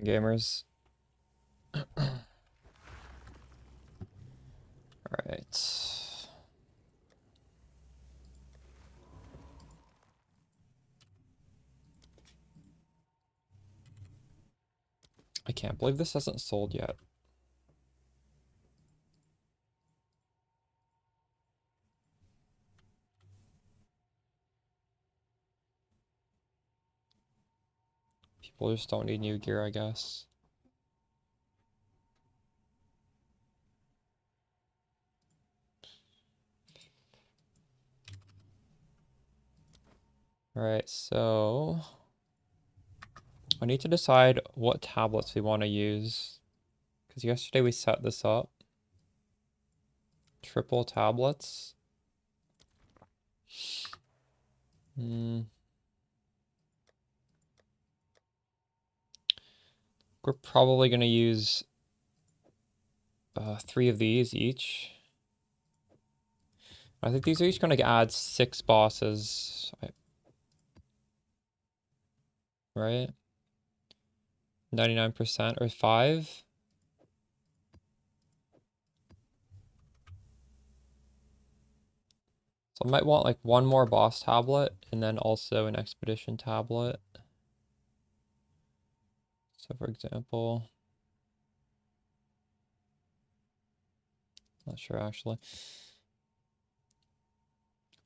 Gamers. Alright. I can't believe this hasn't sold yet. People just don't need new gear, I guess. Alright, so I need to decide what tablets we want to use. Because yesterday we set this up. Triple tablets. We're probably going to use 3 of these each. I think these are each going to add 6 bosses. Right? 99% or 5. So I might want like one more boss tablet and then also an expedition tablet. So for example, not sure actually.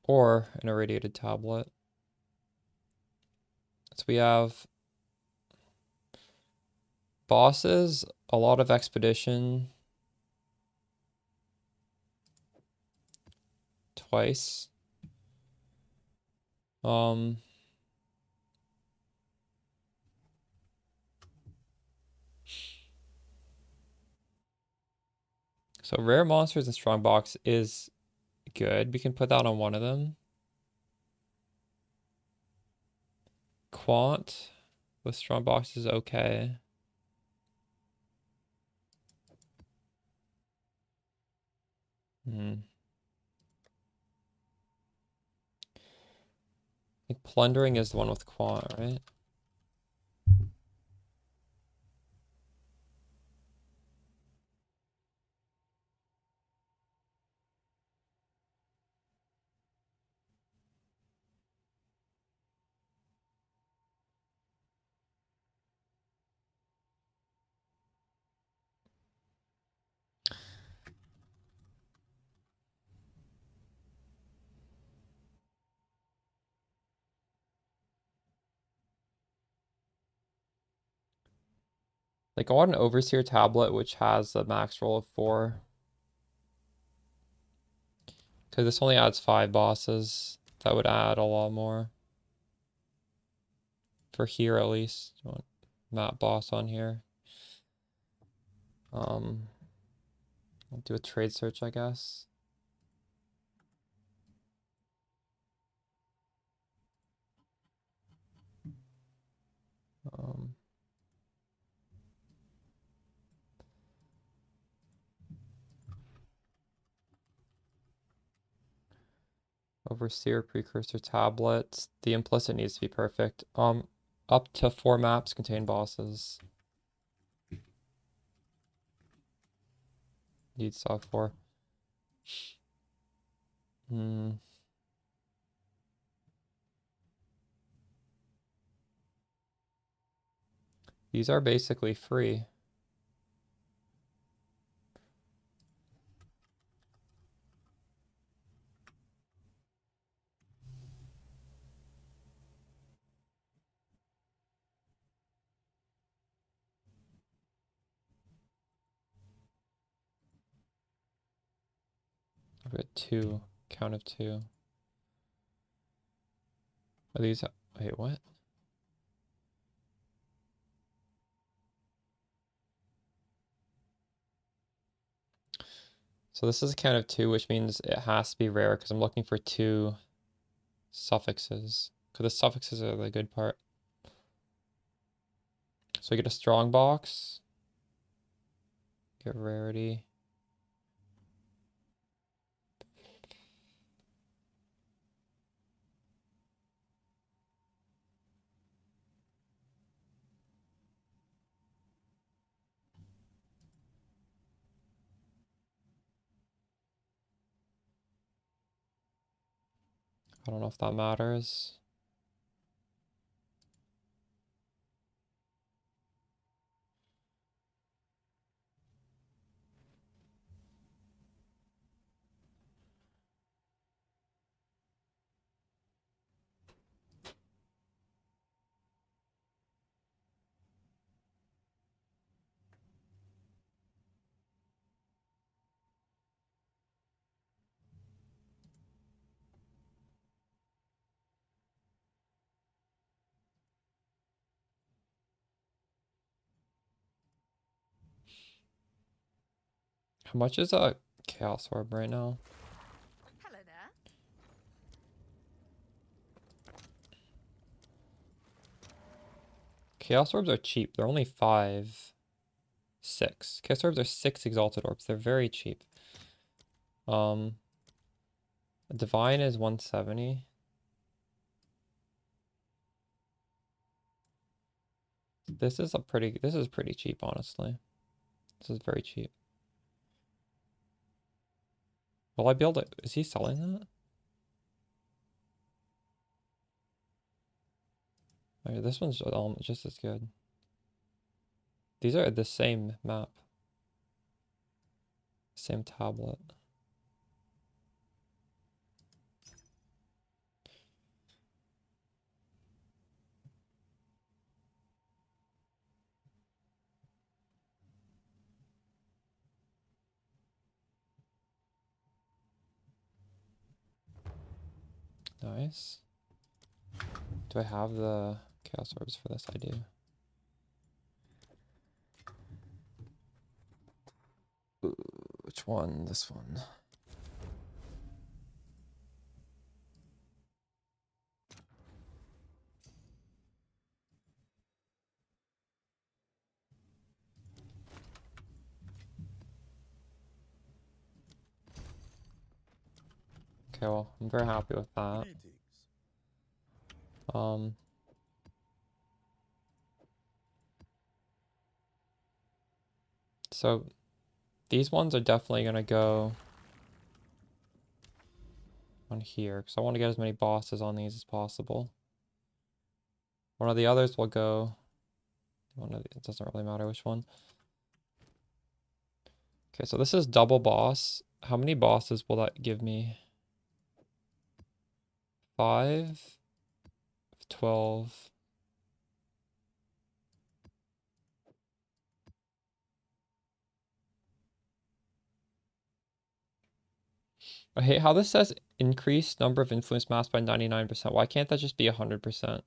Or an irradiated tablet. So we have bosses, a lot of expedition. Twice. So rare monsters and strongbox is good. We can put that on one of them. Quant with strongbox is okay. I think plundering is the one with quant, right? Like I want an overseer tablet which has a max roll of 4. Because this only adds 5 bosses. That would add a lot more. For here at least. You want map boss on here. I'll do a trade search, I guess. Overseer precursor tablet. The implicit needs to be perfect. Up to 4 maps contain bosses. Need sub 4. These are basically free. I've got 2. Count of 2. Are these... Wait, what? So this is a count of 2, which means it has to be rare because I'm looking for 2 suffixes. Because the suffixes are the good part. So we get a strong box. Get rarity. I don't know if that matters. How much is a Chaos Orb right now? Hello there. Chaos Orbs are cheap. They're only 5, 6. Chaos Orbs are 6 Exalted Orbs. They're very cheap. Divine is 170. This is pretty cheap, honestly. This is very cheap. Will I be able to, is he selling that? Okay, this one's just as good. These are the same map. Same tablet. Nice. Do I have the Chaos Orbs for this? I do. Ooh, which one? This one. Okay, well, I'm very happy with that. So these ones are definitely gonna go on here because I want to get as many bosses on these as possible. One of the others will go. It doesn't really matter which one. Okay, so this is double boss. How many bosses will that give me? 5, 12. I hate how this says increase number of influence mass by 99%. Why can't that just be 100%?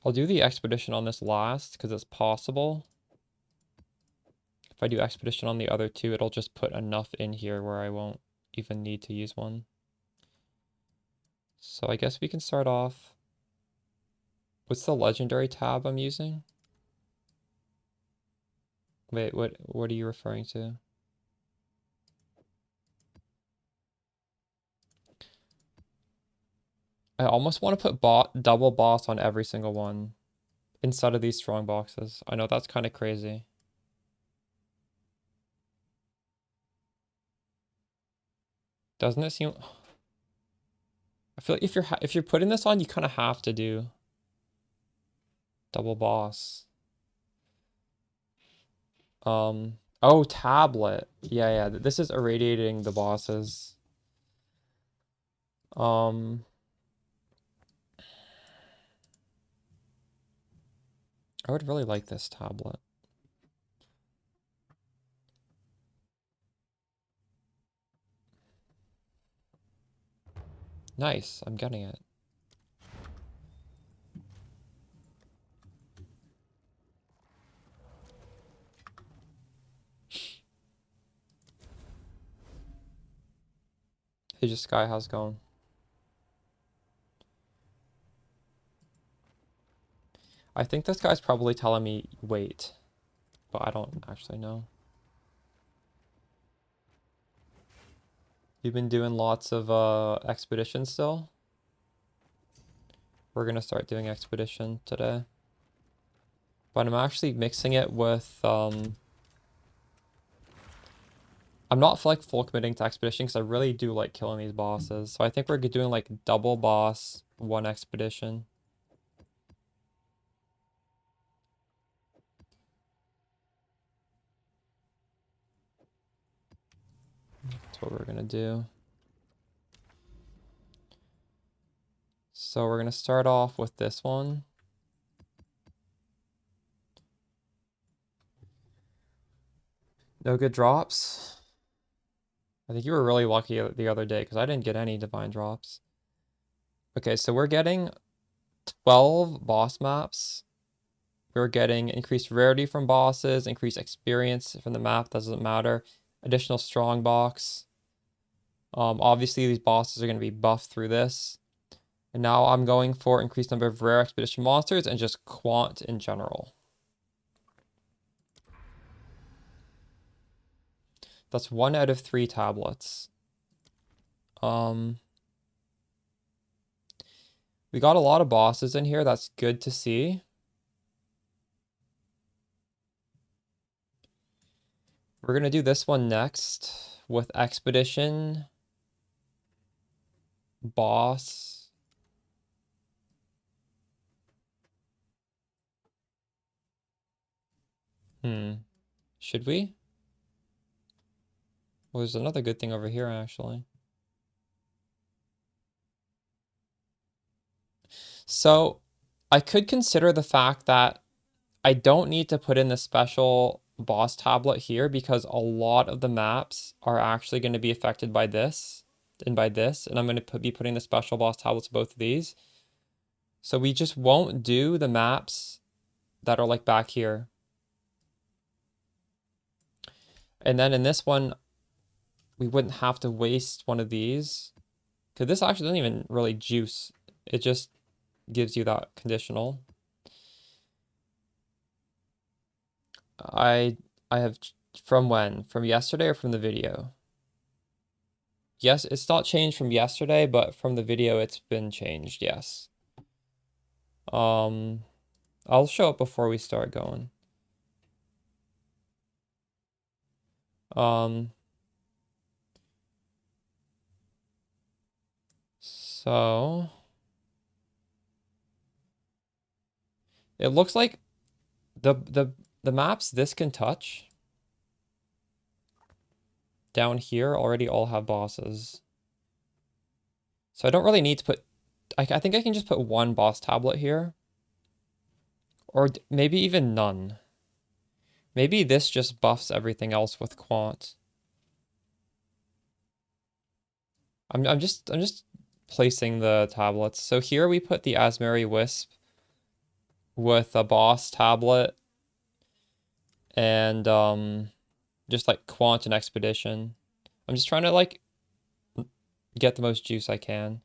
I'll do the expedition on this last because it's possible. If I do expedition on the other two, it'll just put enough in here where I won't even need to use one. So I guess we can start off. What's the legendary tab I'm using? Wait, what are you referring to? I almost want to put double boss on every single one instead of these strong boxes. I know that's kind of crazy. Doesn't it seem? I feel like if you're putting this on, you kind of have to do double boss. Oh, tablet. Yeah, this is irradiating the bosses. I would really like this tablet. Nice, I'm getting it. Hey, just Sky, how's it going? I think this guy's probably telling me wait, but I don't actually know. You've been doing lots of expeditions still? We're gonna start doing expedition today. But I'm actually mixing it with, I'm not like full committing to expedition because I really do like killing these bosses. So I think we're doing like double boss, one expedition. That's what we're gonna do. So we're gonna start off with this one. No good drops. I think you were really lucky the other day because I didn't get any divine drops. Okay, so we're getting 12 boss maps. We're getting increased rarity from bosses, increased experience from the map, doesn't matter. Additional strong box. Obviously these bosses are going to be buffed through this. And now I'm going for increased number of rare expedition monsters and just quant in general. That's 1 out of 3 tablets. We got a lot of bosses in here. That's good to see. We're going to do this one next with expedition, boss. Should we? Well, there's another good thing over here, actually. So I could consider the fact that I don't need to put in the special boss tablet here because a lot of the maps are actually going to be affected by this and by this. And I'm going to be putting the special boss tablets both of these. So we just won't do the maps that are like back here. And then in this one, we wouldn't have to waste one of these. Because this actually doesn't even really juice. It just gives you that conditional. I have, from when? From yesterday or from the video? Yes, it's not changed from yesterday, but from the video it's been changed, yes. I'll show it before we start going. So it looks like the maps this can touch down here already all have bosses. So I don't really need to put, I think I can just put one boss tablet here. Or maybe even none. Maybe this just buffs everything else with quant. I'm just placing the tablets. So here we put the Asmeri Wisp with a boss tablet and just like quant and expedition. I'm just trying to like get the most juice I can.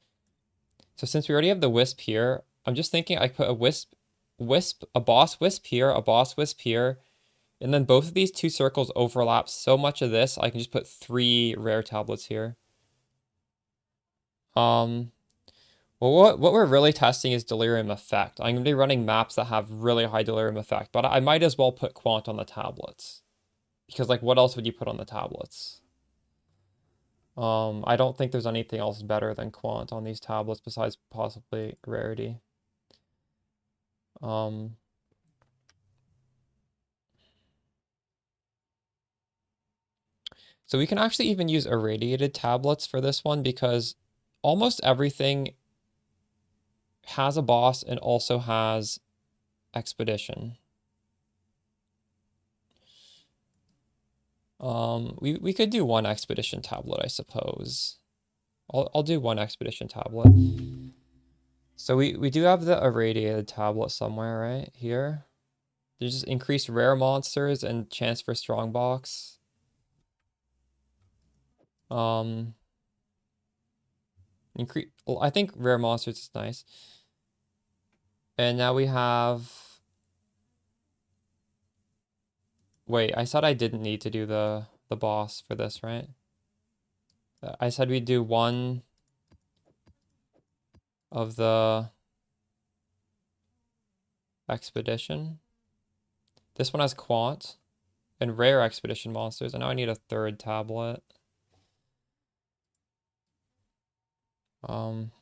So since we already have the wisp here, I'm just thinking I put a a boss wisp here, a boss wisp here, and then both of these two circles overlap so much of this, I can just put 3 rare tablets here. Well, what we're really testing is delirium effect. I'm going to be running maps that have really high delirium effect, but I might as well put quant on the tablets. Because, like, what else would you put on the tablets? I don't think there's anything else better than quant on these tablets besides possibly rarity. So we can actually even use irradiated tablets for this one because almost everything has a boss and also has expedition. We could do one expedition tablet, I suppose. I'll do one expedition tablet. So we do have the irradiated tablet somewhere, right? Here. There's just increased rare monsters and chance for strong box. Well, I think rare monsters is nice. And now we have, wait, I said I didn't need to do the boss for this, right? I said we'd do one of the expedition. This one has quant and rare expedition monsters, and now I need a third tablet. Um,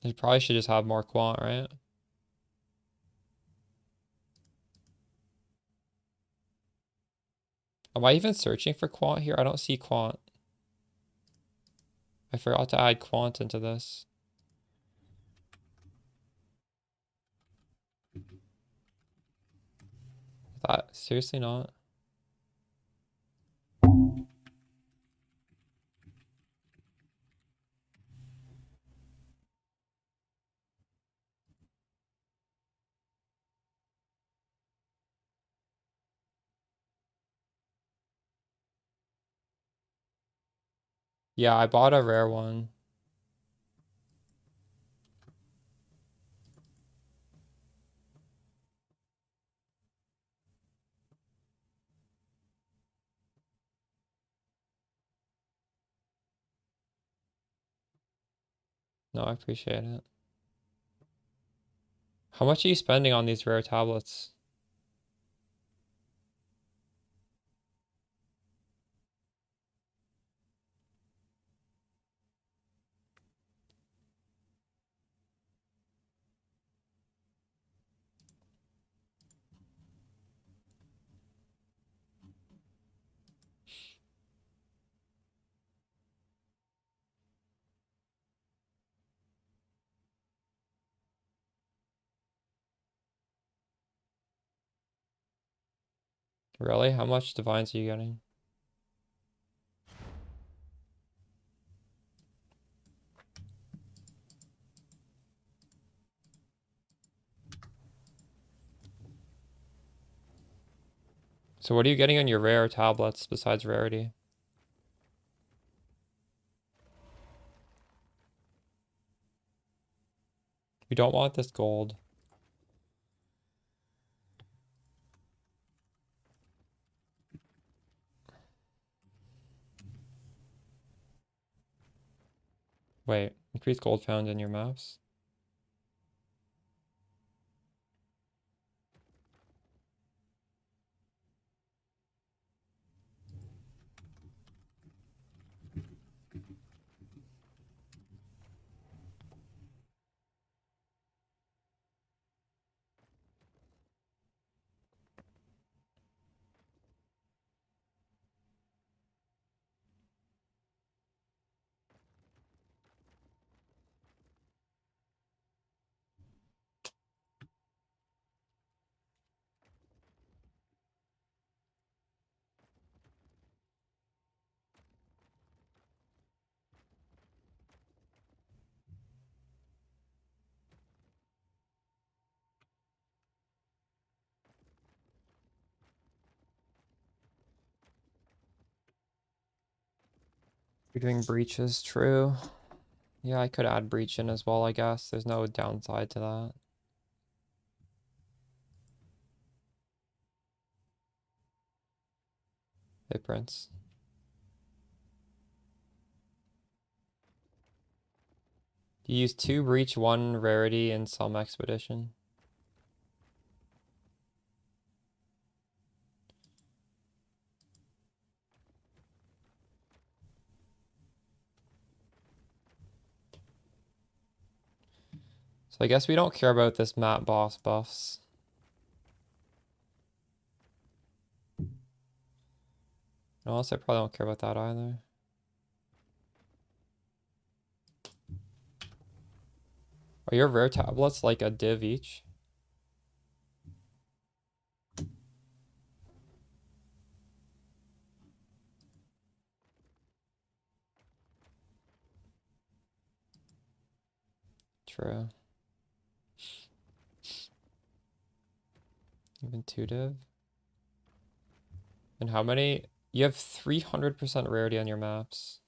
you probably should just have more quant, right? Am I even searching for quant here? I don't see quant. I forgot to add quant into this. That seriously not? Yeah, I bought a rare one. No, I appreciate it. How much are you spending on these rare tablets? Really? How much divines are you getting? So what are you getting on your rare tablets besides rarity? You don't want this gold. Wait, increase gold found in your maps? You're doing breaches, true. Yeah, I could add breach in as well, I guess. There's no downside to that. Hey, Prince. You use 2 breach, 1 rarity in some expedition. So I guess we don't care about this map boss buffs. Honestly, I probably don't care about that either. Are your rare tablets like a div each? True. Even 2 div? And how many? You have 300% rarity on your maps.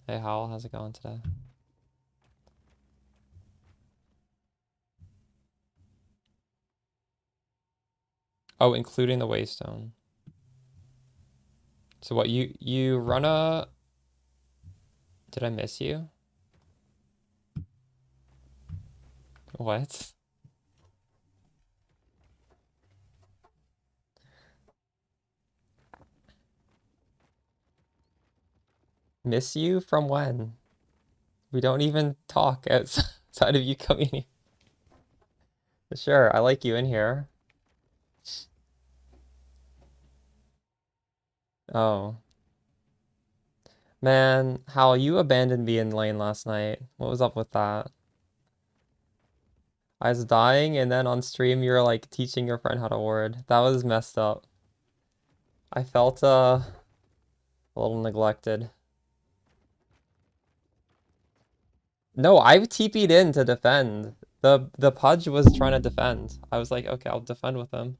Hey, Hal, how's it going today? Oh, including the waystone. So what, you run a Did I miss you? What? Miss you from when? We don't even talk outside of you coming here. Sure, I like you in here. Oh. Man, Hal, you abandoned me in lane last night. What was up with that? I was dying, and then on stream you were like teaching your friend how to ward. That was messed up. I felt a little neglected. No, I TP'd in to defend. The Pudge was trying to defend. I was like, okay, I'll defend with him.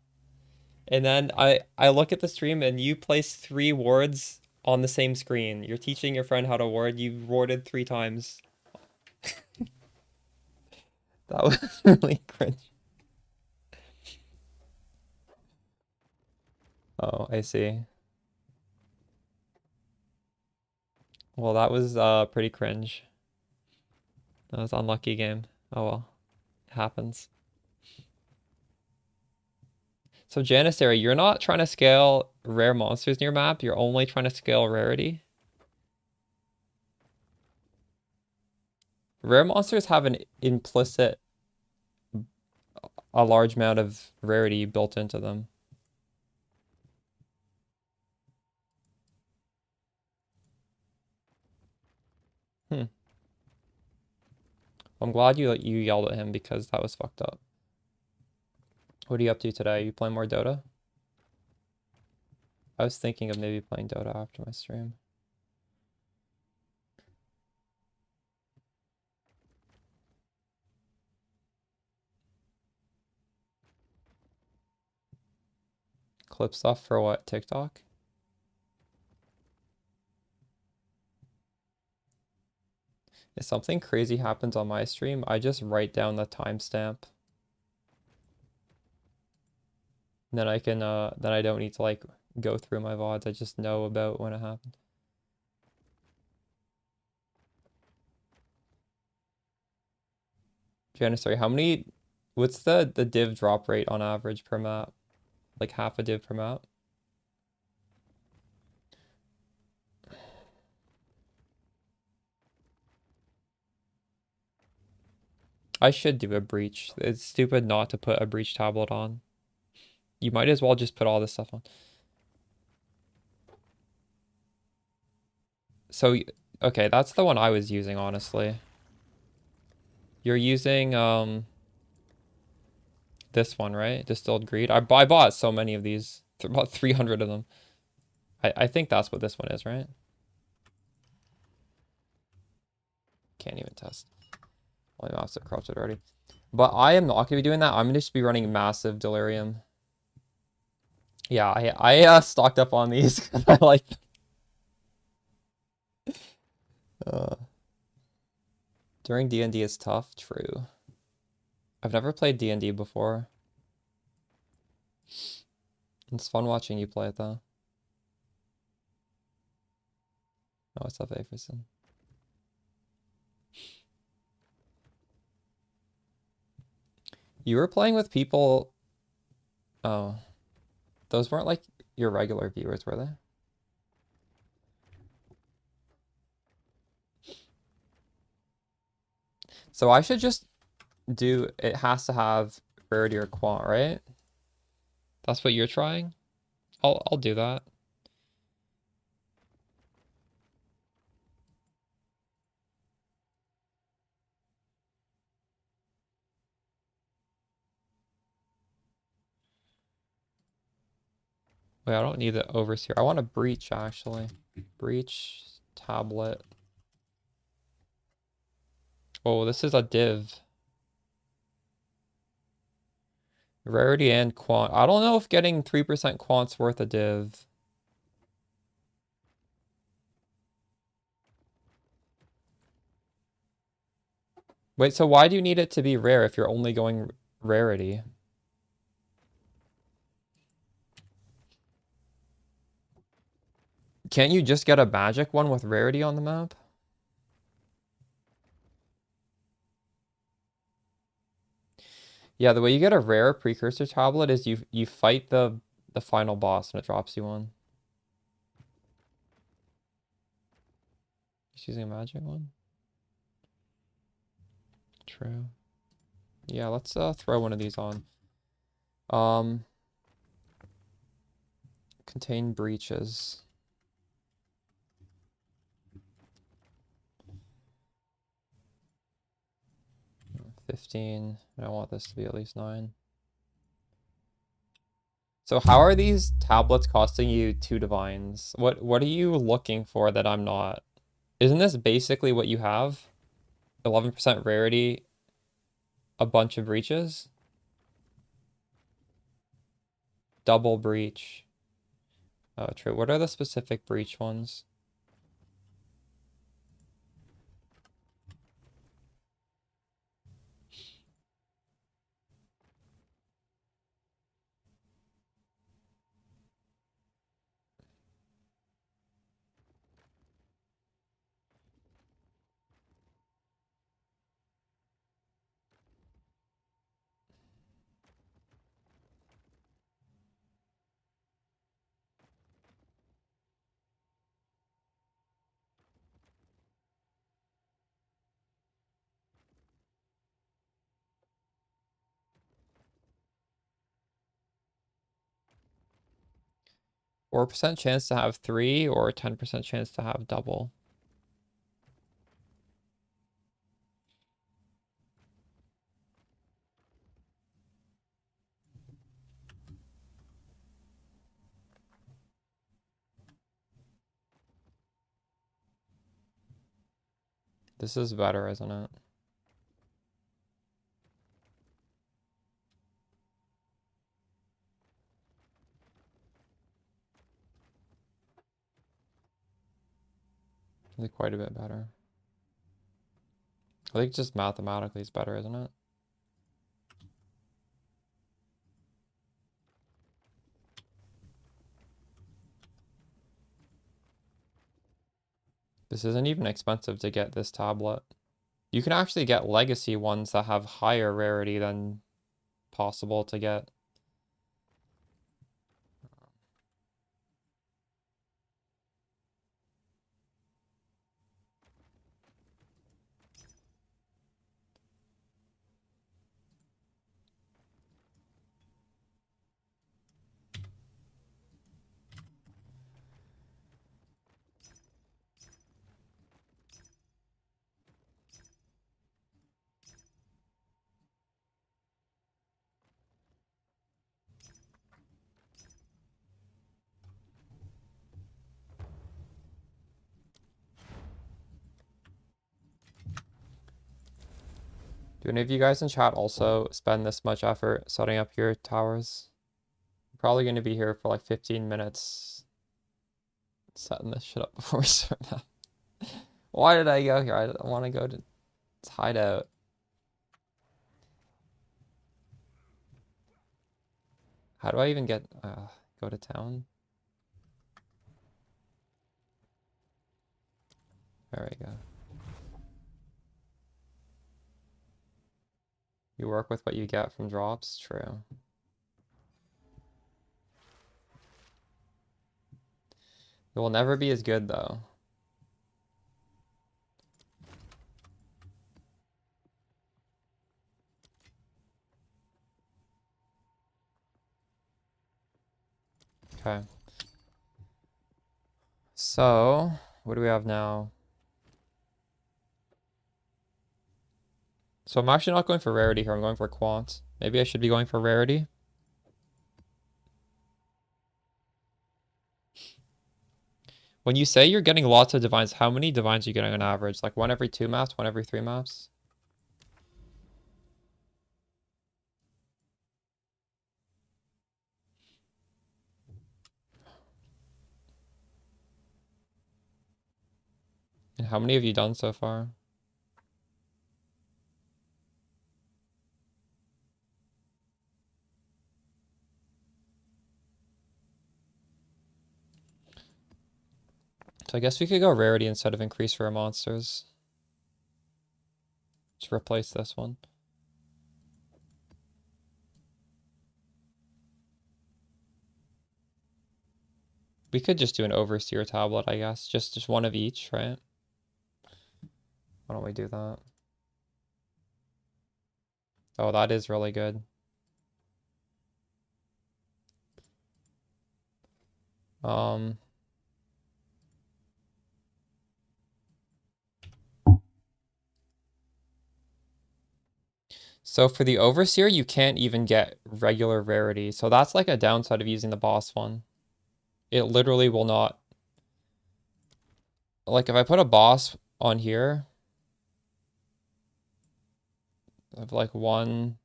And then I look at the stream and you place 3 wards on the same screen. You're teaching your friend how to ward. You warded 3 times. That was really cringe. Oh, I see. Well, that was pretty cringe. That was unlucky game. Oh well, it happens. So Janissary, you're not trying to scale rare monsters in your map. You're only trying to scale rarity. Rare monsters have an implicit, a large amount of rarity built into them. Hmm. I'm glad you yelled at him because that was fucked up. What are you up to today? You playing more Dota? I was thinking of maybe playing Dota after my stream. Clip stuff for what? TikTok? If something crazy happens on my stream, I just write down the timestamp. Then I can then I don't need to like go through my VODs. I just know about when it happened. Janissary, what's the div drop rate on average per map? Like half a div per map? I should do a breach. It's stupid not to put a breach tablet on. You might as well just put all this stuff on. So, okay, that's the one I was using, honestly. You're using this one, right? Distilled Greed. I bought so many of these. About 300 of them. I think that's what this one is, right? Can't even test. My mouse is corrupted already. But I am not going to be doing that. I'm going to just be running massive Delirium. Yeah, I stocked up on these because I like them. During D&D is tough. True. I've never played D&D before. It's fun watching you play it though. Oh, what's up, Averson? You were playing with people. Oh, those weren't like your regular viewers, were they? So I should just do, it has to have rarity or quant, right? That's what you're trying? I'll do that. Wait, I don't need the overseer. I want a breach actually. Breach tablet. Oh, this is a div. Rarity and quant. I don't know if getting 3% quant's worth a div. Wait, so why do you need it to be rare if you're only going rarity? Can't you just get a magic one with rarity on the map? Yeah, the way you get a rare precursor tablet is you fight the final boss and it drops you one. Just using a magic one. True. Yeah, let's throw one of these on. Um, contain breaches. 15. I want this to be at least 9. So how are these tablets costing you 2 divines? What are you looking for that I'm not? Isn't this basically what you have? 11% rarity, a bunch of breaches? Double breach. Oh, true. What are the specific breach ones? Four% chance to have 3 or 10% chance to have double. This is better, isn't it? Really quite a bit better. I think just mathematically it's better, isn't it? This isn't even expensive to get this tablet. You can actually get legacy ones that have higher rarity than possible to get. Do any of you guys in chat also spend this much effort setting up your towers? We're probably going to be here for like 15 minutes setting this shit up before we start now. Why did I go here? I don't want to go to hideout. How do I even get go to town? There we go. You work with what you get from drops? True. It will never be as good though. Okay. So, what do we have now? So I'm actually not going for rarity here. I'm going for quant. Maybe I should be going for rarity. When you say you're getting lots of divines, how many divines are you getting on average? Like 1 every 2 maps, 1 every 3 maps? And how many have you done so far? So I guess we could go rarity instead of increase rare monsters. To replace this one. We could just do an overseer tablet, I guess. Just one of each, right? Why don't we do that? Oh, that is really good. Um, so for the overseer, you can't even get regular rarity. So that's like a downside of using the boss one. It literally will not. Like if I put a boss on here of like 1,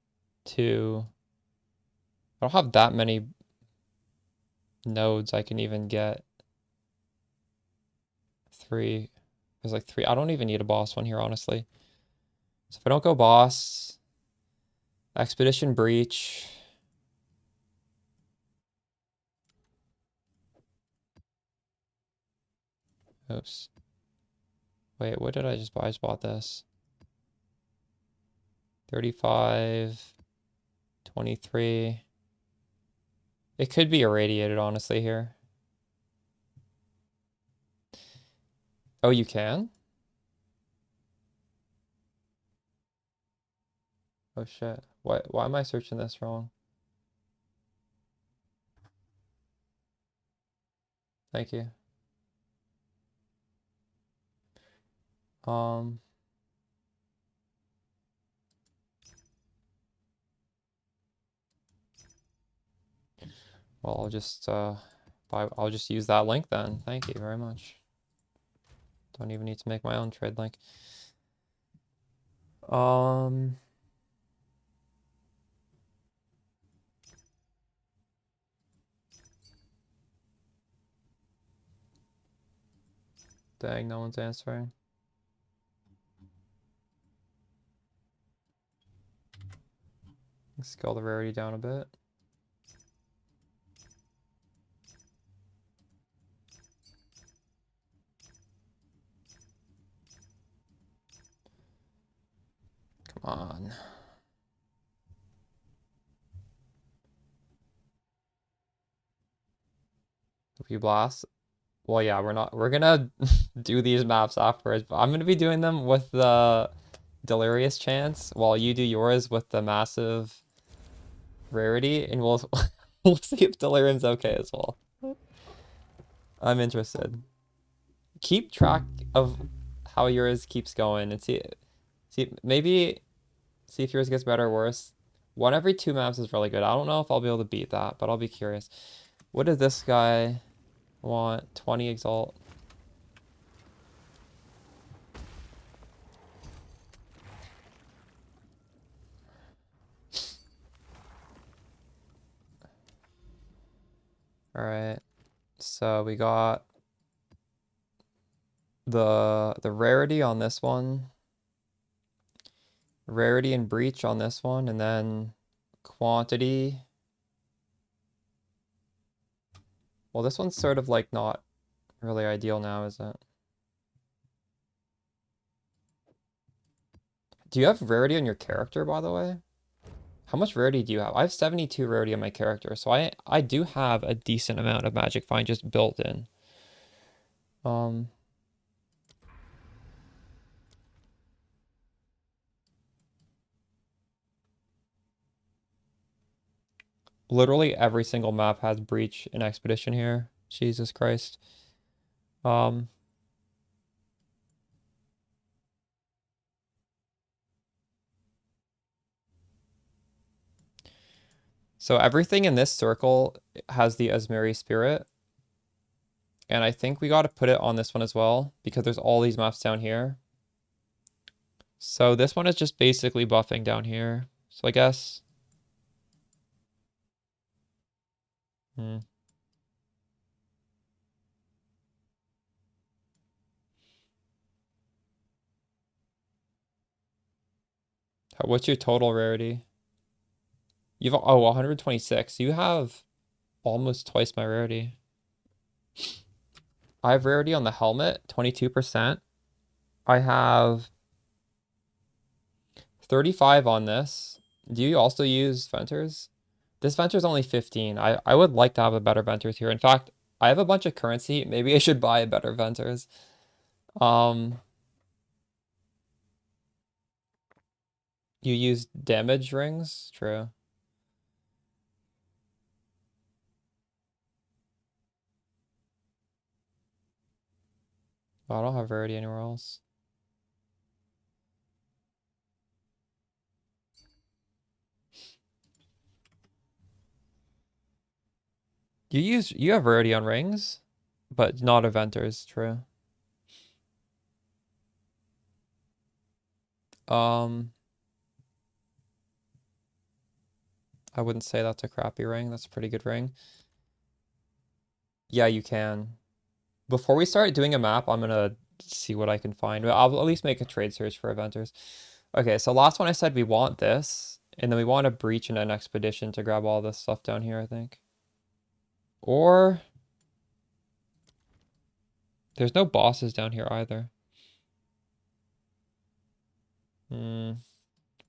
2, I don't have that many nodes I can even get. 3, there's like 3. I don't even need a boss one here, honestly. So if I don't go boss, expedition breach. Oops. Wait, what did I just buy? I just bought this. 35, 23. It could be irradiated, honestly, here. Oh, you can? Oh shit. Why am I searching this wrong? Thank you. Um, well, I'll just use that link then. Thank you very much. Don't even need to make my own trade link. Um, dang, no one's answering. Scale the rarity down a bit. Come on. If you blast. Well, yeah, we're gonna do these maps afterwards, but I'm gonna be doing them with the Delirious chance while you do yours with the massive rarity, and we'll we'll see if Delirium's okay as well. I'm interested. Keep track of how yours keeps going and maybe see if yours gets better or worse. 1 every 2 maps is really good. I don't know if I'll be able to beat that, but I'll be curious. What does this guy want? 20 exalt. All right. So we got the rarity on this one, rarity and breach on this one, and then quantity. Well, this one's sort of like not really ideal now, is it? Do you have rarity on your character, by the way? How much rarity do you have? I have 72 rarity on my character, so I do have a decent amount of magic find just built in. Um, literally every single map has breach and expedition here. Jesus Christ. Um, so everything in this circle has the Asmeri spirit. And I think we got to put it on this one as well because there's all these maps down here. So this one is just basically buffing down here. So I guess. Hmm. What's your total rarity? You've, oh, 126. You have almost twice my rarity. I have rarity on the helmet, 22%. I have 35 on this. Do you also use Venters? This Venter's only 15. I would like to have a better Venters here. In fact, I have a bunch of currency. Maybe I should buy better venters. Um, you use damage rings? True. Oh, I don't have rarity anywhere else. You have rarity on rings, but not eventers, true. Um, I wouldn't say that's a crappy ring. That's a pretty good ring. Yeah, you can. Before we start doing a map, I'm gonna see what I can find. I'll at least make a trade search for eventers. Okay, so last one I said we want this, and then we want a breach and an expedition to grab all this stuff down here, I think. Or there's no bosses down here either. Hmm.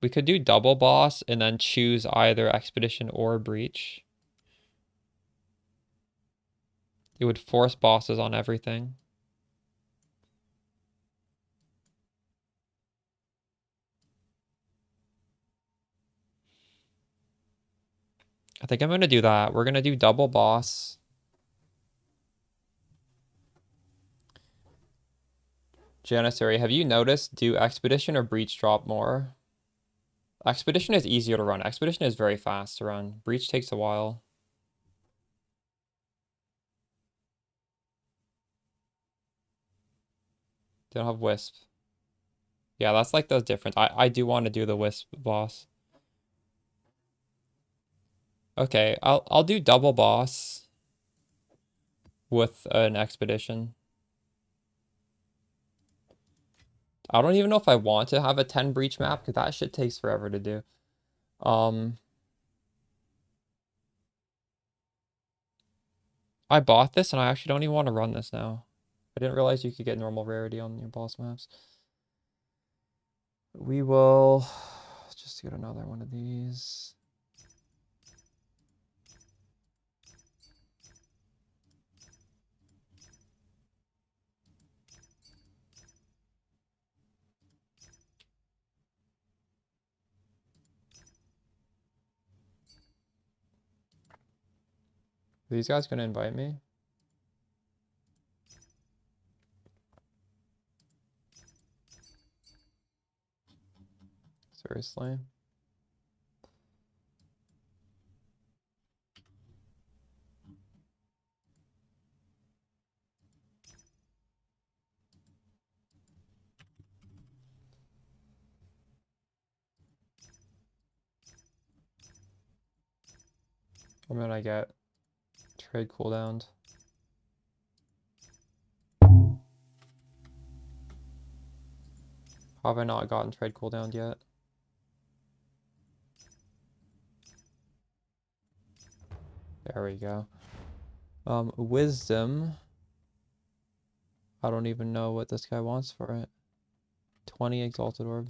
We could do double boss and then choose either expedition or breach. It would force bosses on everything. I think I'm gonna do that. We're gonna do double boss. Janissary, have you noticed, do expedition or breach drop more? Expedition is easier to run. Expedition is very fast to run. Breach takes a while. They don't have Wisp. Yeah, that's like the difference. I do want to do the Wisp boss. Okay, I'll do double boss with an expedition. I don't even know if I want to have a 10 breach map because that shit takes forever to do. Um, I bought this and I actually don't even want to run this now. I didn't realize you could get normal rarity on your boss maps. We will just get another one of these. Are these guys gonna invite me? Seriously? I'm gonna get trade cooldowned. How have I not gotten trade cooldowned yet? There we go. Wisdom. I don't even know what this guy wants for it. 20 exalted orb.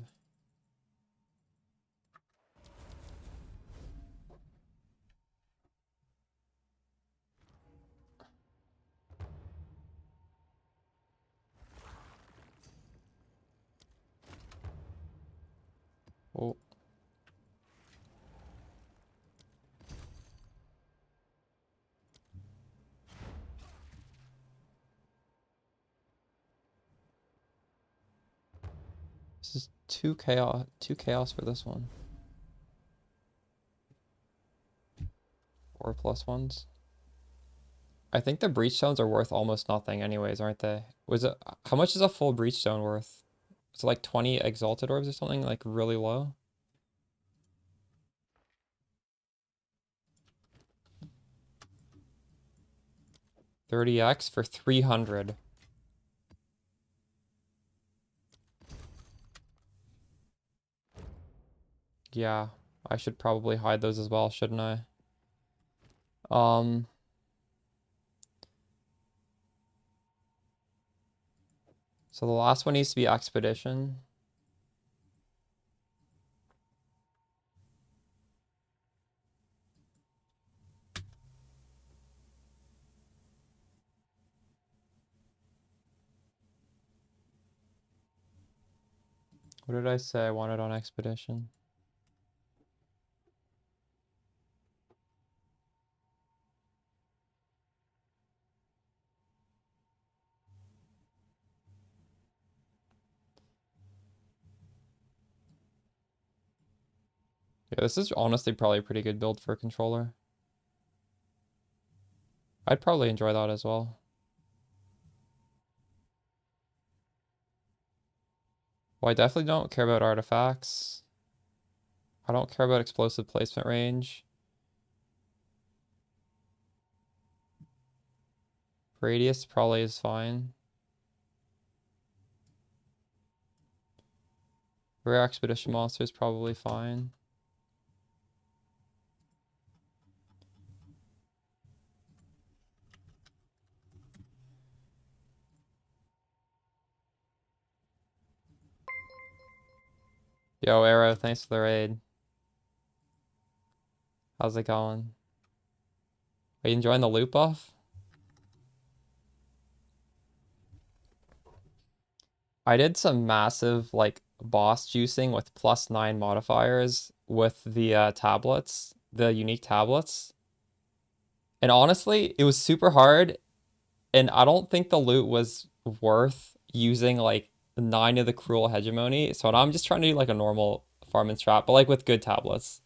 Oh, this is two chaos for this one. 4+1s. I think the breach stones are worth almost nothing anyways, aren't they? How much is a full breach stone worth? Is it like 20 exalted orbs or something, like really low? 30x for 300. Yeah, I should probably hide those as well, shouldn't I? Um, so the last one needs to be expedition. What did I say I wanted on expedition? Yeah, this is honestly probably a pretty good build for a controller. I'd probably enjoy that as well. Well, I definitely don't care about artifacts. I don't care about explosive placement range. Radius probably is fine. Rare expedition monster is probably fine. Yo, Arrow, thanks for the raid. How's it going? Are you enjoying the loot buff? I did some massive like boss juicing with +9 modifiers with the tablets, the unique tablets. And honestly, it was super hard, and I don't think the loot was worth using like 9 of the cruel hegemony. So I'm just trying to do like a normal farm and strat, but like with good tablets.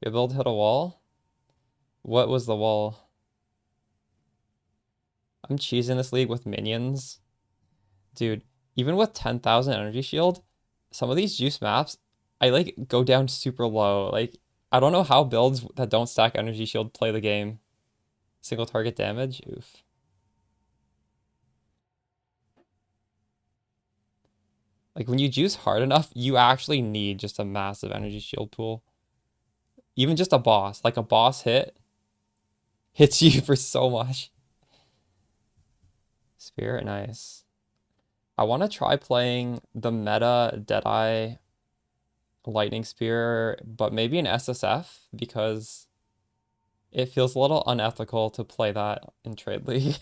Your build hit a wall? What was the wall? I'm cheesing this league with minions. Dude, even with 10,000 energy shield, some of these juice maps, I like go down super low. Like, I don't know how builds that don't stack energy shield play the game. Single target damage? Oof. Like, when you juice hard enough, you actually need just a massive energy shield pool. Even just a boss, like a boss hit, hits you for so much. Spirit, nice. I want to try playing the meta Deadeye Lightning Spear, but maybe an SSF because it feels a little unethical to play that in Trade League.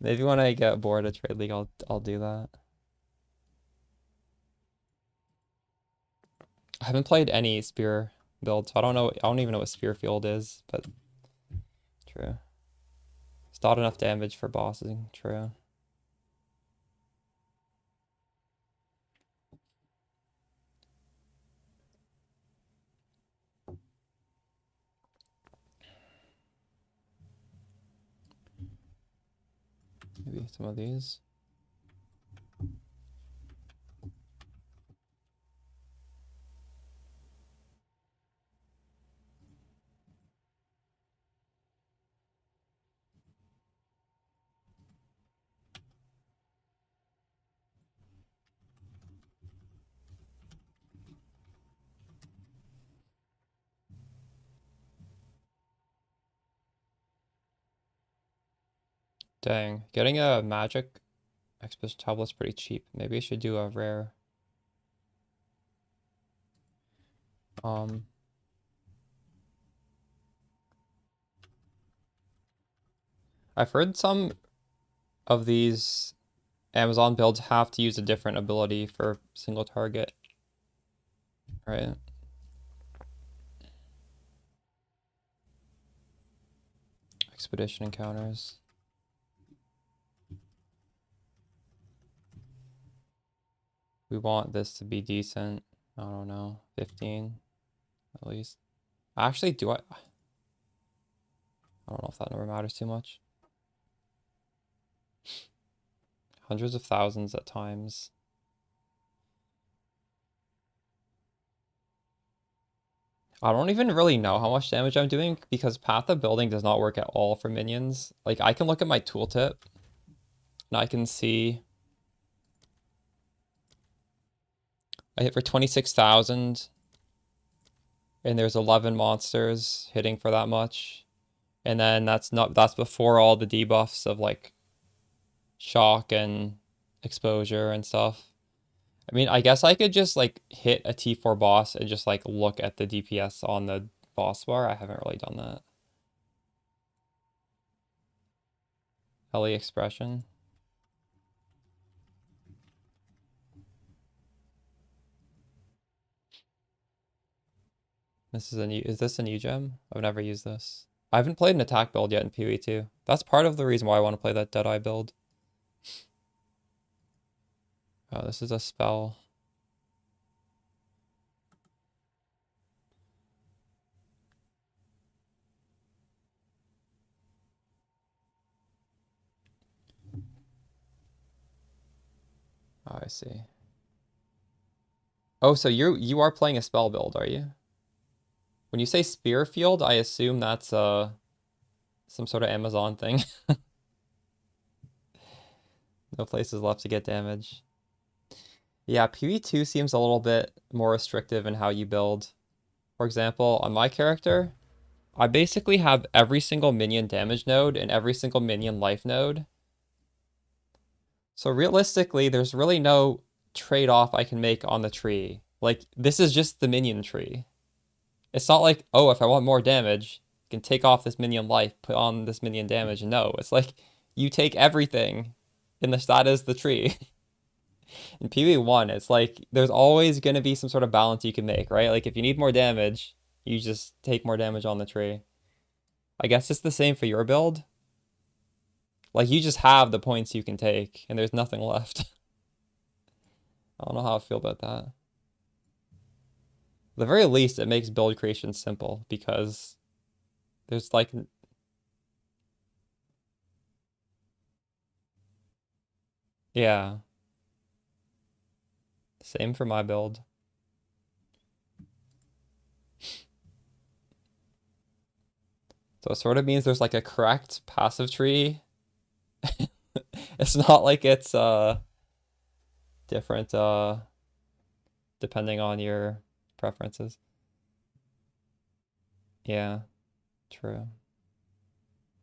Maybe when I get bored of Trade League, I'll do that. I haven't played any Spear build, so I don't know. I don't even know what Spear Field is, but true. It's not enough damage for bossing. True. Maybe some of these. Dang, getting a magic expedition tablet's pretty cheap. Maybe I should do a rare. Um, I've heard some of these Amazon builds have to use a different ability for single target, right? Expedition encounters. We want this to be decent. I don't know, 15 at least. Actually, do I don't know if that number matters too much. Hundreds of thousands at times. I don't even really know how much damage I'm doing because Path of Building does not work at all for minions. Like, I can look at my tooltip and I can see I hit for 26,000 and there's 11 monsters hitting for that much. And then that's before all the debuffs of like shock and exposure and stuff. I mean, I guess I could just like hit a T4 boss and just like look at the DPS on the boss bar. I haven't really done that. LE expression. Is this a new gem? I've never used this. I haven't played an attack build yet in PoE 2. That's part of the reason why I want to play that Deadeye build. Oh, this is a spell. Oh, I see. Oh, so you are playing a spell build, are you? When you say spear field, I assume that's some sort of Amazon thing. No places left to get damage. Yeah, PvE2 seems a little bit more restrictive in how you build. For example, on my character, I basically have every single minion damage node and every single minion life node. So realistically, there's really no trade-off I can make on the tree. Like, this is just the minion tree. It's not like, oh, if I want more damage, I can take off this minion life, put on this minion damage. No, it's like, you take everything, and that is the tree. In PvE1, it's like, there's always going to be some sort of balance you can make, right? Like, if you need more damage, you just take more damage on the tree. I guess it's the same for your build. Like, you just have the points you can take, and there's nothing left. I don't know how I feel about that. At the very least, it makes build creation simple, because there's like... Yeah. Same for my build. So it sort of means there's like a correct passive tree. It's not like it's different depending on your preferences. Yeah, true.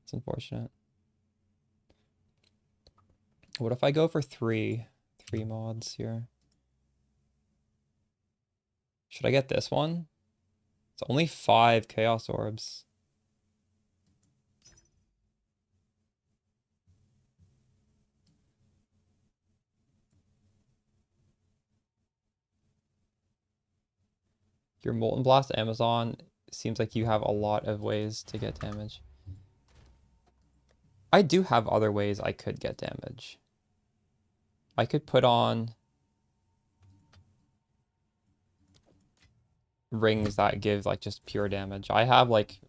It's unfortunate. What if I go for three mods here? Should I get this one? It's only 5 chaos orbs. Your Molten Blast Amazon seems like you have a lot of ways to get damage. I do have other ways I could get damage. I could put on rings that give like just pure damage. I have like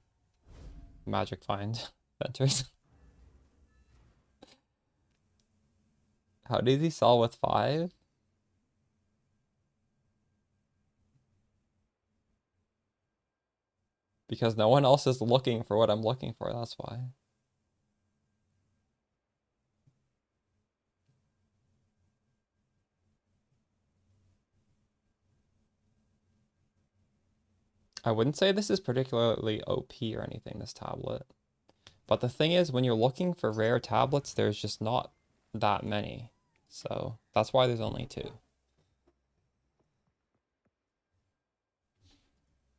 magic find venters. How did he sell with 5? Because no one else is looking for what I'm looking for, that's why. I wouldn't say this is particularly OP or anything, this tablet. But the thing is, when you're looking for rare tablets, there's just not that many. So that's why there's only 2.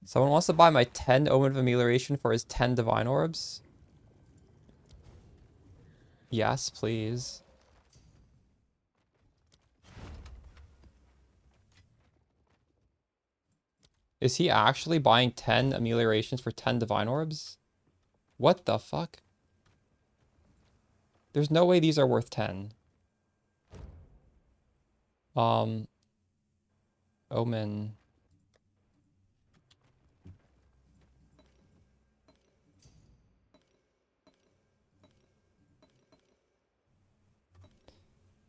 Someone wants to buy my 10 Omen of Amelioration for his 10 Divine Orbs? Yes, please. Is he actually buying 10 Ameliorations for 10 Divine Orbs? What the fuck? There's no way these are worth 10. Omen.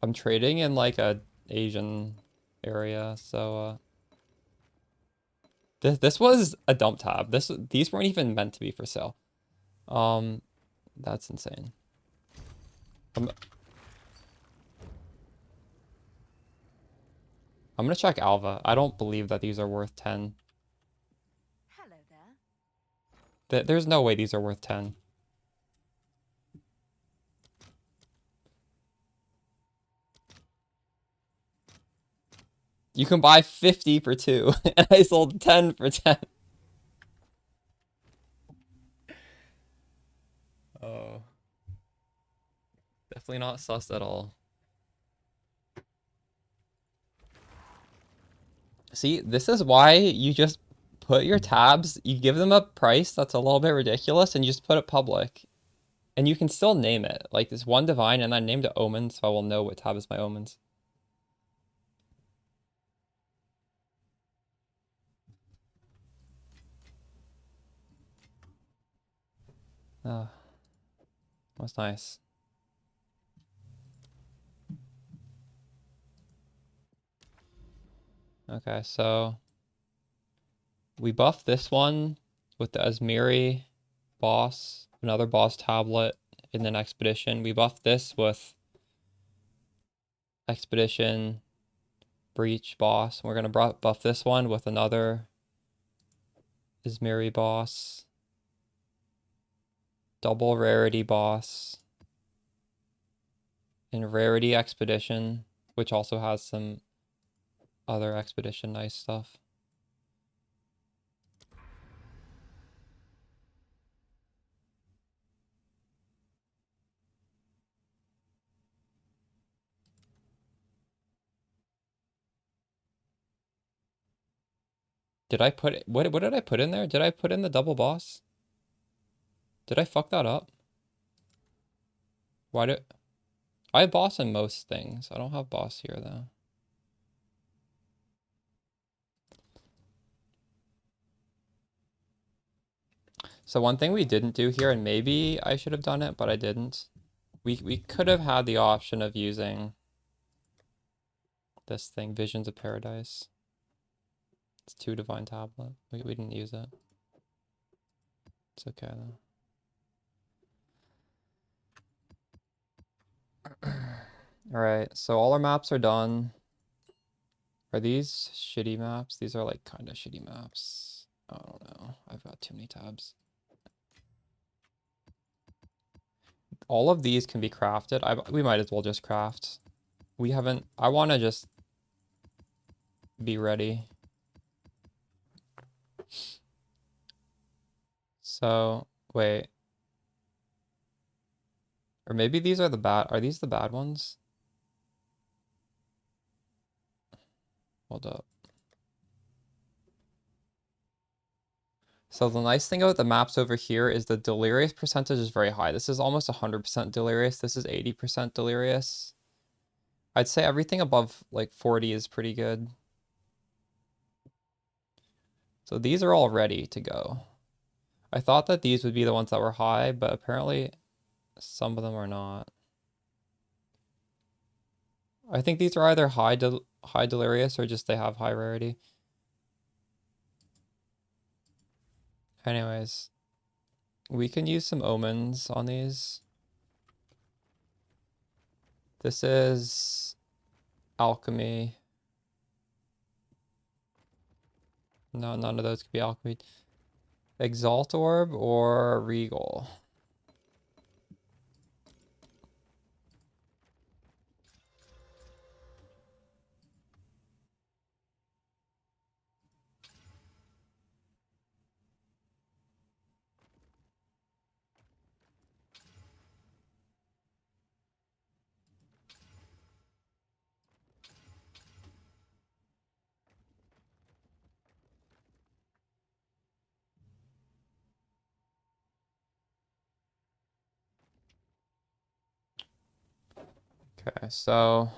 I'm trading in like a Asian area, so this was a dump tab. These weren't even meant to be for sale. That's insane. I'm gonna check Alva. I don't believe that these are worth 10. Hello there. There's no way these are worth 10. You can buy 50 for 2, and I sold 10 for 10. Oh. Definitely not sus at all. See, this is why you just put your tabs, you give them a price that's a little bit ridiculous, and you just put it public. And you can still name it. Like this one divine, and I named it omens, so I will know what tab is my omens. Oh, that's nice. Okay, so we buffed this one with the Asmiri boss, another boss tablet in an expedition. We buffed this with expedition, breach boss. We're gonna buff this one with another Asmiri boss, double rarity boss, and rarity expedition, which also has some other expedition nice stuff. Did I put what did I put in there? Did I put in the double boss? Did I fuck that up? Why did I have boss in most things? I don't have boss here though. So one thing we didn't do here, and maybe I should have done it, but I didn't. We could have had the option of using this thing, Visions of Paradise. It's 2 divine tablet. We didn't use it. It's okay though. Alright, so all our maps are done. Are these shitty maps? These are like kind of shitty maps. I don't know. I've got too many tabs. All of these can be crafted. We might as well just craft. We haven't... I want to just be ready. So, wait. Or maybe these are the bad... Are these the bad ones? Hold up. So the nice thing about the maps over here is the delirious percentage is very high. This is almost 100% delirious. This is 80% delirious. I'd say everything above like 40 is pretty good. So these are all ready to go. I thought that these would be the ones that were high, but apparently some of them are not. I think these are either high delirious or just they have high rarity. Anyways, we can use some omens on these. This is alchemy. No, none of those could be alchemy. Exalt orb or regal. Okay, so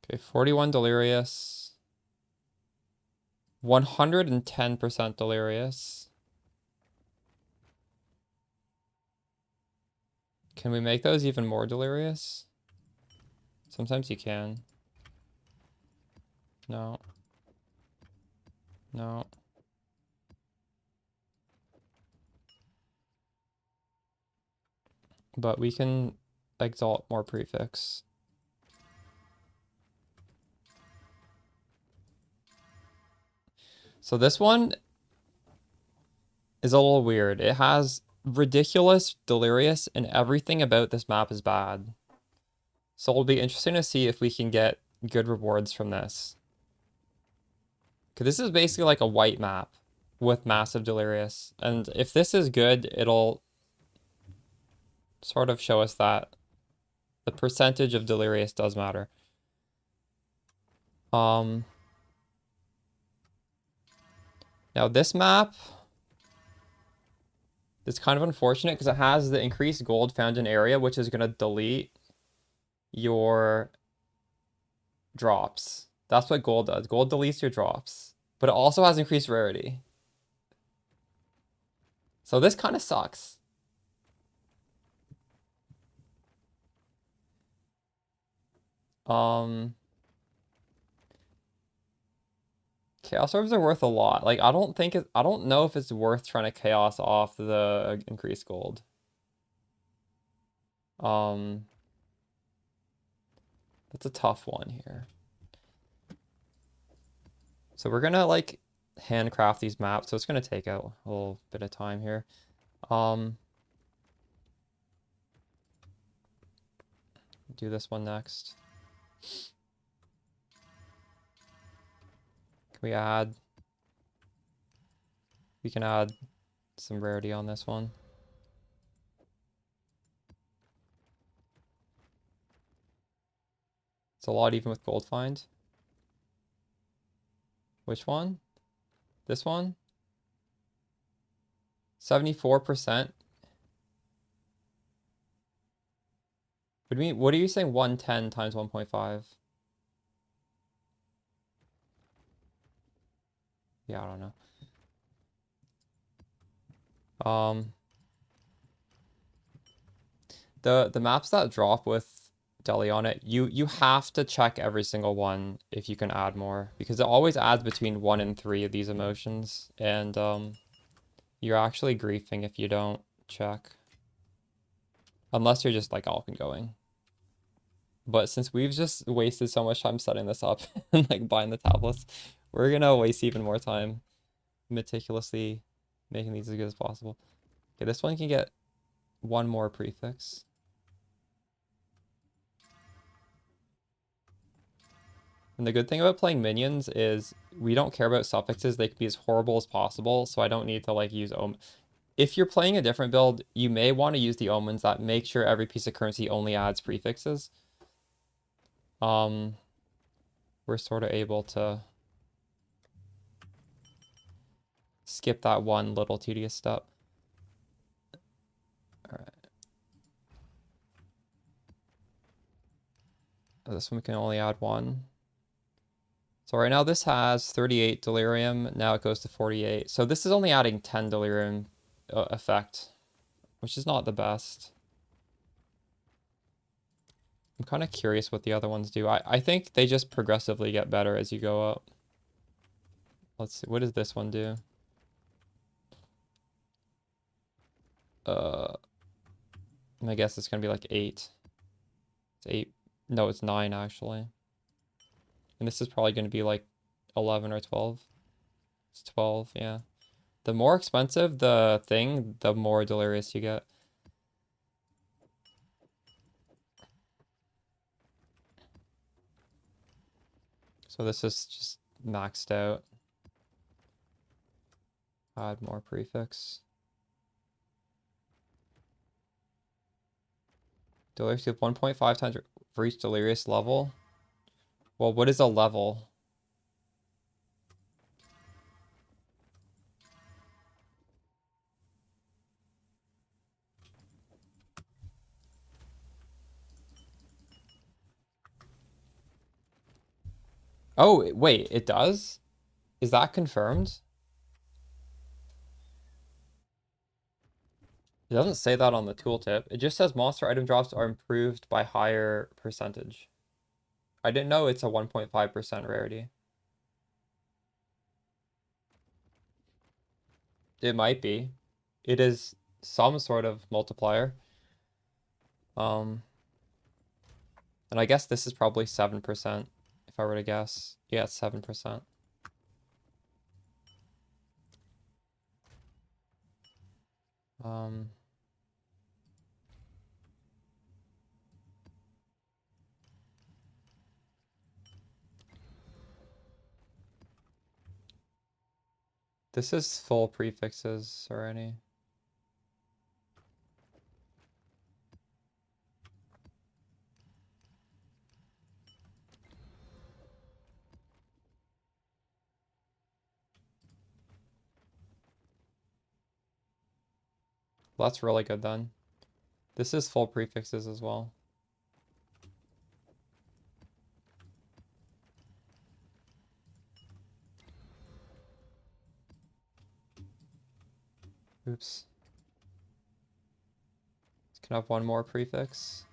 okay, 41 delirious. 110% delirious. Can we make those even more delirious? Sometimes you can. No. No. But we can exalt more prefix. So this one is a little weird. It has ridiculous delirious and everything about this map is bad. So it'll be interesting to see if we can get good rewards from this. Because this is basically like a white map with massive delirious. And if this is good, it'll sort of show us that The percentage of delirious does matter. Now this map is kind of unfortunate because it has the increased gold found in area, which is gonna delete your drops. That's what gold does. Gold deletes your drops, but it also has increased rarity. So this kind of sucks. Um, Chaos orbs are worth a lot. Like I don't know if it's worth trying to chaos off the increased gold. Um, that's a tough one here. So we're gonna like handcraft these maps, so it's gonna take a little bit of time here. Do this one next. Can we add? We can add some rarity on this one. It's a lot even with gold find. Which one? This one? 74%. What are you saying 110 times 1.5? Yeah, I don't know. The maps that drop with Deli on it, you have to check every single one if you can add more, because it always adds between 1 and 3 of these emotions, and you're actually griefing if you don't check. Unless you're just like all going. But since we've just wasted so much time setting this up and like buying the tablets, we're gonna waste even more time meticulously making these as good as possible. Okay, this one can get one more prefix. And the good thing about playing minions is we don't care about suffixes. They can be as horrible as possible, so I don't need to like use If you're playing a different build, you may want to use the omens that make sure every piece of currency only adds prefixes. We're sort of able to skip that one little tedious step. All right. This one we can only add one. So right now this has 38 delirium. Now it goes to 48. So this is only adding 10 delirium effect, which is not the best. I'm kind of curious what the other ones do. I think they just progressively get better as you go up. Let's see. What does this one do? I guess it's gonna be like 8. It's 8. No, it's 9 actually. And this is probably gonna be like 11 or 12. It's 12, yeah. The more expensive the thing, the more delirious you get. So this is just maxed out. Add more prefix. Delirious with 1.5 times for each delirious level. Well, what is a level? Oh, wait, it does? Is that confirmed? It doesn't say that on the tooltip. It just says monster item drops are improved by higher percentage. I didn't know it's a 1.5% rarity. It might be. It is some sort of multiplier. And I guess this is probably 7%, if I were to guess. Yeah, it's 7%. This is full prefixes already. Well, that's really good then. This is full prefixes as well. Oops. Can I have one more prefix?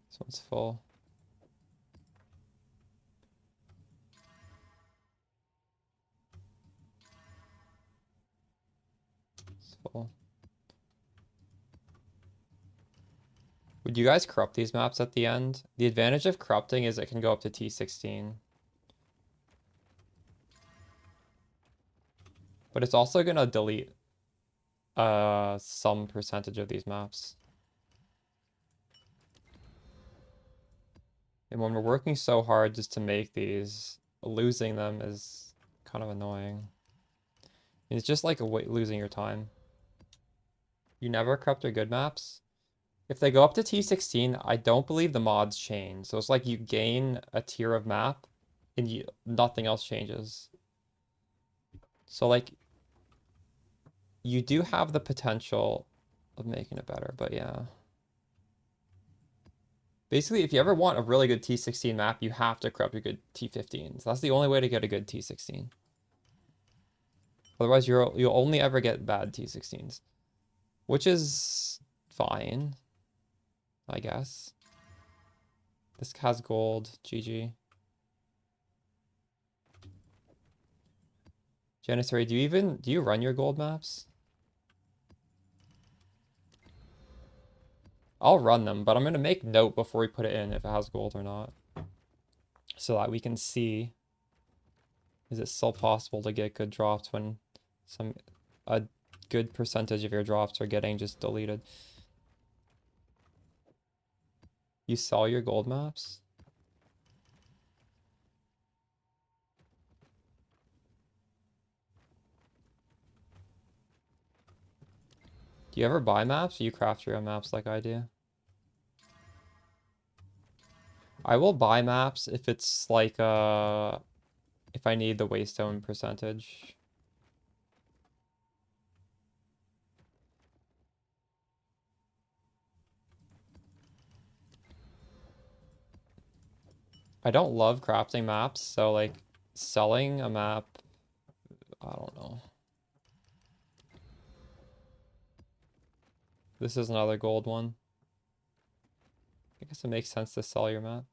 This one's full. It's full. Would you guys corrupt these maps at the end? The advantage of corrupting is it can go up to T16. But it's also gonna delete some percentage of these maps. And when we're working so hard just to make these, losing them is kind of annoying. It's just like losing your time. You never corrupt your good maps. If they go up to T16, I don't believe the mods change. So it's like you gain a tier of map and nothing else changes. So like you do have the potential of making it better, but yeah. Basically, if you ever want a really good T16 map, you have to corrupt your good T15s. That's the only way to get a good T16. Otherwise, you'll only ever get bad T16s, which is fine, I guess. This has gold, GG. Janissary, do you run your gold maps? I'll run them, but I'm gonna make note before we put it in if it has gold or not, so that we can see, is it still possible to get good drops when a good percentage of your drops are getting just deleted. You sell your gold maps? Do you ever buy maps or you craft your own maps like I do? I will buy maps if it's like if I need the waystone percentage. I don't love crafting maps, so like selling a map, I don't know. This is another gold one. I guess it makes sense to sell your map.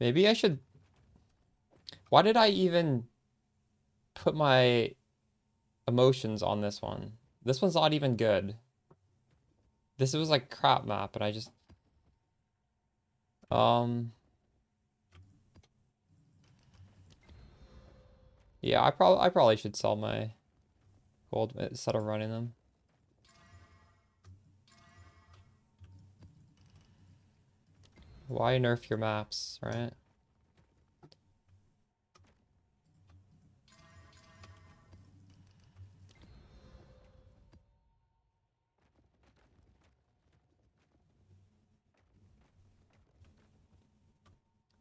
Maybe I should... Why did I even put my emotions on this one? This one's not even good. This was like crap map, and I just... Yeah, I probably should sell my gold instead of running them. Why nerf your maps, right?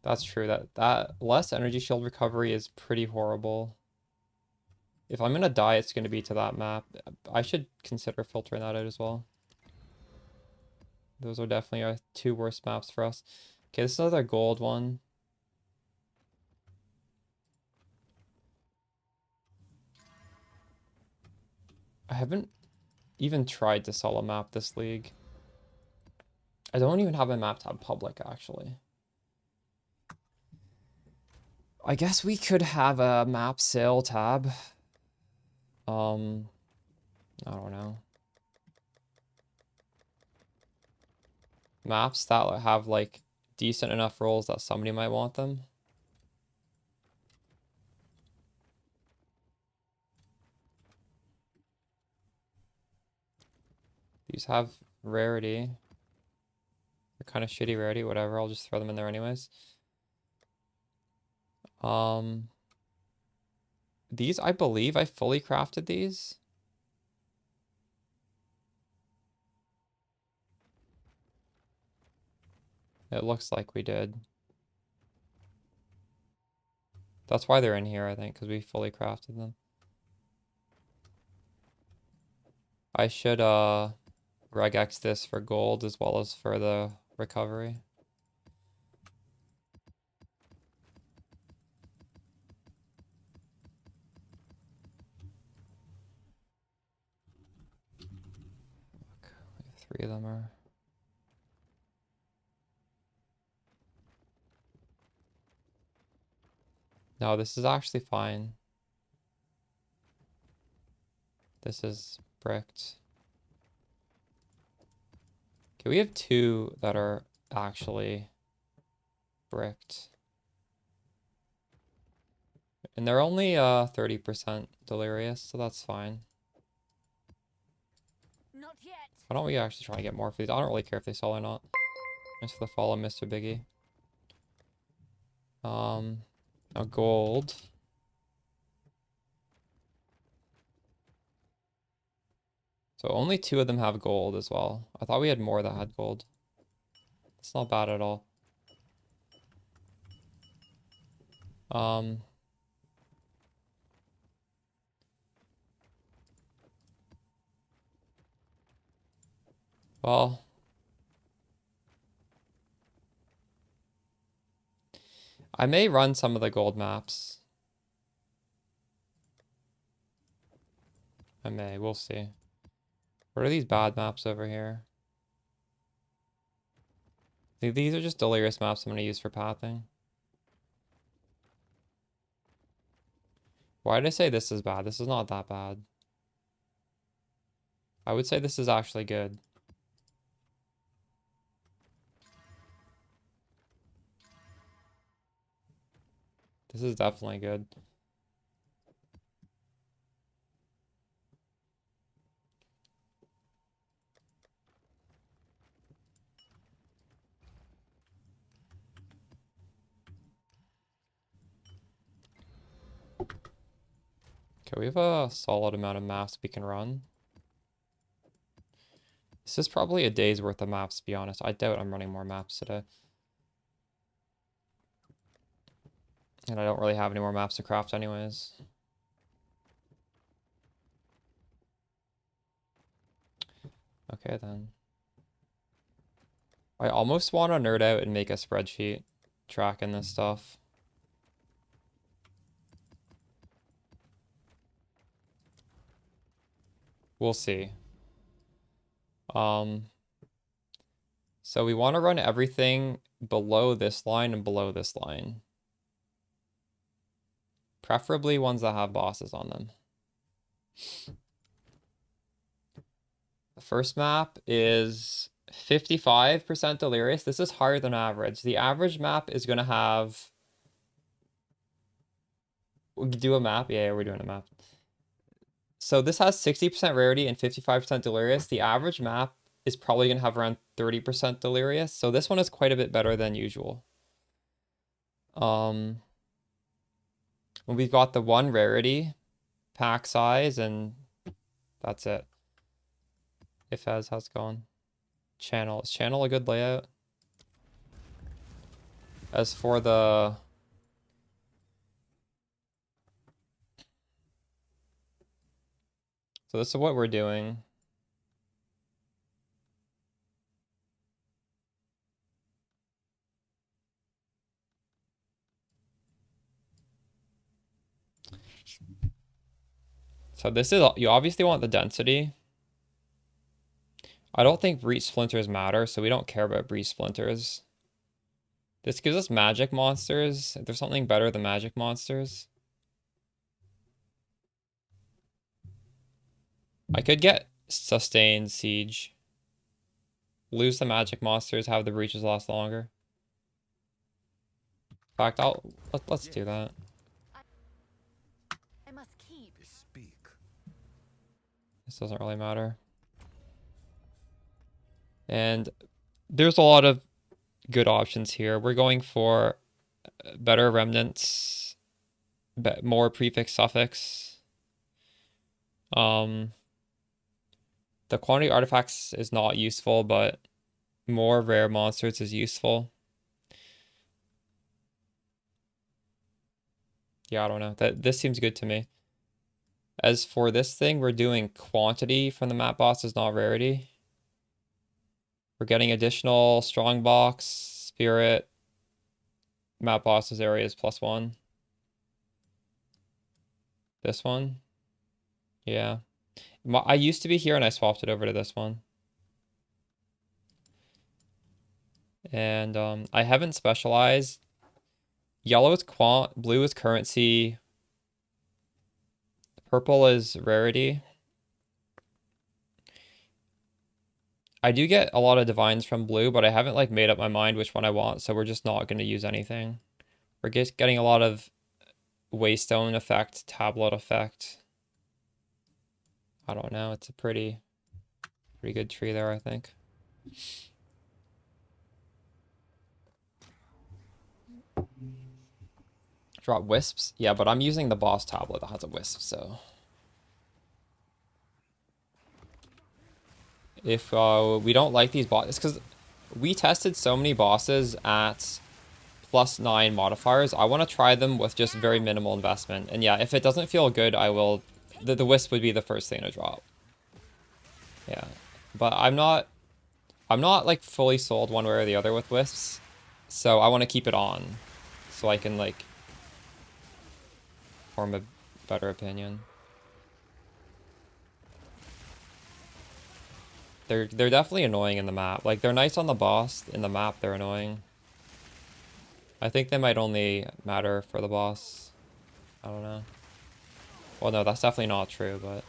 That's true. That less energy shield recovery is pretty horrible. If I'm gonna die, it's gonna be to that map. I should consider filtering that out as well. Those are definitely our two worst maps for us. Okay, this is another gold one. I haven't even tried to sell a map this league. I don't even have my map tab public, actually. I guess we could have a map sale tab. I don't know. Maps that have like decent enough rolls that somebody might want them. These have rarity. They're kind of shitty rarity, whatever. I'll just throw them in there anyways. These, I believe I fully crafted these. It looks like we did. That's why they're in here, I think, because we fully crafted them. I should regex this for gold as well as for the recovery. Three of them are. No, this is actually fine. This is bricked. Okay, we have two that are actually bricked. And they're only 30% delirious, so that's fine. Not yet. Why don't we actually try to get more for these? I don't really care if they sell or not. Thanks for the follow, Mr. Biggie. Now gold. So only two of them have gold as well. I thought we had more that had gold. It's not bad at all. Um, well, I may run some of the gold maps. I may, we'll see. What are these bad maps over here? These are just delirious maps I'm going to use for pathing. Why did I say this is bad? This is not that bad. I would say this is actually good. This is definitely good. Okay, we have a solid amount of maps we can run. This is probably a day's worth of maps, to be honest. I doubt I'm running more maps today. And I don't really have any more maps to craft anyways. Okay, then. I almost want to nerd out and make a spreadsheet tracking this stuff. We'll see. So we want to run everything below this line and below this line. Preferably ones that have bosses on them. The first map is 55% delirious. This is higher than average. The average map is going to have... We do a map? Yeah, we're doing a map. So this has 60% rarity and 55% delirious. The average map is probably going to have around 30% delirious. So this one is quite a bit better than usual. We've got the one rarity, pack size, and that's it. If as, how's it going? Channel. Is channel a good layout? As for the... So this is what we're doing. So this is, you obviously want the density. I don't think breach splinters matter, so we don't care about breach splinters. This gives us magic monsters. If there's something better than magic monsters. I could get sustained siege. Lose the magic monsters, have the breaches last longer. In fact, let's do that. I must keep. This doesn't really matter. And there's a lot of good options here. We're going for better remnants, more prefix suffix. The quantity artifacts is not useful, but more rare monsters is useful. Yeah, I don't know. This seems good to me. As for this thing, we're doing quantity from the map bosses, not rarity. We're getting additional strong box, spirit, map bosses areas +1. This one. Yeah. I used to be here and I swapped it over to this one. And I haven't specialized. Yellow is quant, blue is currency, purple is rarity. I do get a lot of divines from blue, but I haven't like made up my mind which one I want, so we're just not going to use anything. We're just getting a lot of waystone effect, tablet effect. I don't know. It's a pretty good tree there, I think. Drop wisps? Yeah, but I'm using the boss tablet that has a wisp, so. If we don't like these bosses, because we tested so many bosses at +9 modifiers, I want to try them with just very minimal investment. And yeah, if it doesn't feel good, I will. The wisp would be the first thing to drop. Yeah, but I'm not like fully sold one way or the other with wisps, so I want to keep it on, so I can like form a better opinion. They're definitely annoying in the map. Like they're nice on the boss. In the map, they're annoying. I think they might only matter for the boss. I don't know. Well, no, that's definitely not true, but.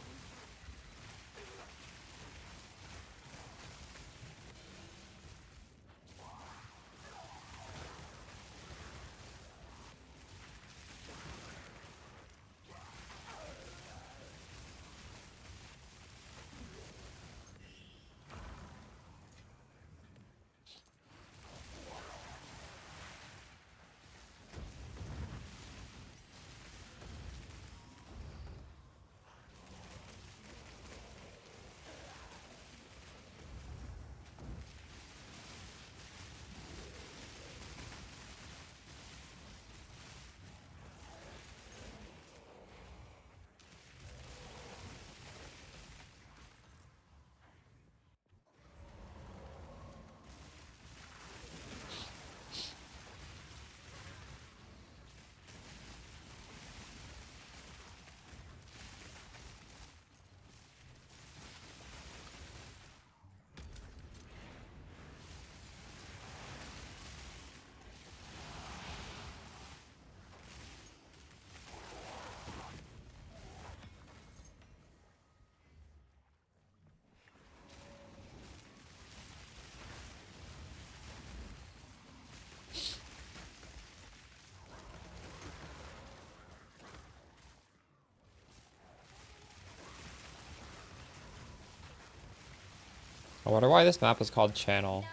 I wonder why this map is called Channel.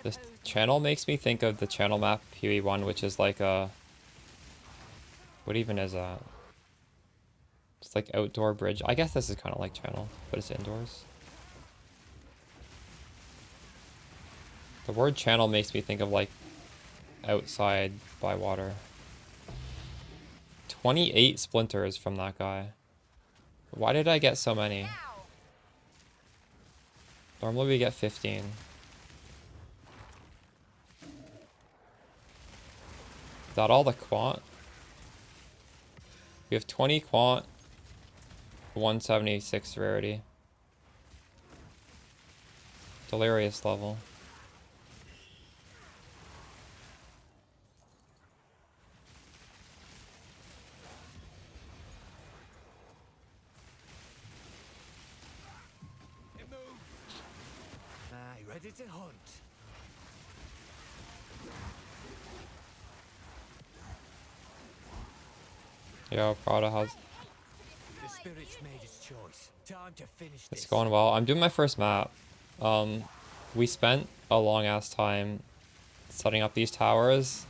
This channel makes me think of the channel map PoE 1, which is like a... What even is that? It's like outdoor bridge. I guess this is kind of like channel, but it's indoors. The word channel makes me think of like outside by water. 28 splinters from that guy. Why did I get so many? Normally we get 15. Is that all the quant? We have 20 quant, 176 rarity. Delirious level. Ready to hunt. Yeah, Prada has... The spirit's made its choice. Time to finish It's this. going well. I'm doing my first map. We spent a long ass time setting up these towers,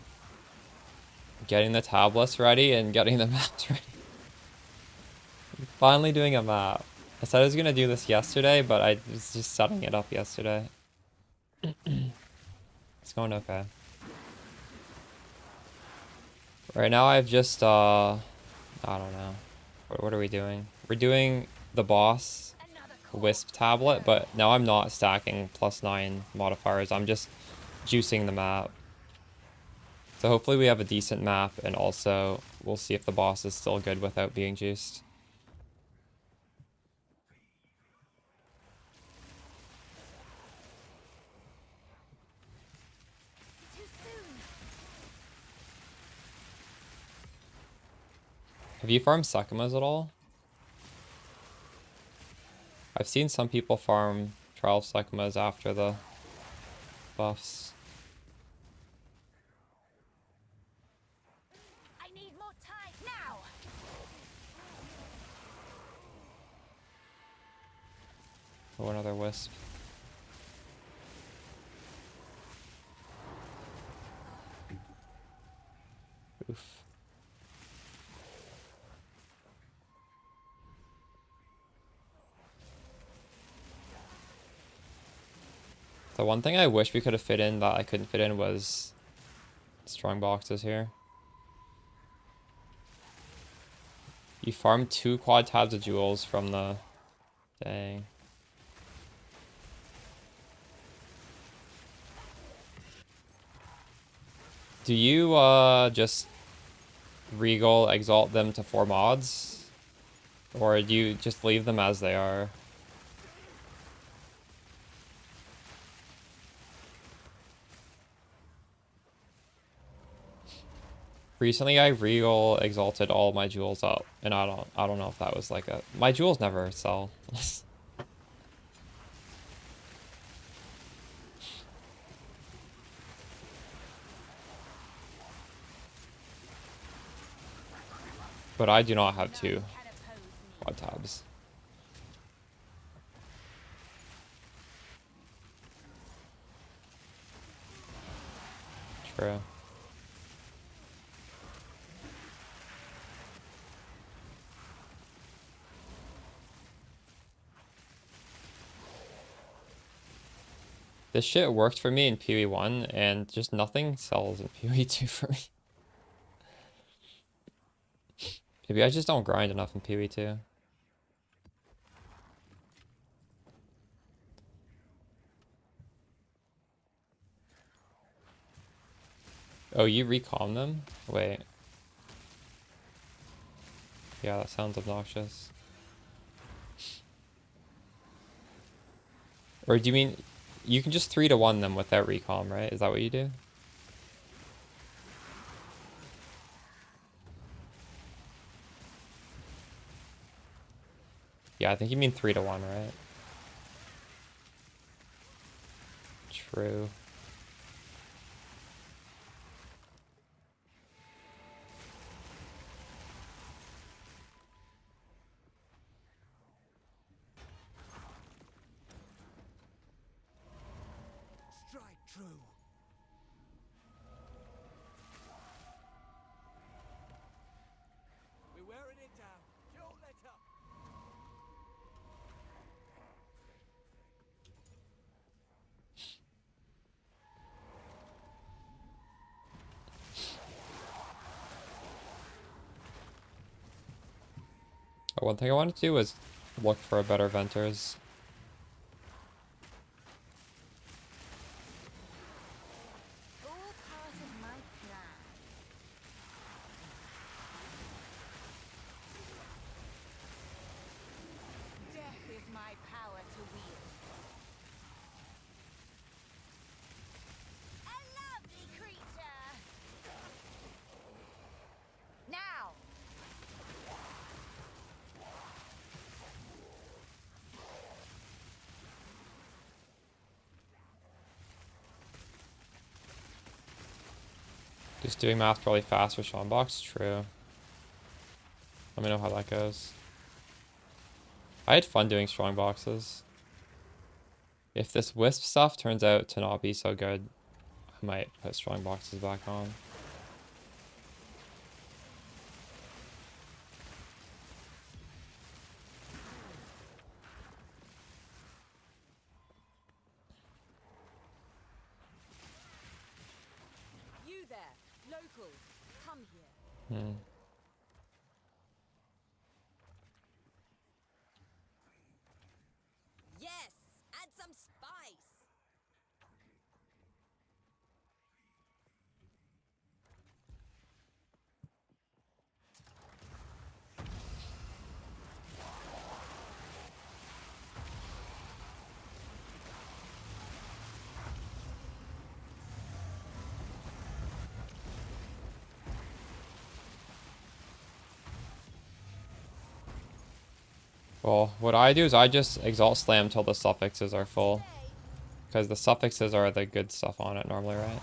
getting the tablets ready, and getting the maps ready. Finally doing a map. I said I was gonna do this yesterday, but I was just setting it up yesterday. It's going okay. Right now I've just I don't know. What are we doing? We're doing the boss Wisp tablet, but now I'm not stacking +9 modifiers. I'm just juicing the map. So hopefully we have a decent map, and also we'll see if the boss is still good without being juiced. Have you farmed Sakumas at all? I've seen some people farm Trial of Sakumas after the buffs. I need more time now. Oh, another Wisp. Oof. The one thing I wish we could have fit in that I couldn't fit in was strong boxes here. You farmed 2 quad tabs of jewels from the... Dang. Do you just Regal exalt them to 4 mods? Or do you just leave them as they are? Recently I Regal exalted all my jewels up, and I don't know if that was like a... My jewels never sell. But I do not have 2 quad tabs. True. This shit worked for me in PoE 1, and just nothing sells in PoE 2 for me. Maybe I just don't grind enough in PoE 2. Oh, you recom them? Wait. Yeah, that sounds obnoxious. Or do you mean... You can just 3-to-1 them without recom, right? Is that what you do? Yeah, I think you mean 3-to-1, right? True. Strike true. We're wearing it down. Don't let up. One thing I wanted to do was look for a better Venters. All part of my plan. Death is my power to wield. A lovely creature. Now. Just doing math really fast for Seanbox? True. Let me know how that goes. I had fun doing strong boxes. If this Wisp stuff turns out to not be so good, I might put strong boxes back on. You there, local, come here. Hmm. Well, what I do is I just exalt slam till the suffixes are full. Because the suffixes are the good stuff on it normally, right?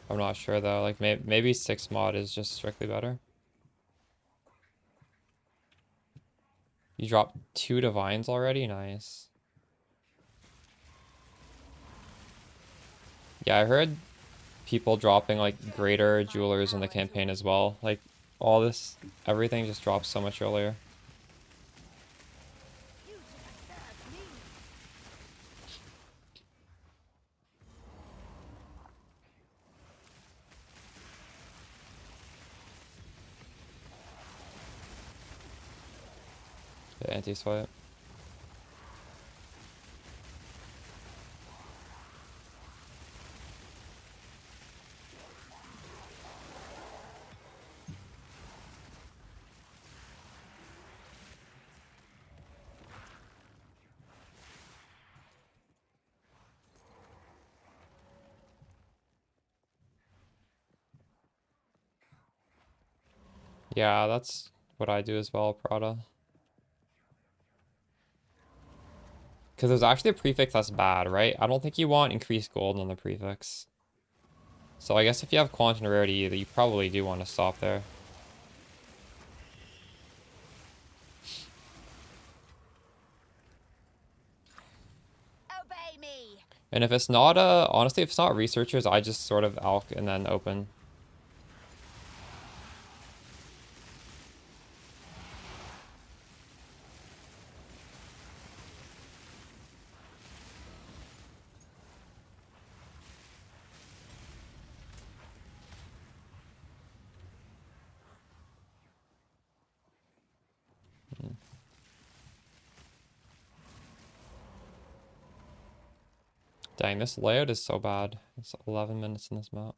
I'm not sure though. Like maybe 6 mod is just strictly better. You dropped 2 divines already? Nice. Yeah, I heard people dropping like greater jewelers in the campaign as well. Like all this, everything just drops so much earlier. You should have served me. The anti-swipe. Yeah, that's what I do as well, Prada. Because there's actually a prefix that's bad, right? I don't think you want increased gold on the prefix. So I guess if you have quantum rarity, you probably do want to stop there. Obey me. And if it's not, honestly, if it's not researchers, I just sort of alch and then open. Dang, this layout is so bad. It's 11 minutes in this map.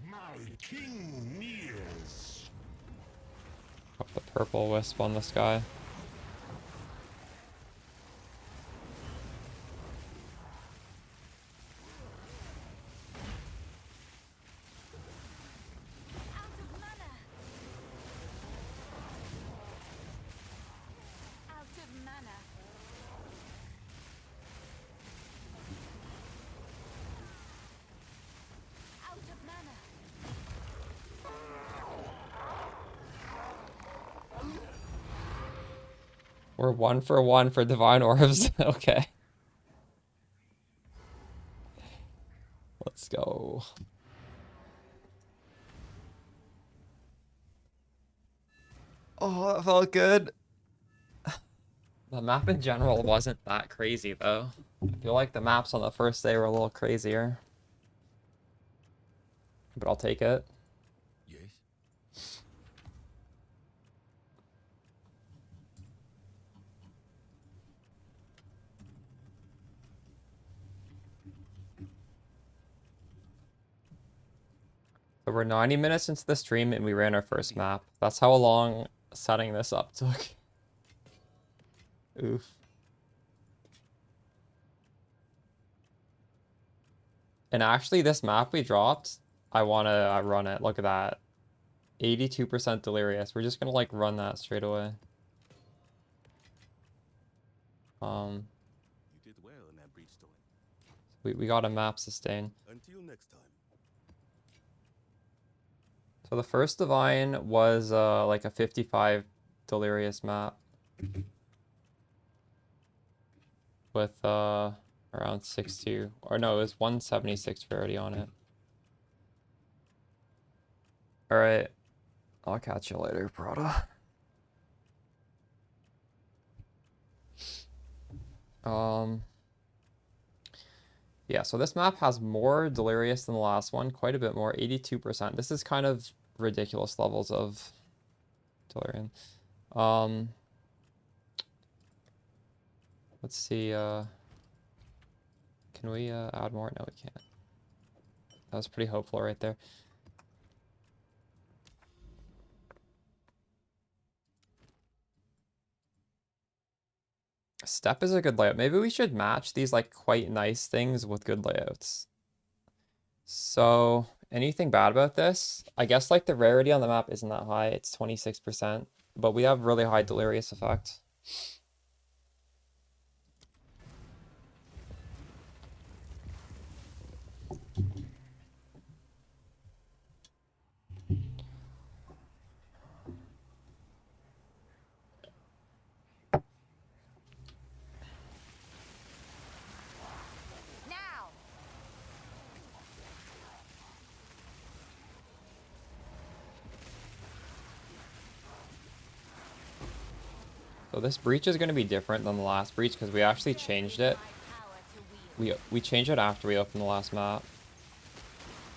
My king nears. Got the purple wisp on this guy. Out of mana. Out of mana. Out of mana. We're 1 for divine orbs. Okay. Let's go. Oh, that felt good. The map in general wasn't that crazy, though. I feel like the maps on the first day were a little crazier. But I'll take it. Yes. So we're 90 minutes into the stream and we ran our first map. That's how long setting this up took. Oof. And actually, this map we dropped, I want to run it. Look at that. 82% delirious. We're just going to like run that straight away. You did well in that breachstone. We got a map sustain. Until next time. So the first divine was like a 55 delirious map with around 62, or no, it was 176 rarity on it. All right, I'll catch you later, Prada. Yeah, so this map has more delirious than the last one, quite a bit more, 82%. This is kind of ridiculous levels of delirium. Let's see, can we add more? No, we can't. That was pretty hopeful right there. Step is a good layout. Maybe we should match these like quite nice things with good layouts. So anything bad about this? I guess like the rarity on the map isn't that high. It's 26%, but we have really high delirious effect. Now. So this breach is going to be different than the last breach because we actually changed it. My power to wield. We changed it after we opened the last map.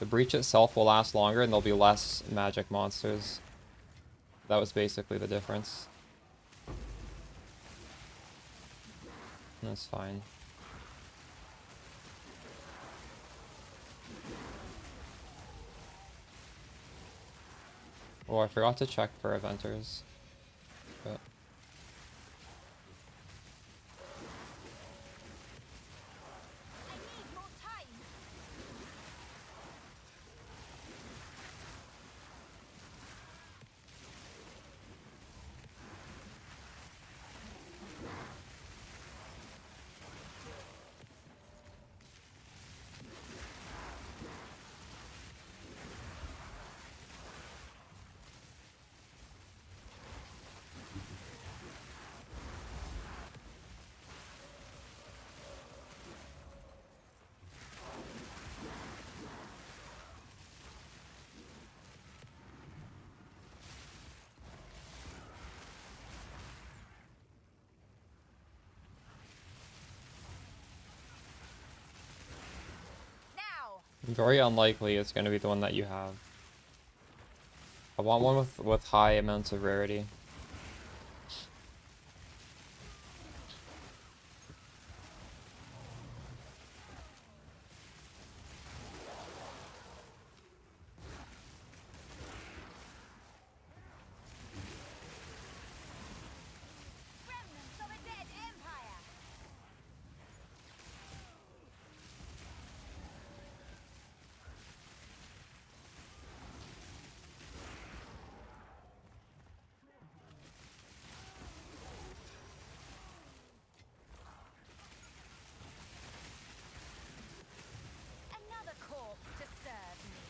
The breach itself will last longer and there'll be less magic monsters. That was basically the difference. That's fine. Oh, I forgot to check for eventers. But I need more time. Now. very unlikely it's going to be the one that you have. I want one with high amounts of rarity. Remnants of a dead empire. Another corpse to serve me.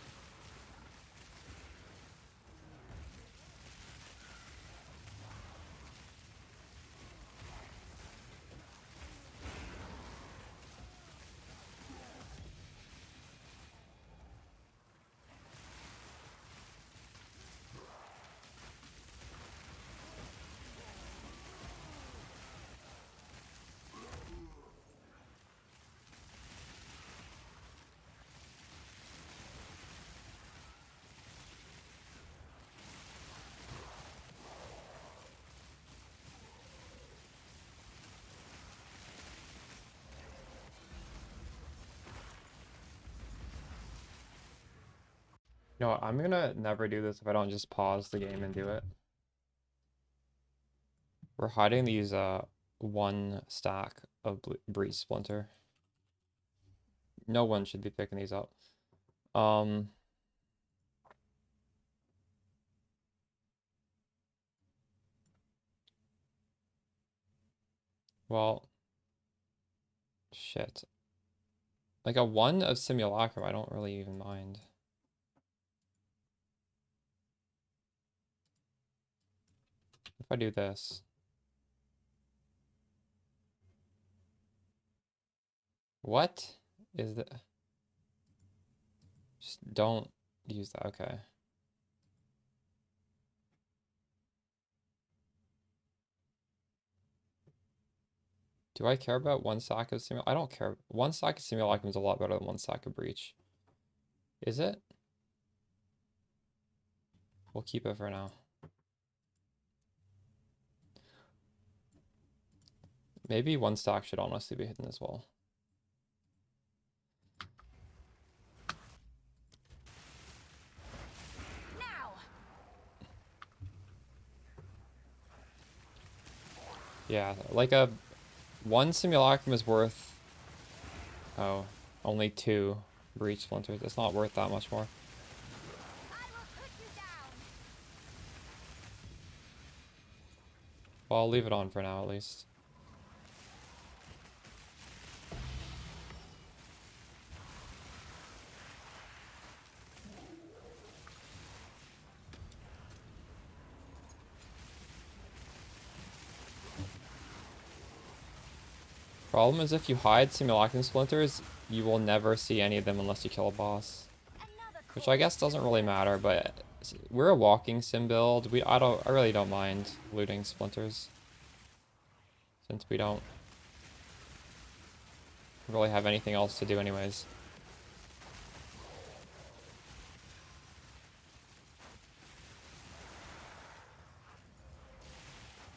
No, I'm gonna never do this if I don't just pause the game and do it. We're hiding these one stack of breeze splinter. No one should be picking these up. Well, shit. Like a 1 of simulacrum, I don't really even mind. If I do this. What is that? Just don't use that. Okay. Do I care about one sack of simulacrum? I don't care. One sack of simulacrum is a lot better than one sack of breach. Is it? We'll keep it for now. Maybe one stack should honestly be hidden as well. Yeah, like a one simulacrum is worth, oh, only 2 breach splinters. It's not worth that much more. I will put you down. Well, I'll leave it on for now at least. Problem is if you hide simulacrum splinters, you will never see any of them unless you kill a boss. Another Which I guess doesn't really matter, but we're a walking sim build. I really don't mind looting splinters. Since we don't really have anything else to do anyways.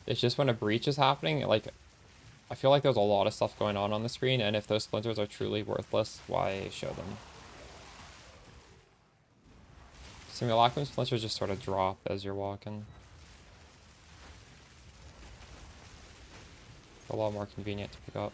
It's just when a breach is happening, like, I feel like there's a lot of stuff going on the screen, and if those splinters are truly worthless, why show them? Simulacrum splinters just sort of drop as you're walking. A lot more convenient to pick up.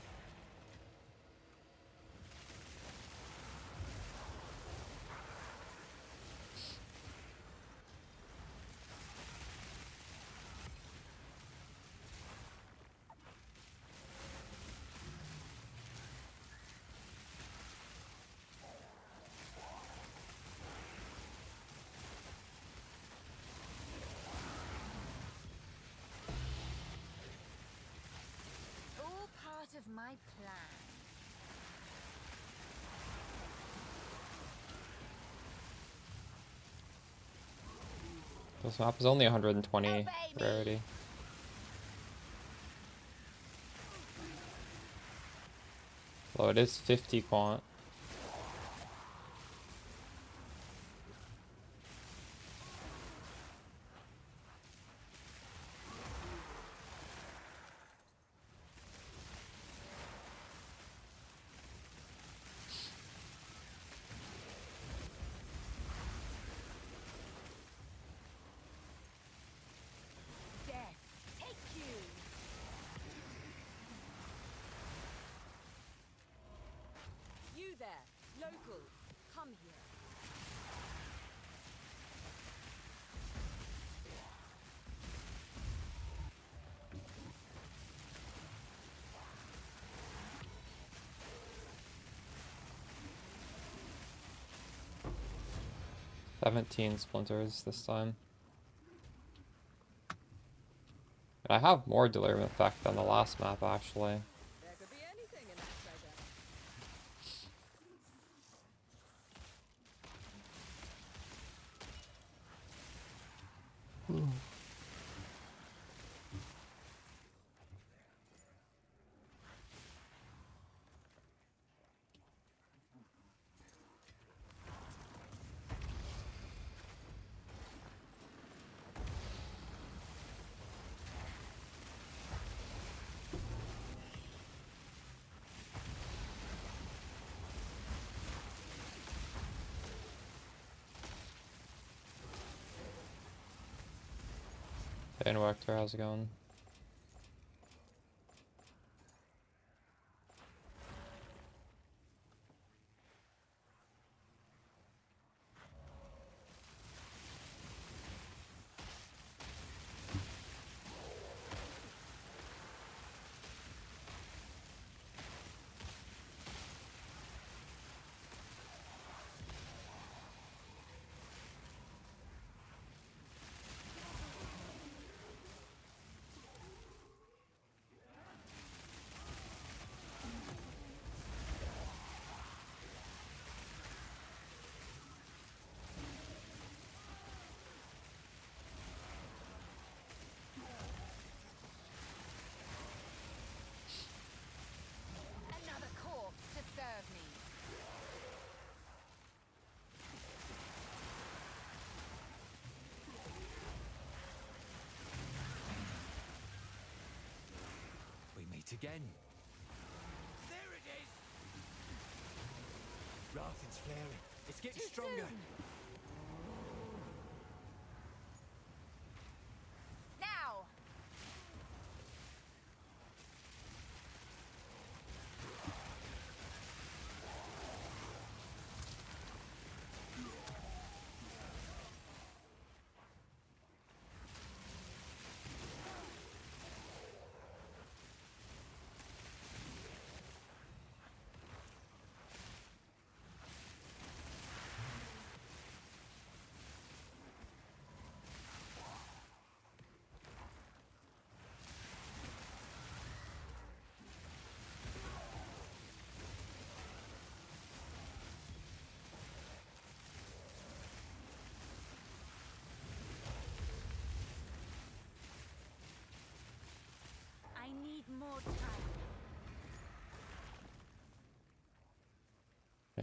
all part of my plan. This map is only 120 Obey me. rarity. Although it is 50 quant. Death, take you. You there, local, come here. — 17 splinters this time. And I have more delirium effect than the last map, actually. There could be anything in that treasure. Hey, Vector, how's it going? Another corpse to serve me. We meet again. There it is! Rathen's flaring. It's getting Too stronger. soon. Now.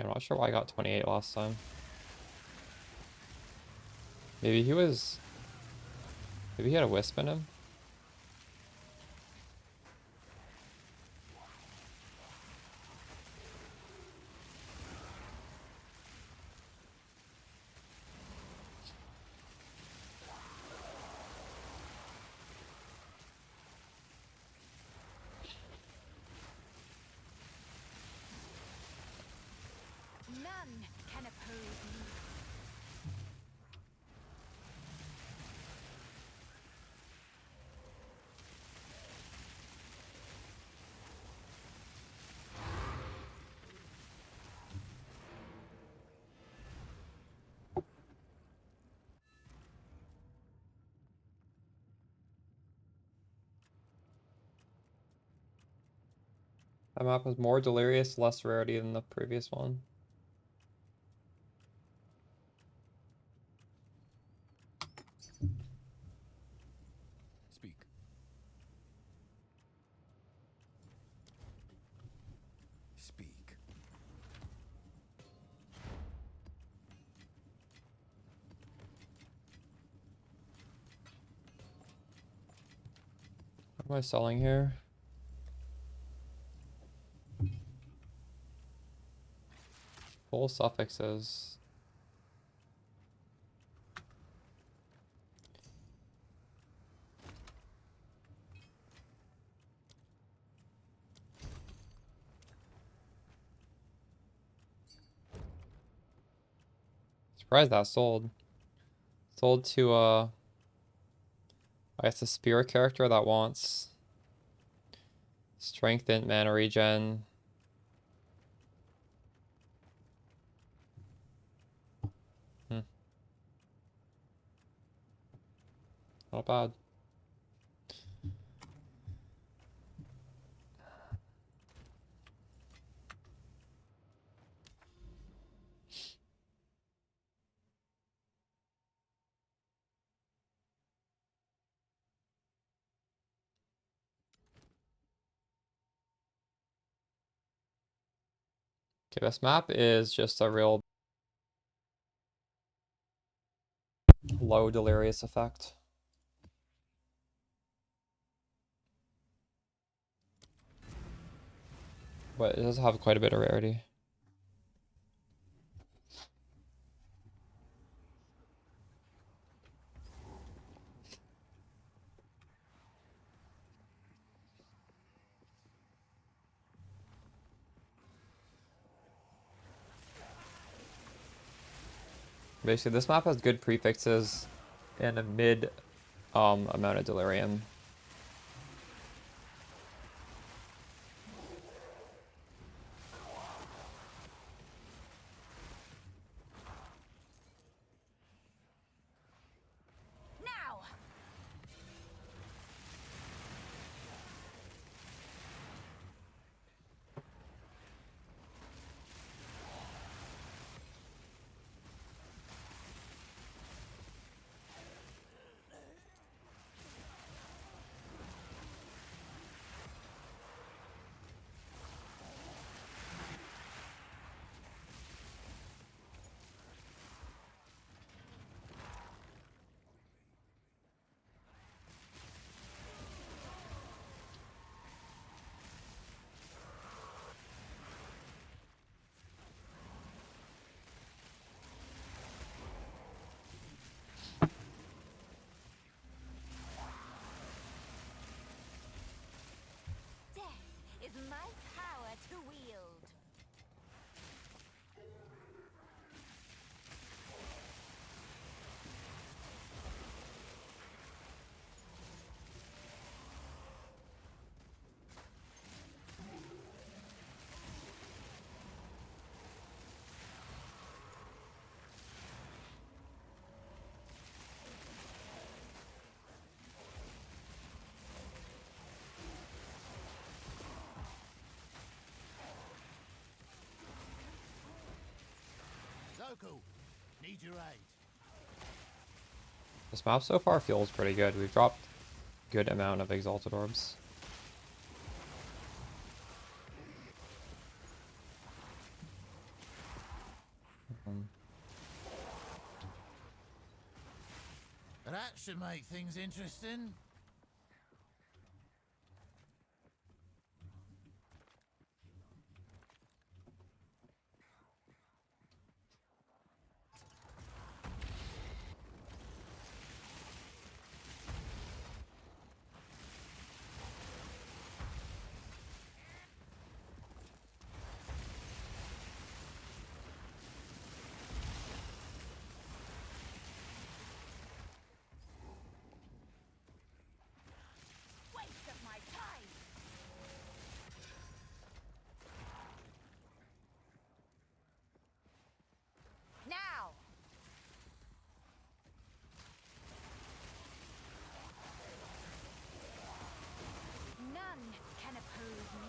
I'm not sure why I got 28 last time. Maybe he was... Maybe he had a wisp in him? None can oppose me. That map was more delirious, less rarity than the previous one. Speak. Speak. What am I selling here? Full suffixes. Surprised that sold. Sold to I guess a spirit character that wants strengthened mana regen. Not bad. Okay, this map is just a real low delirious effect. But it does have quite a bit of rarity. Basically, this map has good prefixes and a mid amount of delirium. Now! Death is my power to wield. Zoku, need your aid. This map so far feels pretty good. We've dropped good amount of exalted orbs. Um, That should make things interesting. Waste of my time. Now. None can oppose me.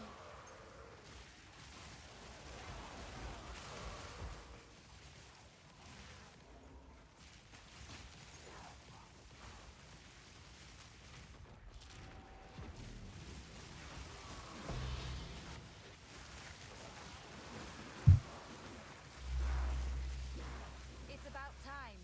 It's about time.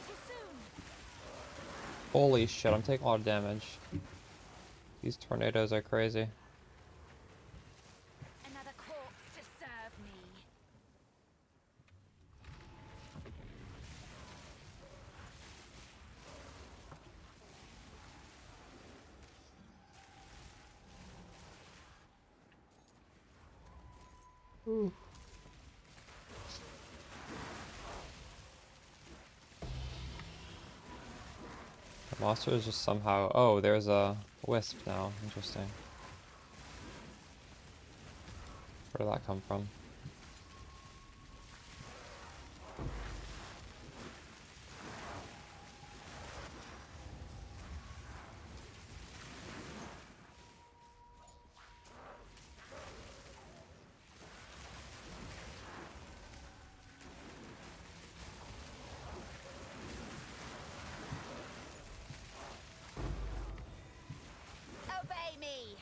Too soon. Holy shit, I'm taking a lot of damage. These tornadoes are crazy. Another corpse to serve me. The monster is just somehow... Oh, there's a wisp now. Interesting. Where did that come from? Obey me.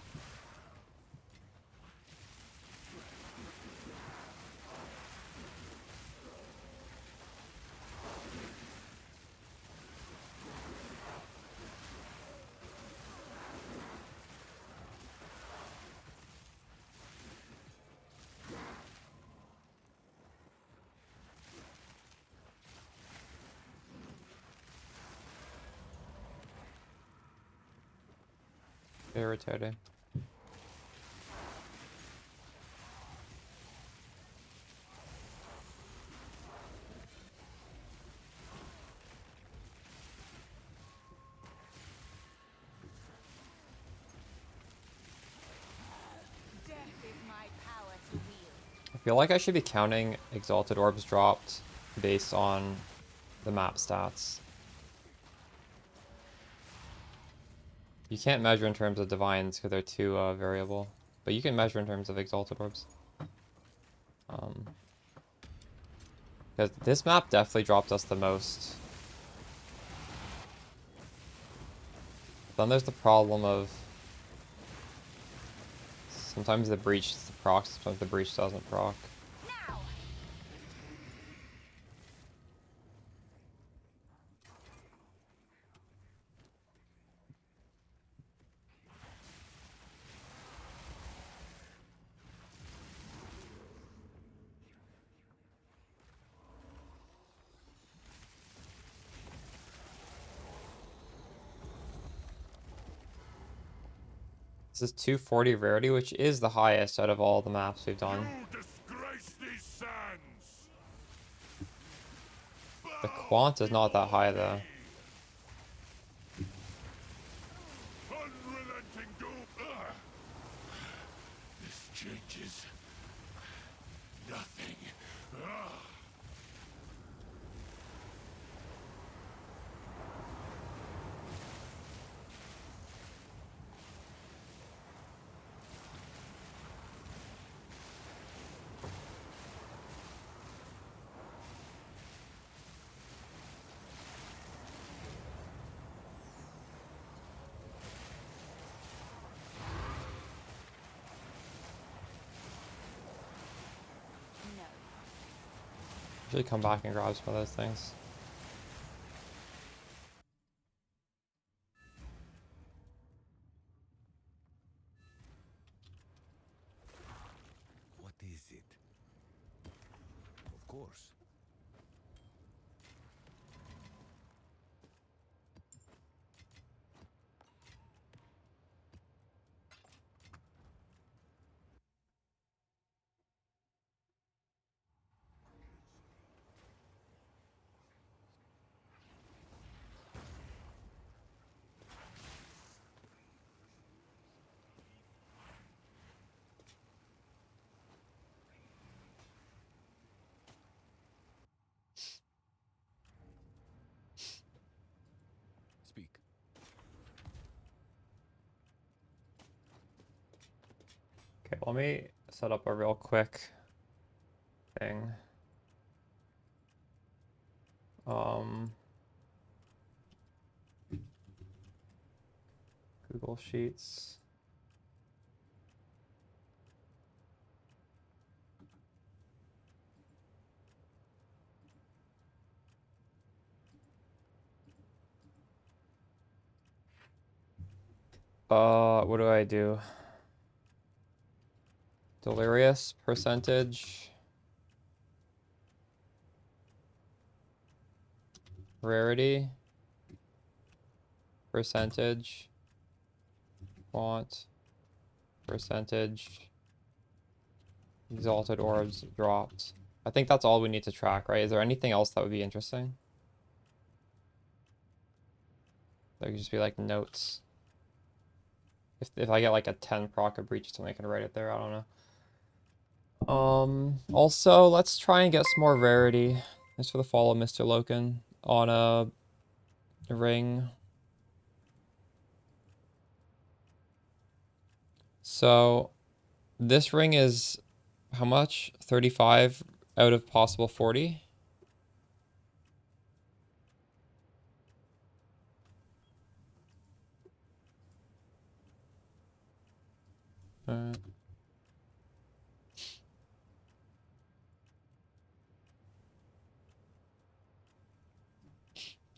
Irritating. Death is my power to wield. I feel like I should be counting Exalted Orbs dropped based on the map stats. You can't measure in terms of Divines because they're too variable. But you can measure in terms of Exalted Orbs. Because this map definitely dropped us the most. Then there's the problem of... Sometimes the breach procs, sometimes the breach doesn't proc. Now. This is 240 rarity, which is the highest out of all the maps we've done. You disgrace these sands. The quant is not that high though. Unrelenting doom. This changes nothing. No. Usually come back and grab some of those things. What is it? Of course. Speak. Okay, let me set up a real quick thing. Google Sheets. What do I do? Delirious percentage. Rarity. Percentage. Quant. Percentage. Exalted orbs dropped. I think that's all we need to track, right? Is there anything else that would be interesting? There could just be like notes. If I get like a 10 proc of breach or something, I can write it there. I don't know. Also, let's try and get some more rarity. Thanks for the follow, Mr. Loken. On a ring. So, this ring is how much? 35 out of possible 40?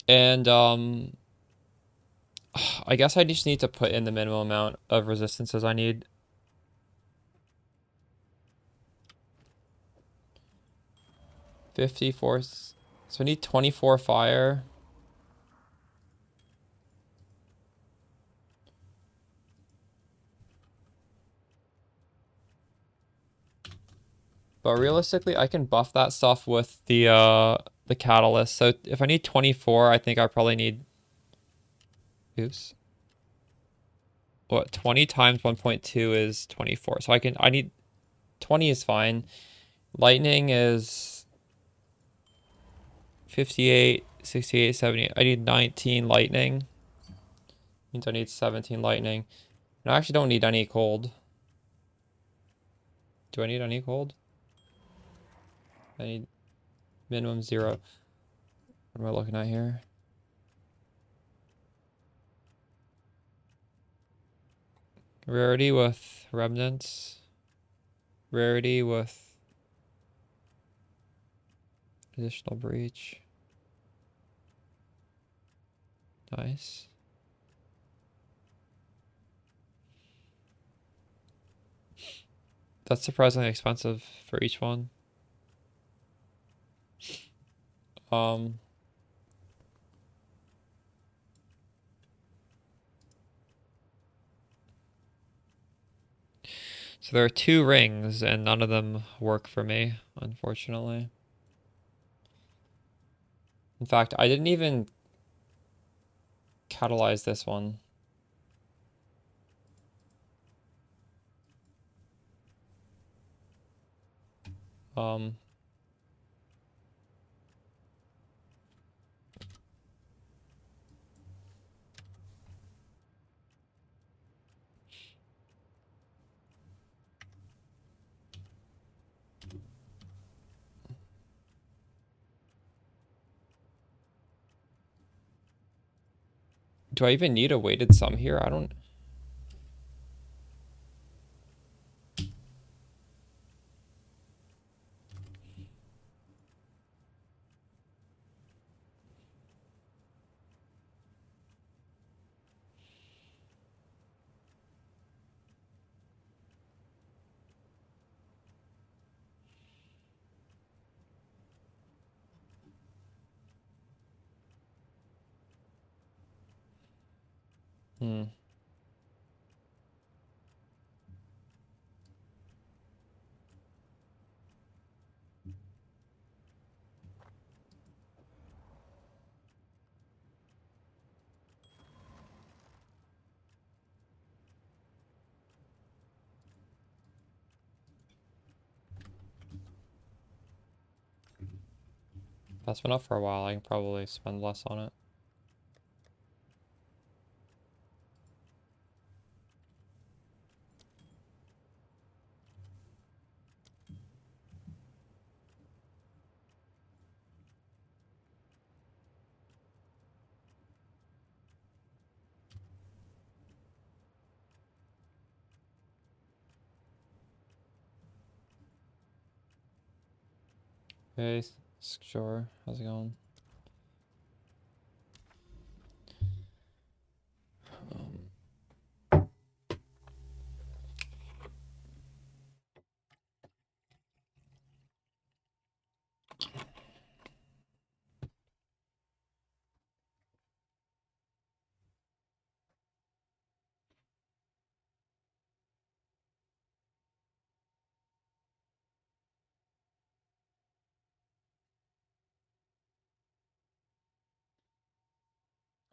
And, I guess I just need to put in the minimum amount of resistances I need. So I need 24 fire. But realistically, I can buff that stuff with the catalyst. So if I need 24, I think I probably need, oops. What, 20 times 1.2 is 24. So I need 20 is fine. Lightning is 58, 68, 70. I need 19 lightning. Means I need 17 lightning. And I actually don't need any cold. Do I need any cold? I need minimum 0. What am I looking at here? Rarity with remnants. Rarity with additional breach. Nice. That's surprisingly expensive for each one. So there are 2 rings, and none of them work for me, unfortunately. In fact, I didn't even catalyze this one. Um, do I even need a weighted sum here? I don't... Hmm. That's been up for a while. I can probably spend less on it. Hey, sure. How's it going?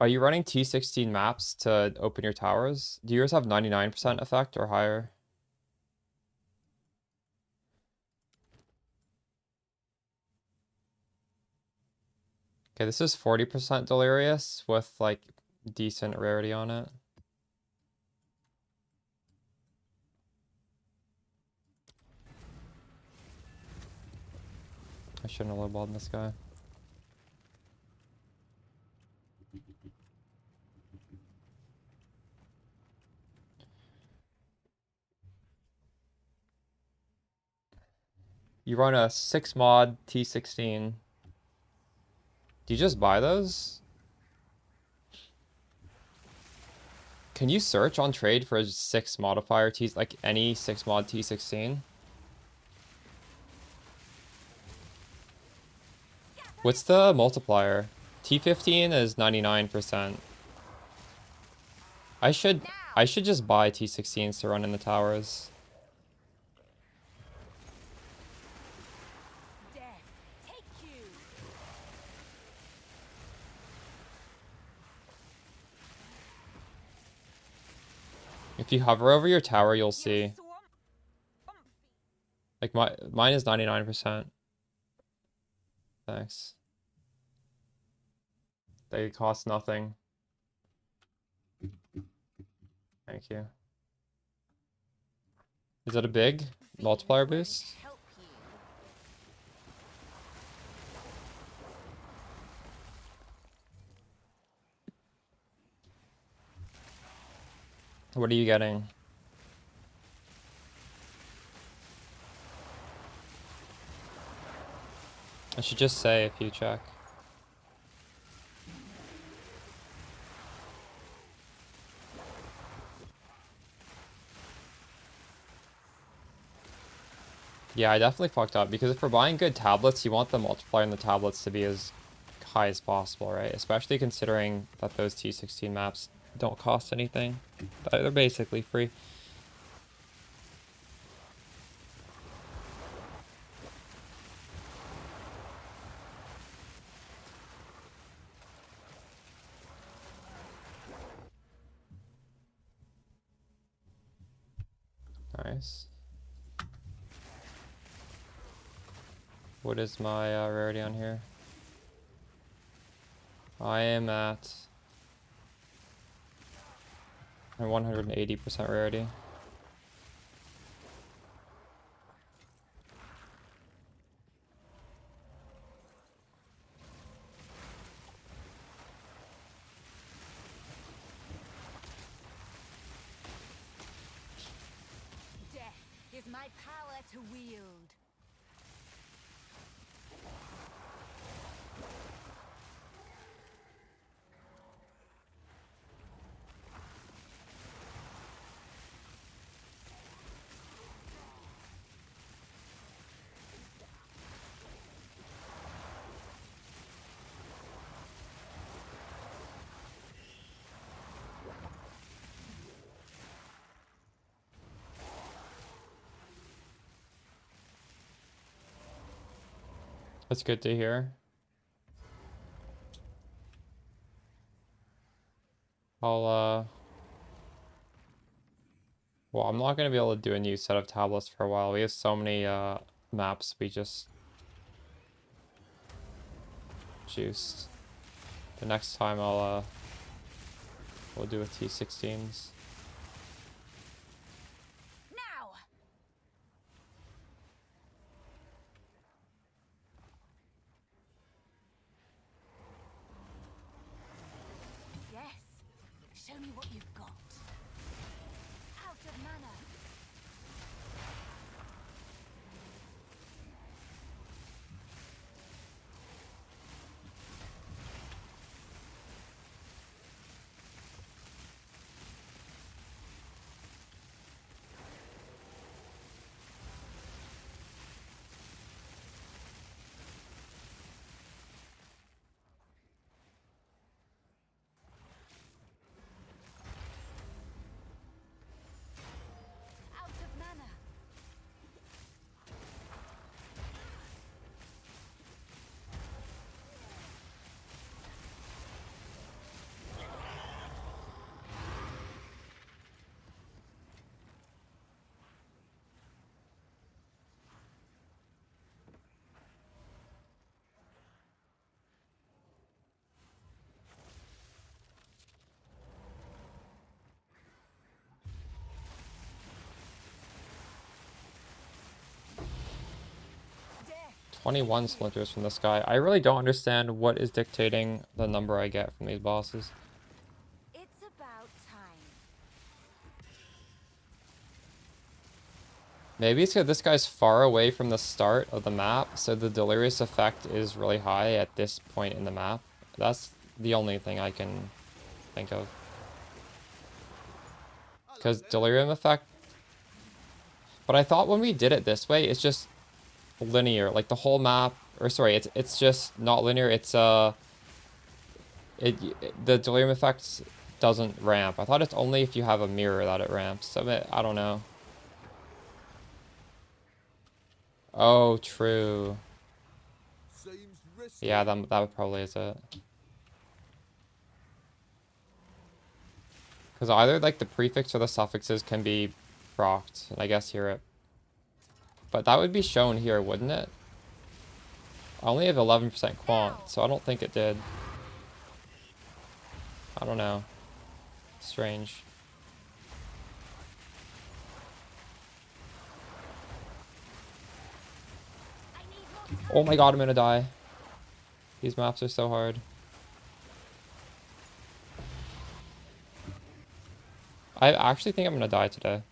Are you running T16 maps to open your towers? Do yours have 99% effect or higher? Okay, this is 40% delirious with like decent rarity on it. I shouldn't have lowballed this guy. You run a 6 mod T16. Do you just buy those? Can you search on trade for a 6 modifier T, like any 6 mod T16? What's the multiplier? T15 is 99%. I should just buy T16s to run in the towers. Death, take you. If you hover over your tower, you'll Your see. swamp Like mine is 99%. Thanks. They cost nothing. Thank you. Is that a big multiplier won't boost? help you. What are you getting? I should just say if you check. Yeah, I definitely fucked up because if we're buying good tablets, you want the multiplier in the tablets to be as high as possible, right? Especially considering that those T16 maps don't cost anything. They're basically free. Nice. What is my rarity on here? I am at 180% rarity. Death is my power to wield. That's good to hear. I'll well, I'm not gonna be able to do a new set of tablets for a while. We have so many maps we just juiced. The next time we'll do with T16s. Now! Yes. Show me what you've got. Out of mana. Out of mana. Death. 21 splinters from this guy. I really don't understand what is dictating the number I get from these bosses. It's about time. Maybe it's because this guy's far away from the start of the map, so the delirious effect is really high at this point in the map. That's the only thing I can think of. Because delirium effect... But I thought when we did it this way, it's just linear. Like the whole map... Or sorry, it's just not linear. It's the delirium effect doesn't ramp. I thought it's only if you have a mirror that it ramps. So I don't know. Oh, true. Yeah, that probably is it. Because either like the prefix or the suffixes can be procced, and I guess hear it. But that would be shown here, wouldn't it? I only have 11% quant, so I don't think it did. I don't know. Strange. I need more Oh my god, I'm gonna die. These maps are so hard. I actually think I'm gonna die today.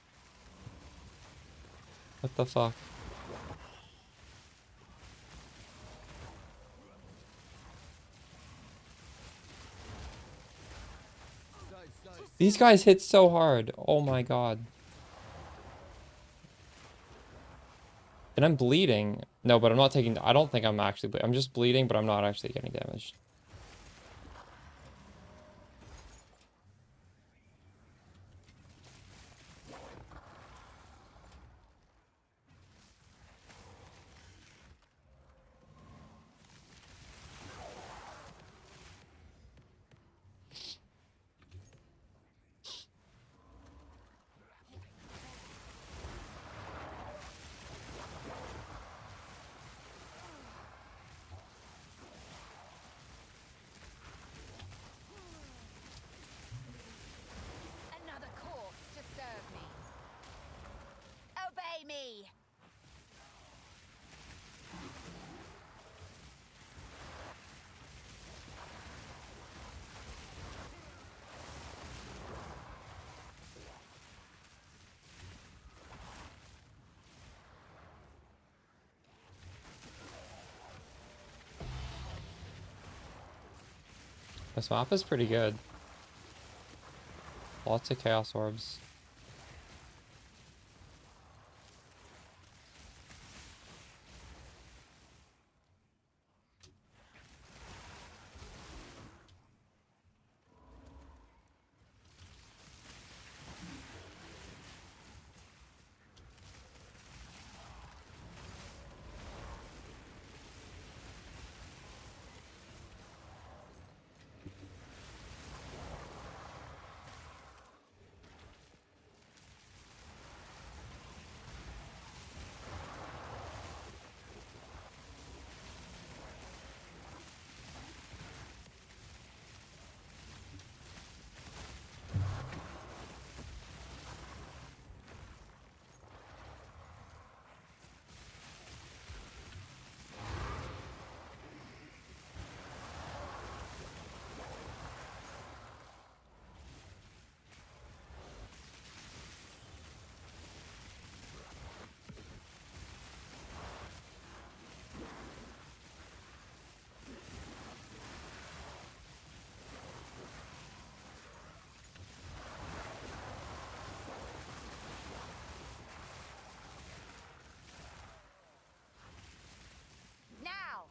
What the fuck? These guys hit so hard. Oh my god. And I'm bleeding. No, but I'm not taking... I don't think I'm actually... I'm just bleeding, but I'm not actually getting damaged. me. This map is pretty good. Lots of chaos orbs. Now.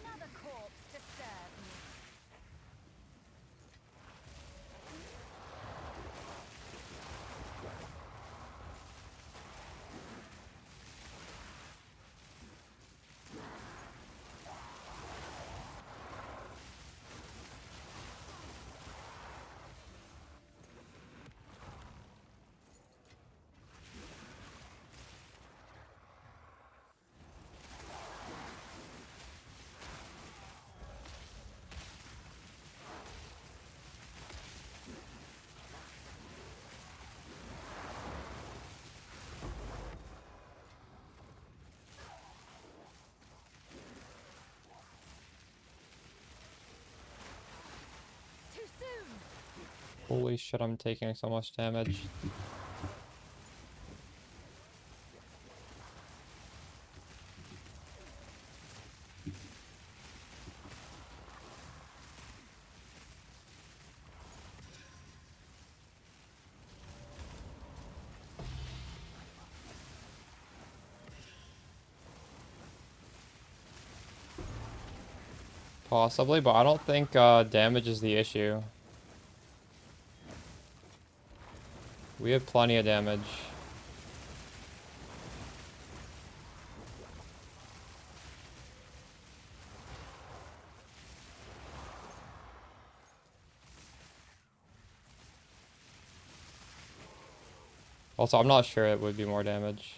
Another corpse to serve me. Too soon. Holy shit, I'm taking so much damage. Possibly, but I don't think damage is the issue. We have plenty of damage. Also, I'm not sure it would be more damage.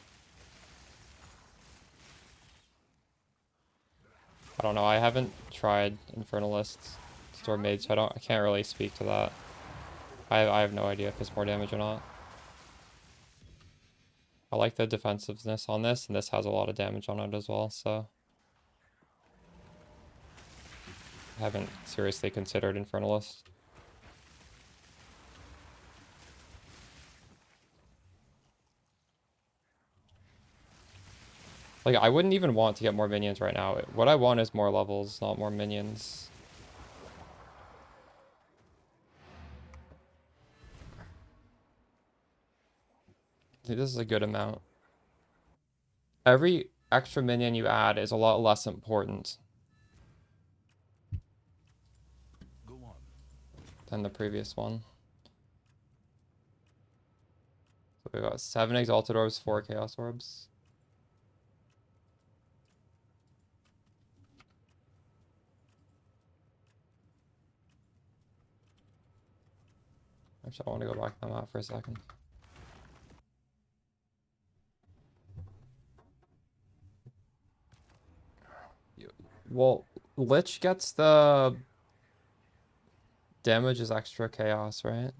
I don't know, I haven't tried Infernalist Storm Mage, so I can't really speak to that. I have no idea if it's more damage or not. I like the defensiveness on this, and this has a lot of damage on it as well, so I haven't seriously considered Infernalist. Like, I wouldn't even want to get more minions right now. What I want is more levels, not more minions. I think this is a good amount. Every extra minion you add is a lot less important Go on. than the previous one. So we got 7 Exalted Orbs, 4 Chaos Orbs. Actually, I want to go back to the map for a second. Well, Lich gets the damage is extra chaos, right?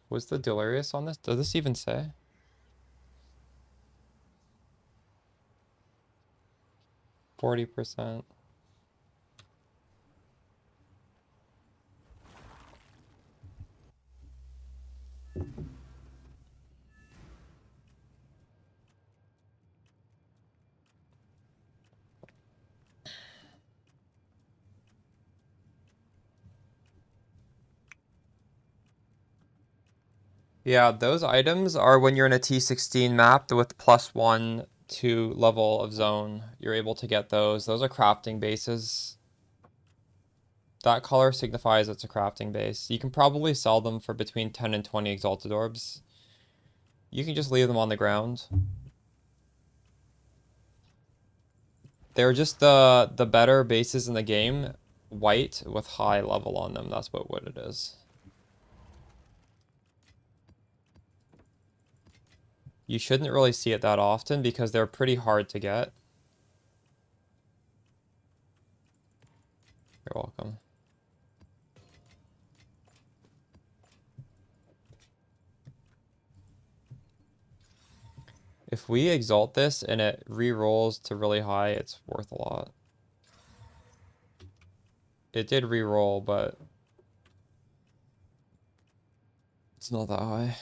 Was the Delirious on this? Does this even say? %. Yeah, those items are when you're in a T16 map with +1 to level of zone. You're able to get those. Those are crafting bases. That color signifies it's a crafting base. You can probably sell them for between 10 and 20 exalted orbs. You can just leave them on the ground. They're just the better bases in the game, white with high level on them. That's what it is. You shouldn't really see it that often because they're pretty hard to get. You're welcome. If we exalt this and it re-rolls to really high, it's worth a lot. It did re-roll, but it's not that high.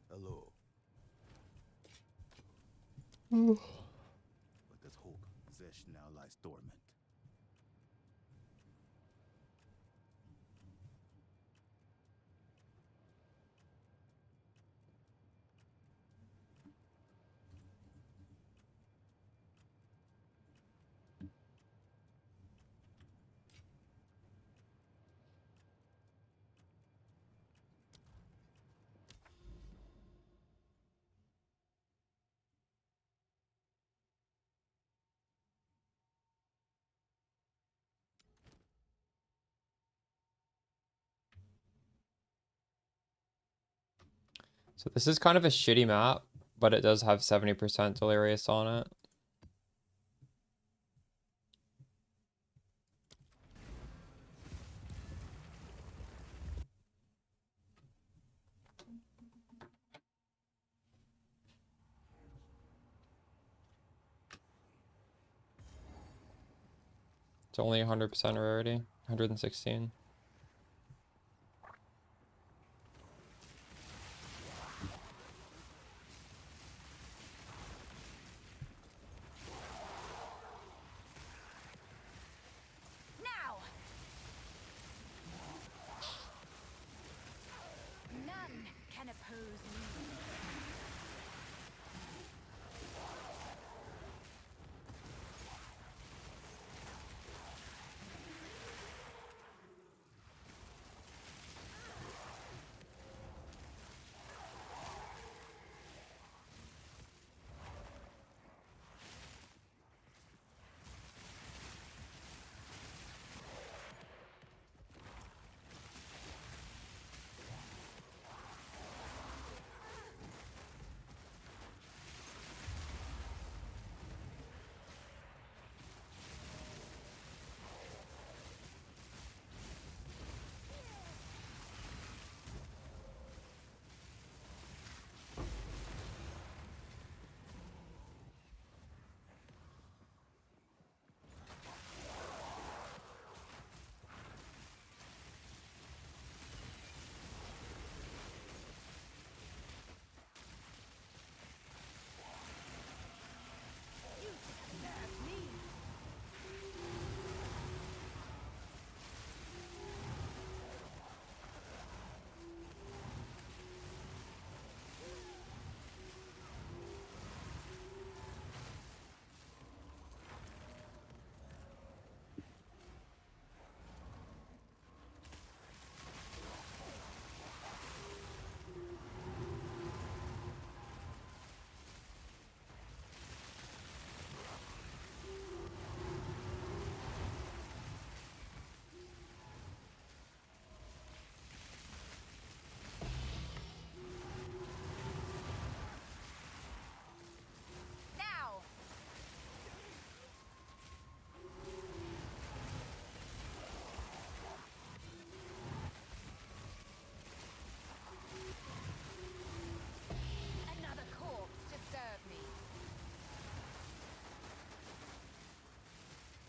Hello. But this hope, Zesh now lies dormant. So this is kind of a shitty map, but it does have 70% Delirious on it. It's only 100% rarity, 116. Now! None can oppose me.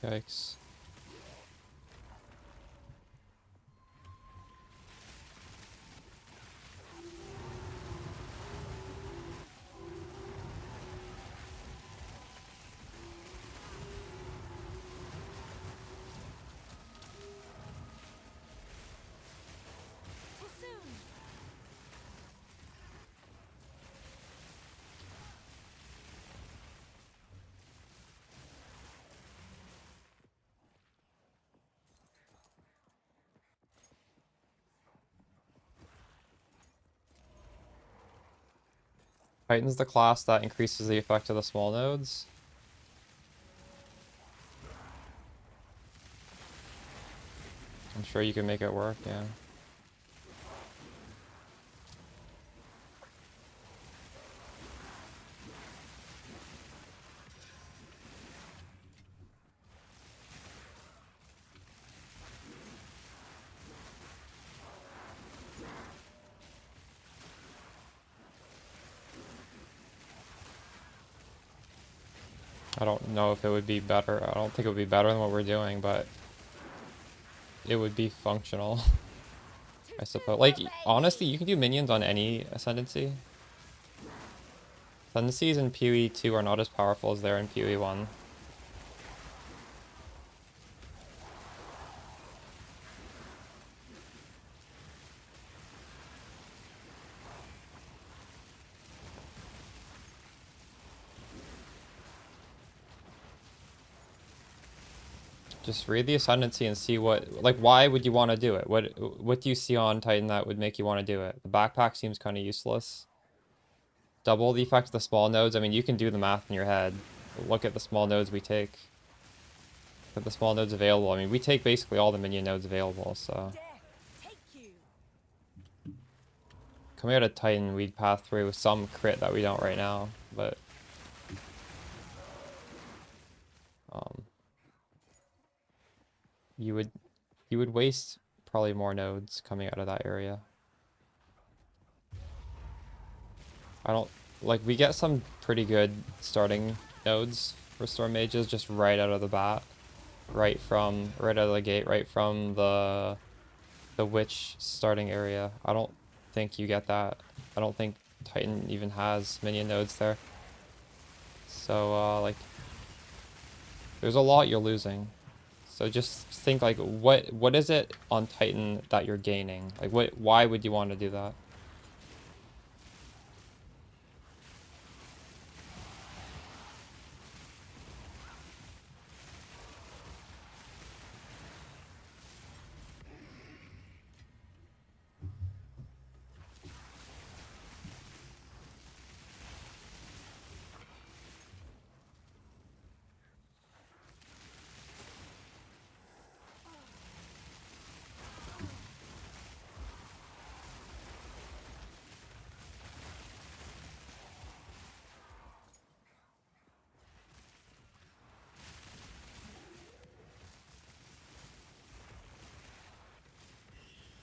Yikes. Too soon. Titan's the class that increases the effect of the small nodes. I'm sure you can make it work, yeah. I don't know if it would be better. I don't think it would be better than what we're doing, but it would be functional, Too I soon, suppose. little Like, baby. honestly, you can do minions on any Ascendancy. Ascendancies in PoE 2 are not as powerful as they are in PoE 1. Just read the Ascendancy and see what, like, why would you want to do it? What do you see on Titan that would make you want to do it? The backpack seems kind of useless. Double the effect of the small nodes. I mean, you can do the math in your head. Look at the small nodes we take. Look at the small nodes available. I mean, we take basically all the minion nodes available, so. Death, take you. Coming out of Titan, we'd pass through some crit that we don't right now, but um, you would waste probably more nodes coming out of that area. I don't like we get some pretty good starting nodes for Storm Mages just right out of the bat, right out of the gate, right from the Witch starting area. I don't think you get that. I don't think Titan even has minion nodes there. So like there's a lot you're losing. So just think like what is it on Titan that you're gaining? Like why would you want to do that?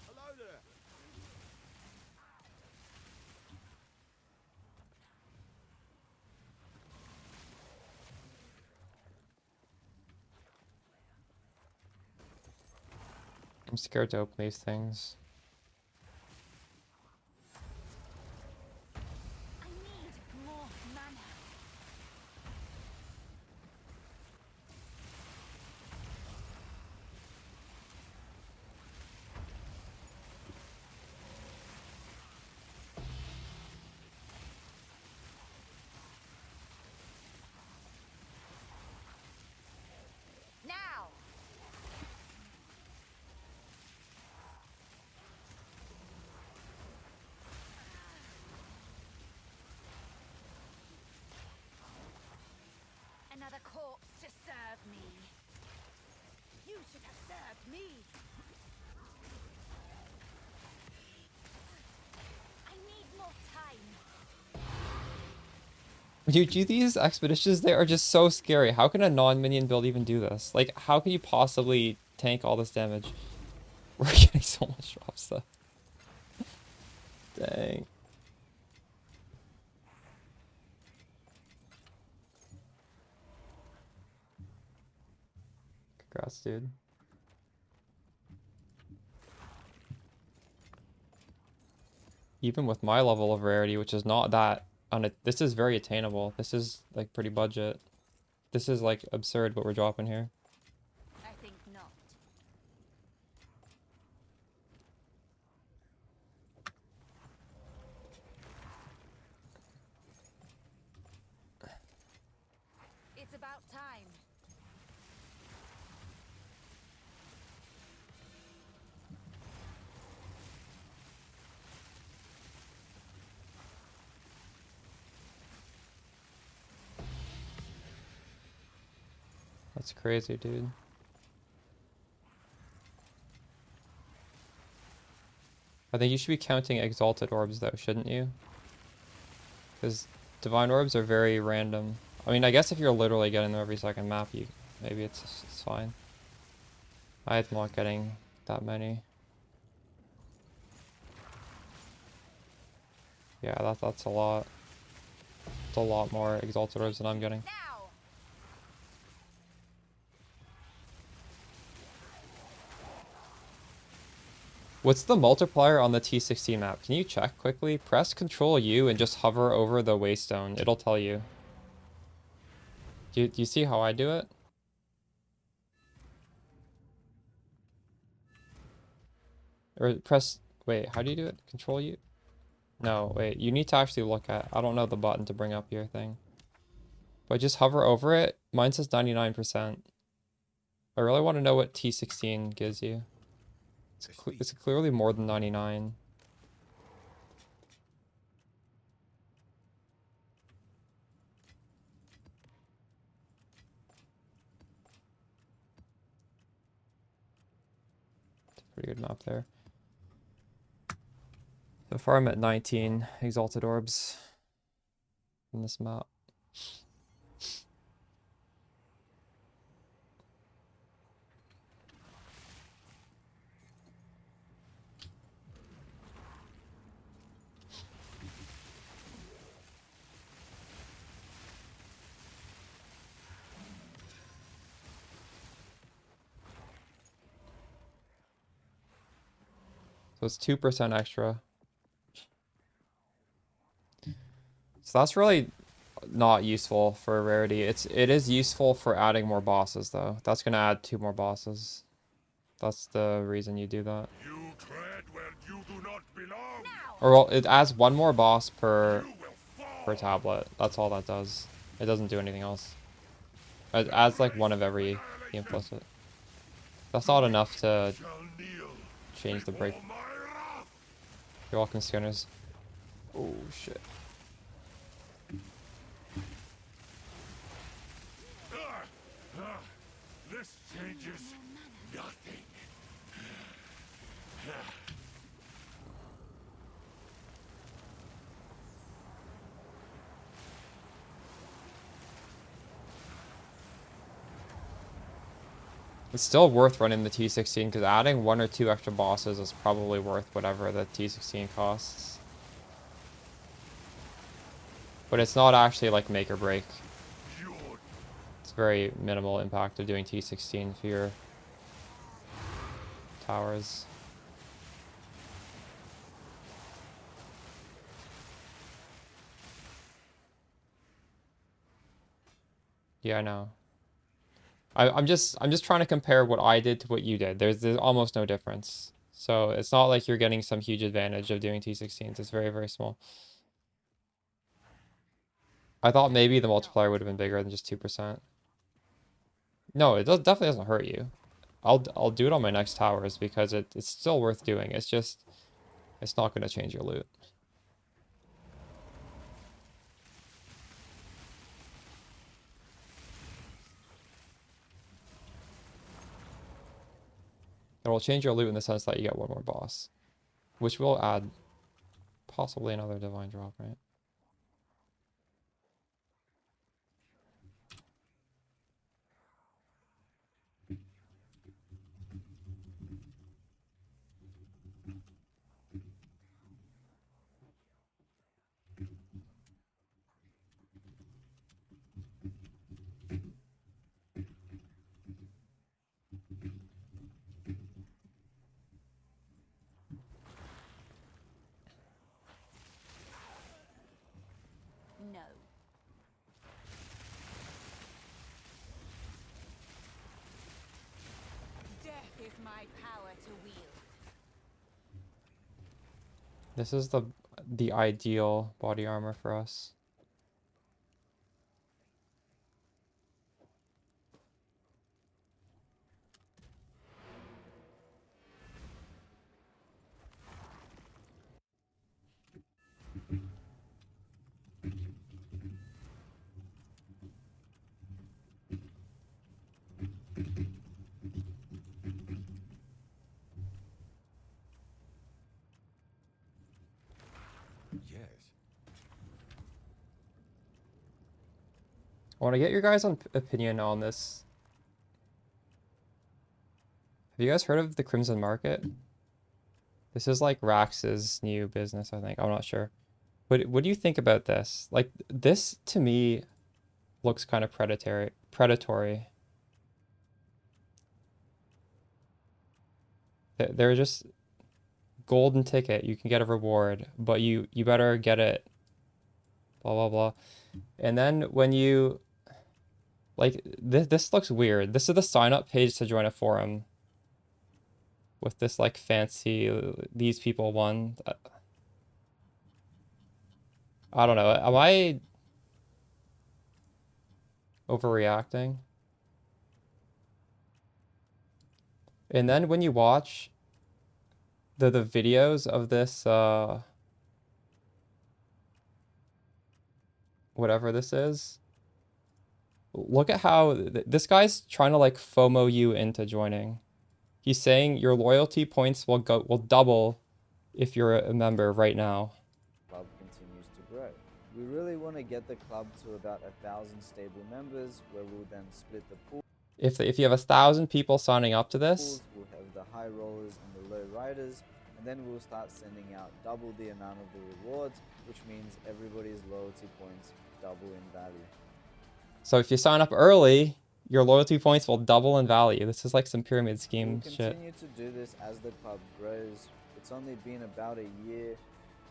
Hello there. I'm scared to open these things. I need more mana. Now. Another corpse to serve me. You should have served me. I need more time. Dude, these expeditions there are just so scary. How can a non-minion build even do this? Like, how can you possibly tank all this damage? We're getting so much drop stuff. Dang. Congrats, dude. Even with my level of rarity, which is not that, this is very attainable. This is like pretty budget. This is like absurd what we're dropping here. I think not. It's about time. That's crazy, dude. I think you should be counting exalted orbs though, shouldn't you? Because divine orbs are very random. I mean, I guess if you're literally getting them every second map, maybe it's fine. I'm not getting that many. Yeah, that's a lot. It's a lot more exalted orbs than I'm getting. Now. What's the multiplier on the T16 map? Can you check quickly? Press Control U and just hover over the waystone. It'll tell you. Do you see how I do it? Or press... Wait, how do you do it? Control U? No, wait. You need to actually look at... I don't know the button to bring up your thing. But just hover over it. Mine says 99%. I really want to know what T16 gives you. It's clearly more than 99. It's a pretty good map there. So far I'm at 19 exalted orbs in this map. So it's 2% extra. So that's really not useful for rarity. It is useful for adding more bosses though. That's gonna add 2 more bosses. That's the reason you do that. You tread where you do not belong. Or well, it adds 1 more boss per You will fall. tablet. That's all that does. It doesn't do anything else. It adds like 1 of every implicit. That's not enough to Shall kneel change the break. before my wrath. You're welcome, Skinners. Oh shit. This changes nothing. It's still worth running the T16 because adding 1 or 2 extra bosses is probably worth whatever the T16 costs. But it's not actually like make or break. It's very minimal impact of doing T16 for your towers. Yeah, I know. I'm just trying to compare what I did to what you did. There's almost no difference. So it's not like you're getting some huge advantage of doing T16s. It's very, very small. I thought maybe the multiplier would have been bigger than just 2%. No, it definitely doesn't hurt you. I'll do it on my next towers because it's still worth doing. It's just it's not going to change your loot. It will change your loot in the sense that you get 1 more boss, which will add possibly another divine drop, right? my power to wield. This is the ideal body armor for us. Yes. I want to get your guys' opinion on this. Have you guys heard of the Crimson Market? This is like Rax's new business, I think. I'm not sure. What do you think about this? Like this to me looks kind of predatory. They're just golden ticket. You can get a reward, but you better get it. Blah blah blah. And then when you like this looks weird. This is the sign up page to join a forum with this like fancy these people won. I don't know. Am I overreacting? And then when you watch the videos of this whatever this is, look at how this guy's trying to like FOMO you into joining. He's saying your loyalty points will double if you're a member right now. Club continues to grow. We really want to get the club to about 1,000 stable members, where we'll then split the pool. If you have 1,000 people signing up to this, We'll have the high rollers and the low riders, and then we'll start sending out double the amount of the rewards, which means everybody's loyalty points double in value. so if you sign up early, your loyalty points will double in value. This is like some pyramid scheme We'll shit. continue to do this as the club grows. It's only been about a year,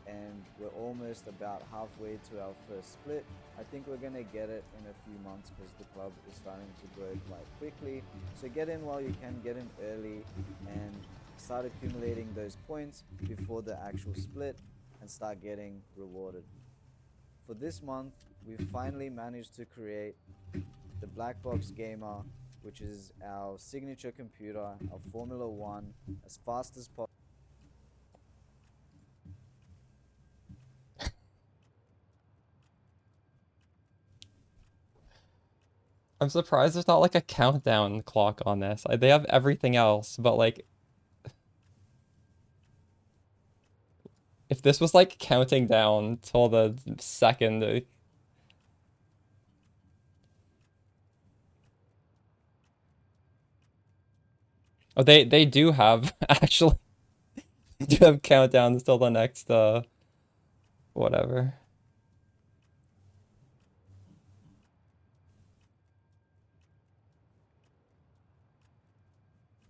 and we're almost about halfway to our first split. I think we're gonna get it in a few months because the club is starting to grow quite quickly. So get in while you can, get in early, and start accumulating those points before the actual split and start getting rewarded. For this month, we've finally managed to create the Black Box Gamer, which is our signature computer, our Formula One, as fast as possible. I'm surprised there's not like a countdown clock on this. They have everything else, but like if this was like counting down till the second, oh they do have actually they do have countdowns till the next whatever.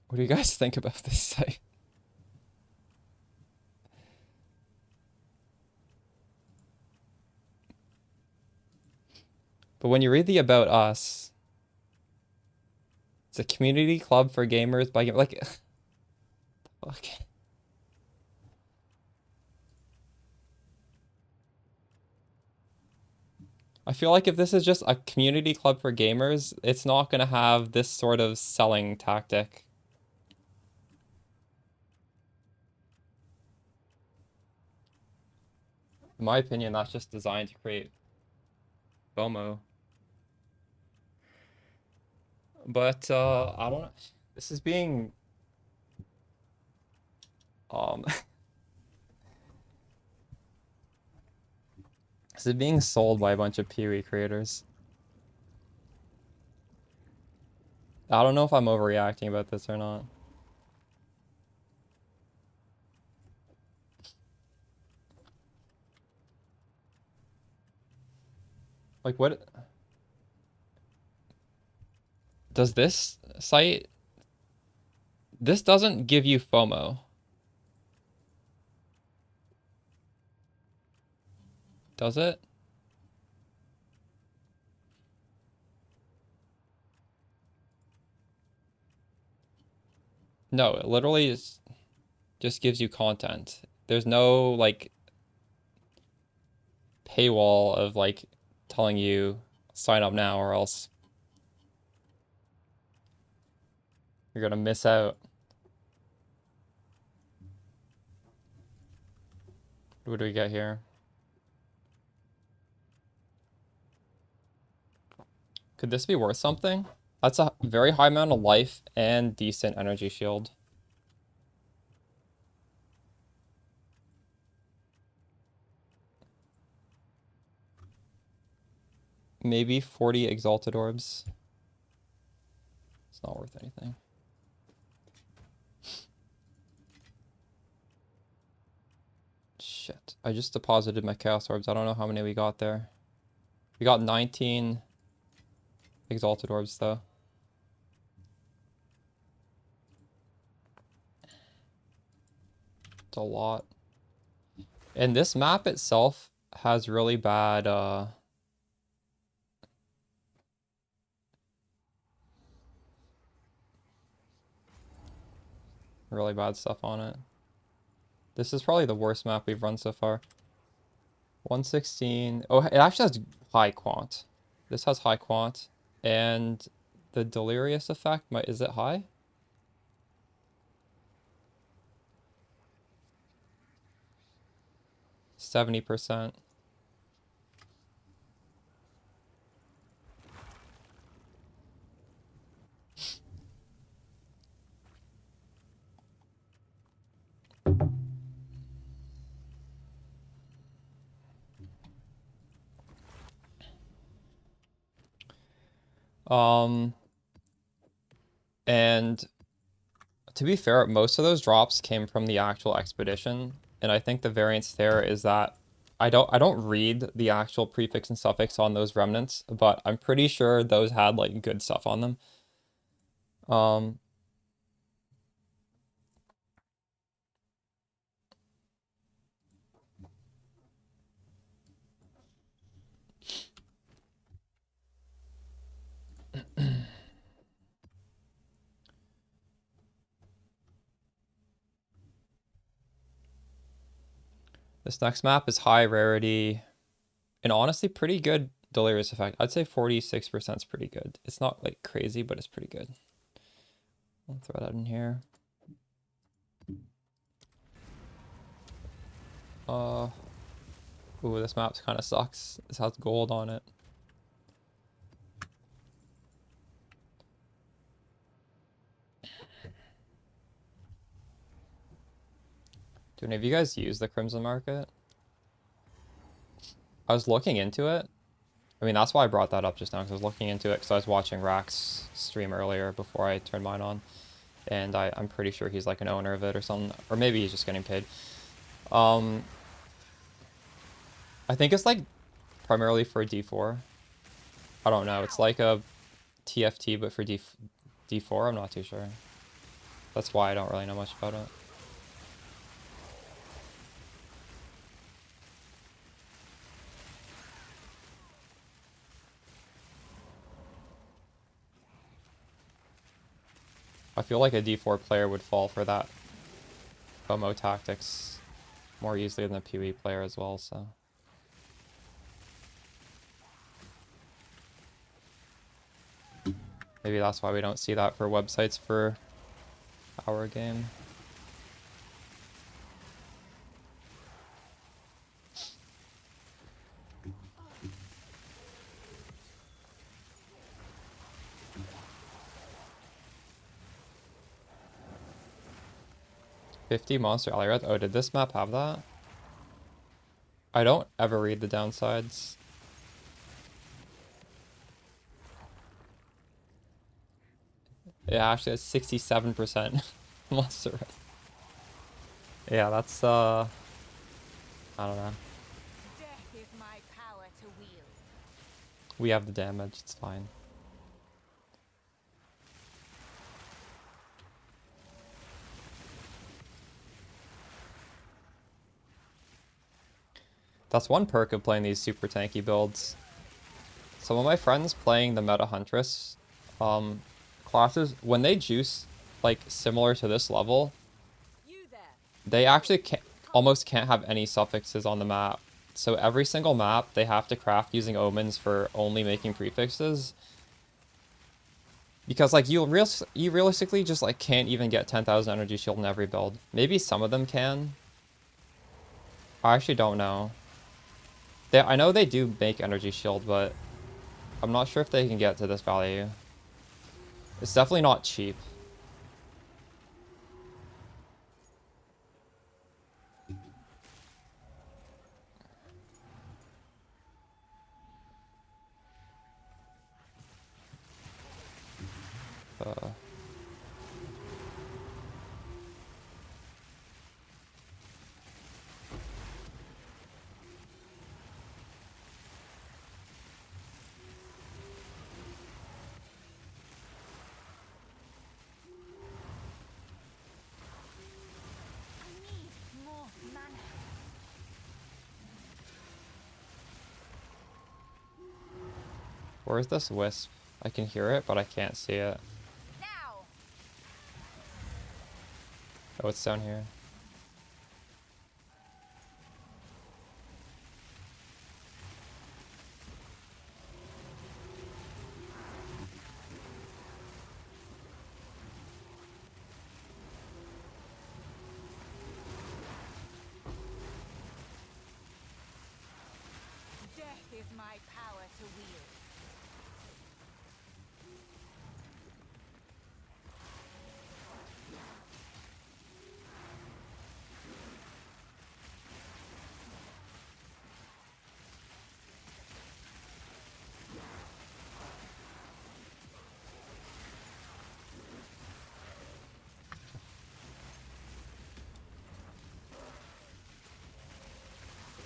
What do you guys think about this site? But when you read the About Us, it's a community club for gamers by like, okay. I feel like if this is just a community club for gamers, it's not gonna have this sort of selling tactic. In my opinion, that's just designed to create FOMO. But I don't know. This is being this is being sold by a bunch of PoE creators. I don't know if I'm overreacting about this or not. Like what does this site? This doesn't give you FOMO. Does it? No, it literally just gives you content. There's no like paywall of like telling you sign up now or else you're gonna miss out. What do we get here? Could this be worth something? That's a very high amount of life and decent energy shield. Maybe 40 exalted orbs. It's not worth anything. Shit. I just deposited my chaos orbs. I don't know how many we got there. We got 19 exalted orbs though. It's a lot. And this map itself has really bad stuff on it. This is probably the worst map we've run so far. 116. Oh, it actually has high quant. This has high quant. And the delirious effect, is it high? %70. And to be fair, most of those drops came from the actual expedition, and I think the variance there is that I don't read the actual prefix and suffix on those remnants, but I'm pretty sure those had like good stuff on them. This next map is high rarity and honestly pretty good delirious effect. I'd say 46% is pretty good. It's not like crazy, but it's pretty good. I'll throw that in here. Ooh, this map kind of sucks. This has gold on it. Do any of you guys use the Crimson Market? I was looking into it. I mean, that's why I brought that up just now, because I was looking into it because I was watching Rack's stream earlier before I turned mine on. And I'm pretty sure he's like an owner of it or something. Or maybe he's just getting paid. I think it's like primarily for D4. I don't know. It's like a TFT, but for D4. I'm not too sure. That's why I don't really know much about it. I feel like a D4 player would fall for that FOMO tactics more easily than a PoE player as well, so. Maybe that's why we don't see that for websites for our game. $50 monster alley. Oh, did this map have that? I don't ever read the downsides. Yeah, actually it's 67% monster res. Yeah, that's I don't know. Death is my power to wield. We have the damage, it's fine. That's one perk of playing these super tanky builds. Some of my friends playing the Meta Huntress classes, when they juice like similar to this level, You there. they actually almost can't have any suffixes on the map. So every single map they have to craft using omens for only making prefixes. Because like you realistically just like can't even get 10,000 energy shield in every build. Maybe some of them can. I actually don't know. I know they do make energy shield, but I'm not sure if they can get to this value. It's definitely not cheap. Uh, I need more mana. Where's this wisp? I can hear it, but I can't see it. Now. Oh, it's down here. Death is my power to wield.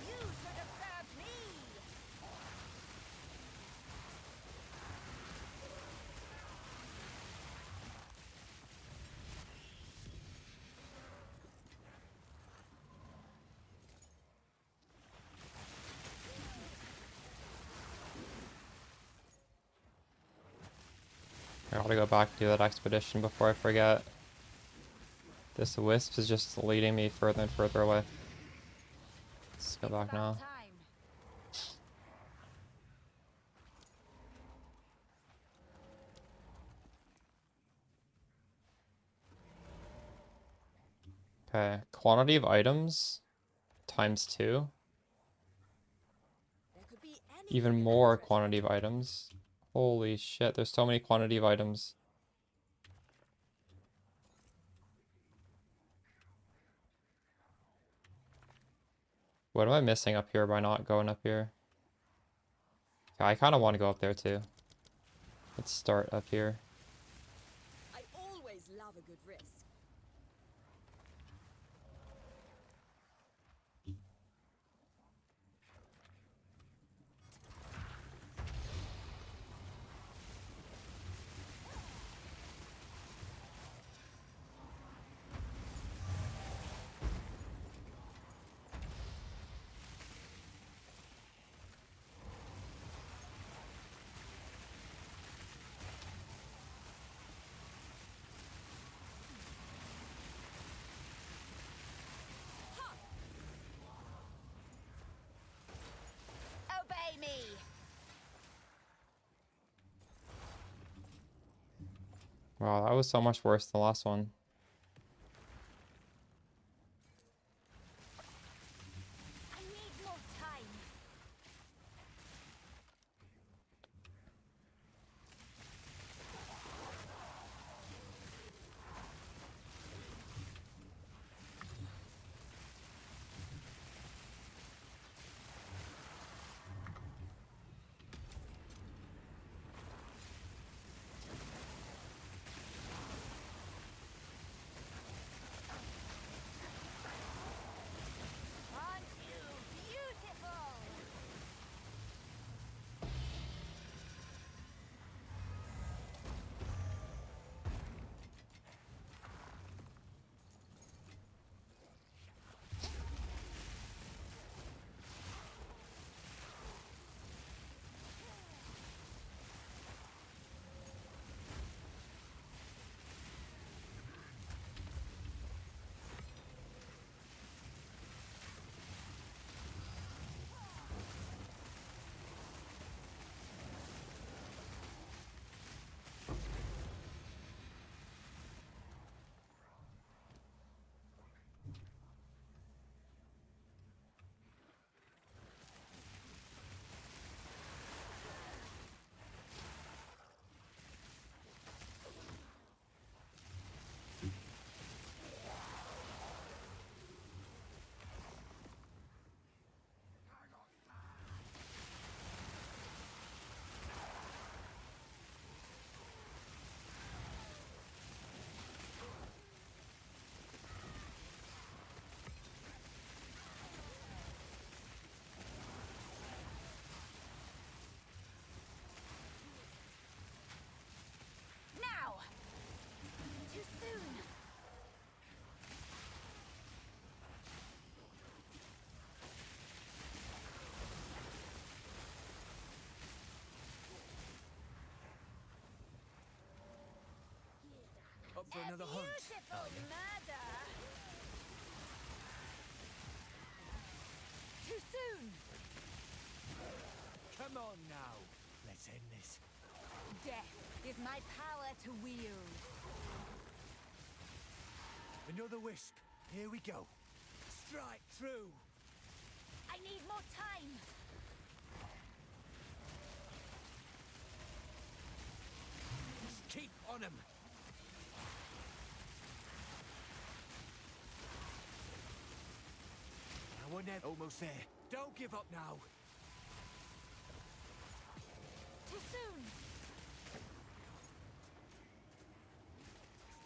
You should have served me. I gotta go back and do that expedition before I forget. This wisp is just leading me further and further away. Let's go It's back about now. time. Okay, quantity of items times 2. There could be anything Even in that more treasure quantity of trove. items. Holy shit, there's so many quantity of items. What am I missing up here by not going up here? Okay, I kind of want to go up there too. Let's start up here. I always love a good risk. Obey me. Wow, that was so much worse than the last one. I need more time. up for another hunt? Beautiful murder. Too soon. Come on now. Let's end this. Death is my power to wield. Another wisp. Here we go. Strike through. I need more time. Just keep on him. Now we're almost there. Don't give up now. Too soon.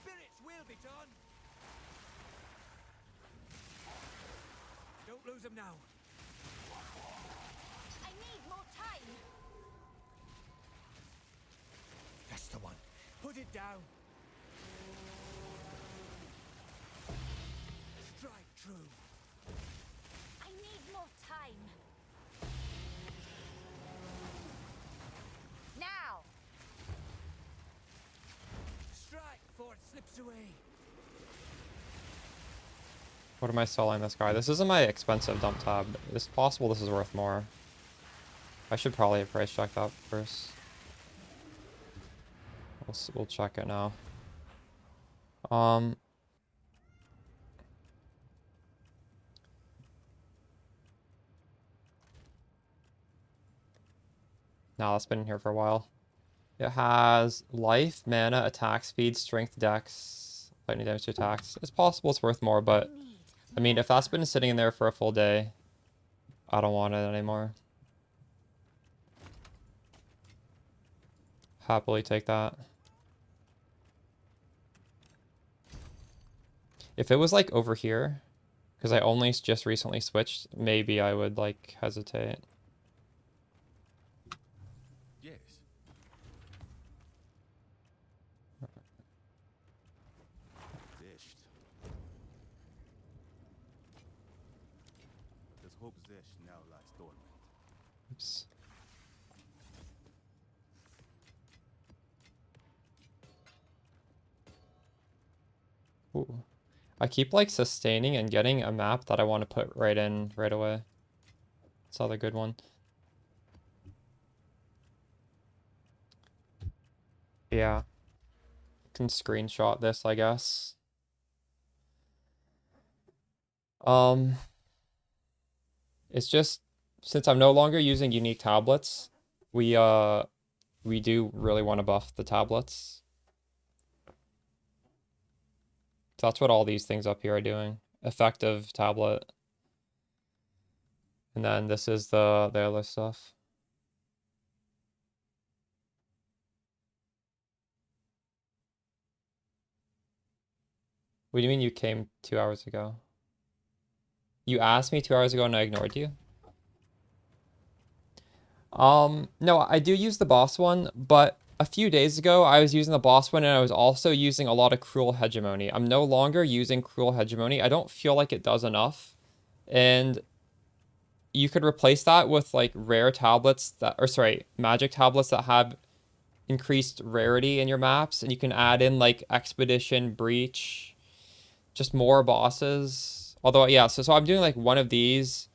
Spirits will be done. Don't lose them now. I need more time. That's the one. Put it down. Strike true. I need more time. Now. Strike before it slips away. What am I selling this guy? This isn't my expensive dump tab. It's possible this is worth more. I should probably price check that first. We'll check it now. Now that's been in here for a while. It has life, mana, attack speed, strength, dex, lightning damage to attacks. It's possible it's worth more, but I mean, if that's been sitting in there for a full day, I don't want it anymore. Happily take that. If it was like over here, because I only just recently switched, maybe I would like hesitate. Yes. Zest. Let's hope Zest now lies dormant. Oops. Ooh. I keep like sustaining and getting a map that I want to put right in right away. It's another good one. Yeah. Can screenshot this, I guess. It's just since I'm no longer using unique tablets, we do really want to buff the tablets. So that's what all these things up here are doing. Effective tablet. And then this is the other stuff. What do you mean you came 2 hours ago? You asked me 2 hours ago and I ignored you? No, I do use the boss one, but a few days ago I was using the boss one and I was also using a lot of Cruel Hegemony. I'm no longer using Cruel Hegemony. I don't feel like it does enough. And you could replace that with like rare tablets that, or sorry, magic tablets that have increased rarity in your maps, and you can add in like Expedition, Breach, just more bosses. Although, yeah, so I'm doing like one of these,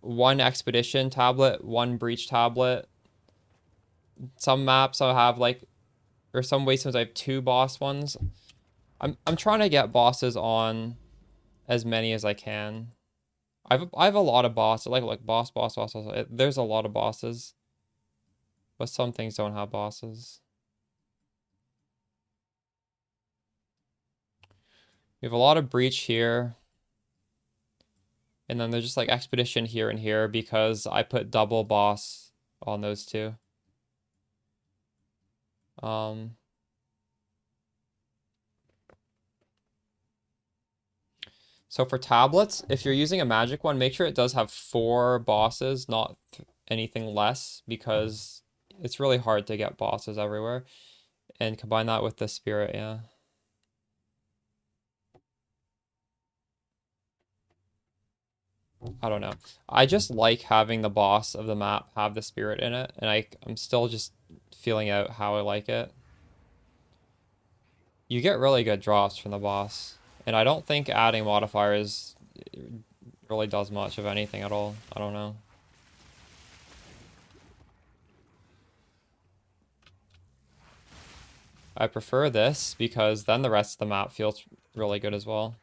one Expedition tablet, one Breach tablet. Some maps I'll have like, or some wastelands I have 2 boss ones. I'm trying to get bosses on as many as I can. I have a lot of bosses, like boss. There's a lot of bosses, but some things don't have bosses. We have a lot of Breach here. And then there's just like Expedition here and here because I put double boss on those 2. So for tablets, if you're using a magic one, make sure it does have 4 bosses, not anything less, because it's really hard to get bosses everywhere. And combine that with the spirit, yeah. I don't know. I just like having the boss of the map have the spirit in it, and I'm still just feeling out how I like it. You get really good drops from the boss. And I don't think adding modifiers really does much of anything at all. I don't know. I prefer this because then the rest of the map feels really good as well.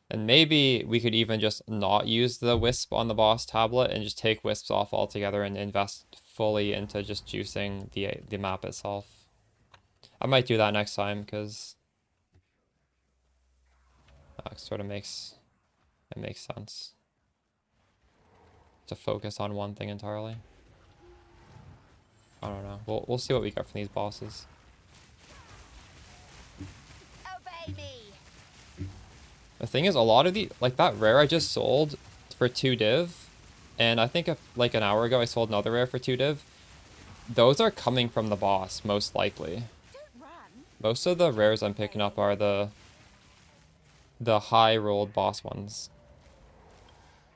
And maybe we could even just not use the wisp on the boss tablet and just take wisps off altogether and invest fully into just juicing the map itself. I might do that next time because that sort of makes sense to focus on one thing entirely. I don't know. We'll see what we get from these bosses. Obey me. The thing is, a lot of the like that rare I just sold for 2 div, and I think like an hour ago I sold another rare for 2 div. Those are coming from the boss, most likely. Don't run. Most of the rares I'm picking up are the high rolled boss ones.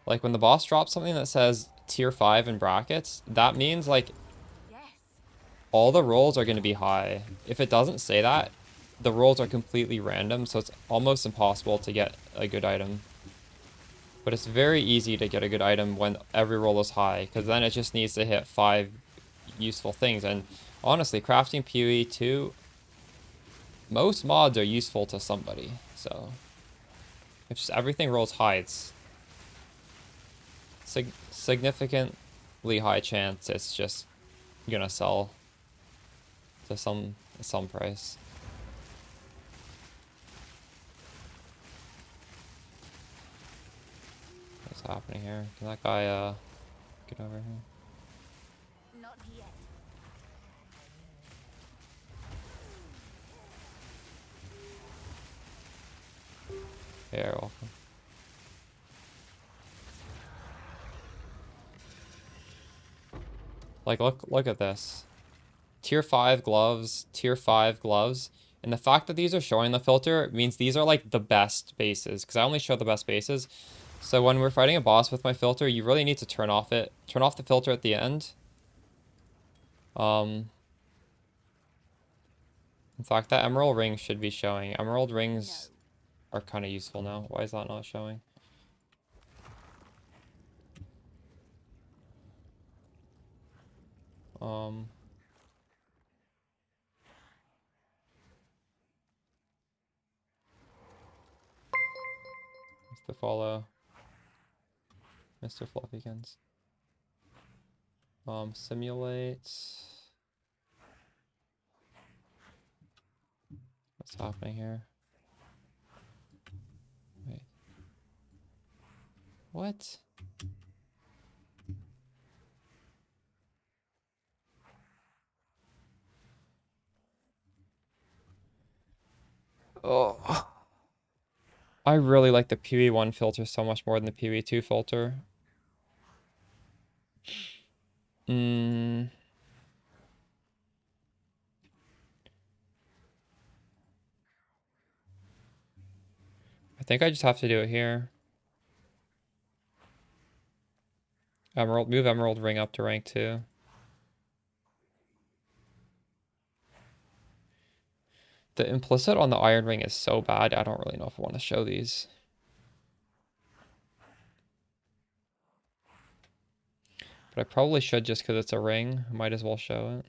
Like when the boss drops something that says tier 5 in brackets, that means like Yes. all the rolls are going to be high. If it doesn't say that, the rolls are completely random, so it's almost impossible to get a good item. But it's very easy to get a good item when every roll is high, because then it just needs to hit 5 useful things. And honestly, crafting PoE 2, most mods are useful to somebody. So if just everything rolls high, it's significantly high chance it's just gonna sell to some price. What's happening here? Can that guy get over here? Not yet. Yeah, you're welcome. Like look at this. Tier 5 gloves, tier 5 gloves. And the fact that these are showing the filter means these are like the best bases, because I only show the best bases. So when we're fighting a boss with my filter, you really need to turn off the filter at the end. In fact, that emerald ring should be showing. Emerald rings are kind of useful now. Why is that not showing? To follow Mr. Fluffykins. Simulate. What's happening here? Wait. What? Oh. I really like the PoE 1 filter so much more than the PoE 2 filter. I think I just have to do it here. Move Emerald Ring up to rank 2. The implicit on the Iron Ring is so bad, I don't really know if I want to show these. But I probably should just because it's a ring. I might as well show it.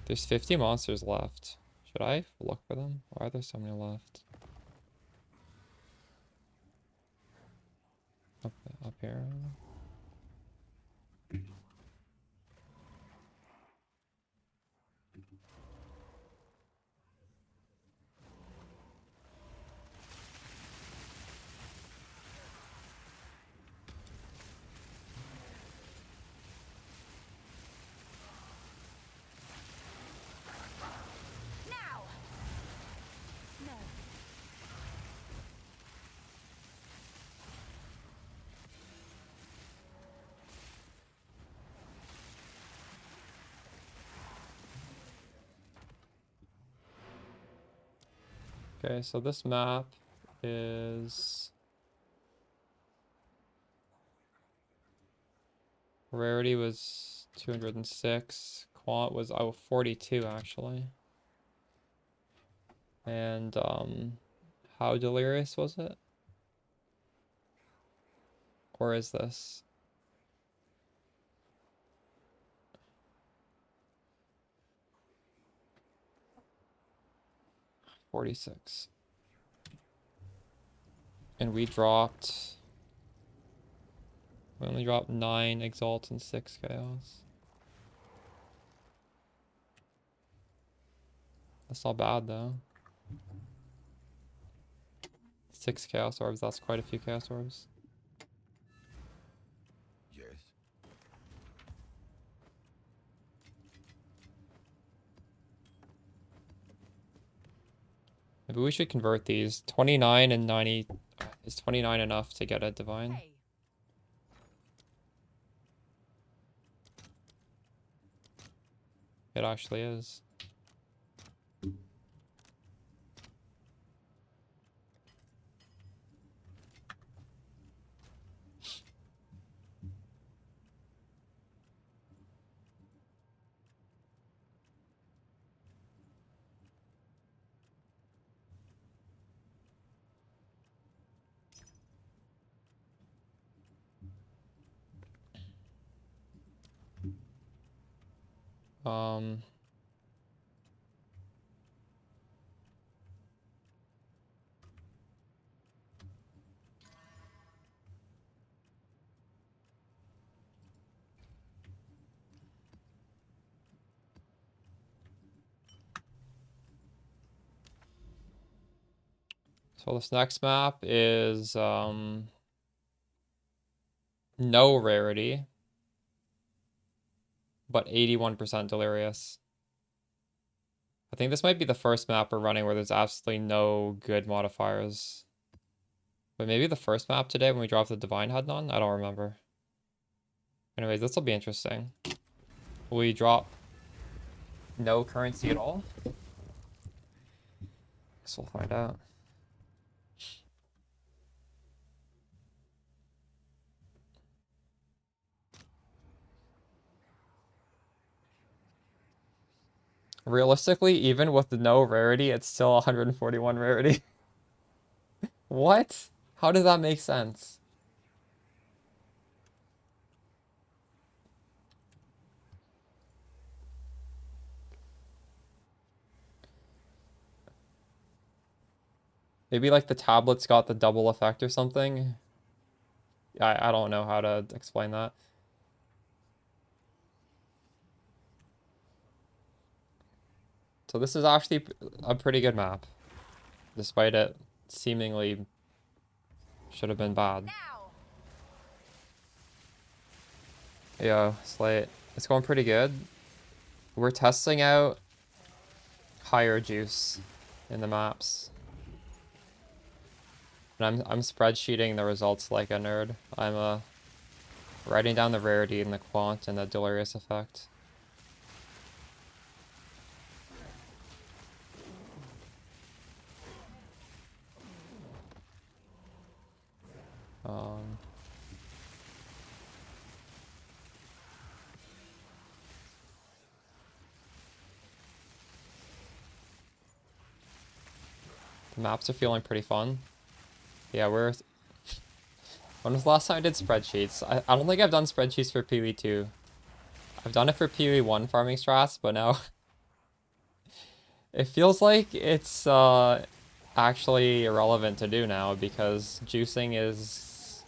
There's 50 monsters left. Should I look for them? Why are there so many left? Up here. Now. No. Okay, so this map is rarity was 206, quant was 42 actually. And how delirious was it? Or is this? $46. And we only dropped 9 exalt and 6 chaos. That's not bad though. 6 chaos orbs, that's quite a few chaos orbs. Yes. Maybe we should convert these. 29 and 90. Is 29 enough to get a divine? Hey, It actually is. Um, so this next map is no rarity, but 81% delirious. I think this might be the first map we're running where there's absolutely no good modifiers. But maybe the first map today when we dropped the divine had none? I don't remember. Anyways, this will be interesting. Will we drop no currency at all? Guess we'll find out. Realistically, even with the no rarity, it's still 141 rarity. What? How does that make sense? Maybe like the tablet's got the double effect or something. I don't know how to explain that. So this is actually a pretty good map, despite it seemingly should have been bad. now! Yeah, Slate. It's going pretty good. We're testing out higher juice in the maps. And I'm spreadsheeting the results like a nerd. I'm writing down the rarity and the quant and the delirious effect. Um, the maps are feeling pretty fun. Yeah, when was the last time I did spreadsheets? I don't think I've done spreadsheets for PoE 2. I've done it for PoE 1 farming strats, but now it feels like it's actually irrelevant to do now because juicing is,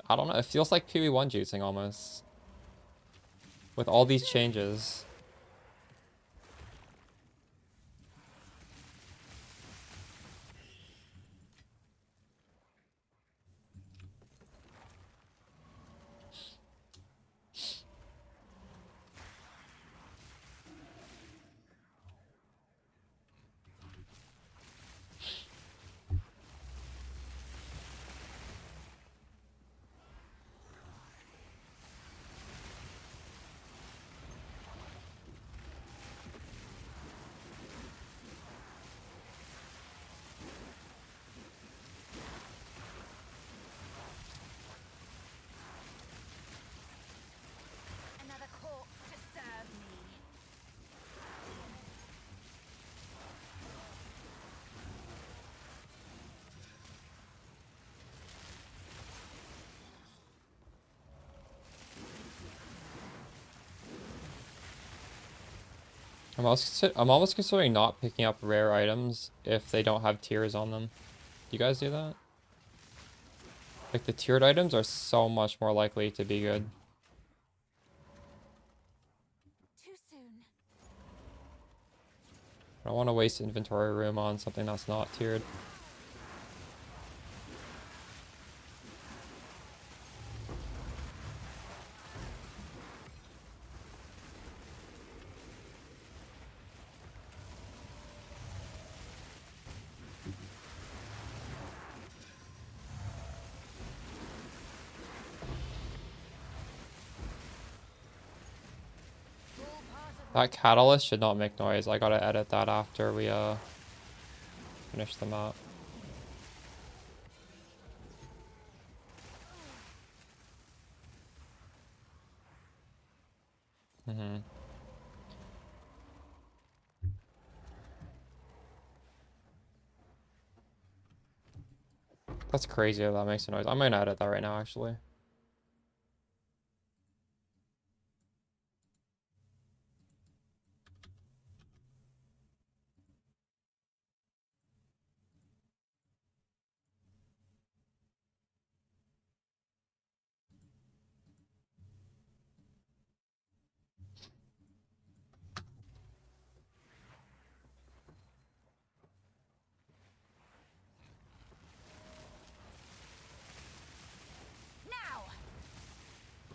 I don't know, it feels like PoE 1 juicing almost. With all these changes. I'm almost considering not picking up rare items if they don't have tiers on them. Do you guys do that? Like the tiered items are so much more likely to be good. Too soon. I don't want to waste inventory room on something that's not tiered. That catalyst should not make noise. I gotta edit that after we finish the map. That's crazy that that makes a noise. I'm gonna edit that right now, actually. Now.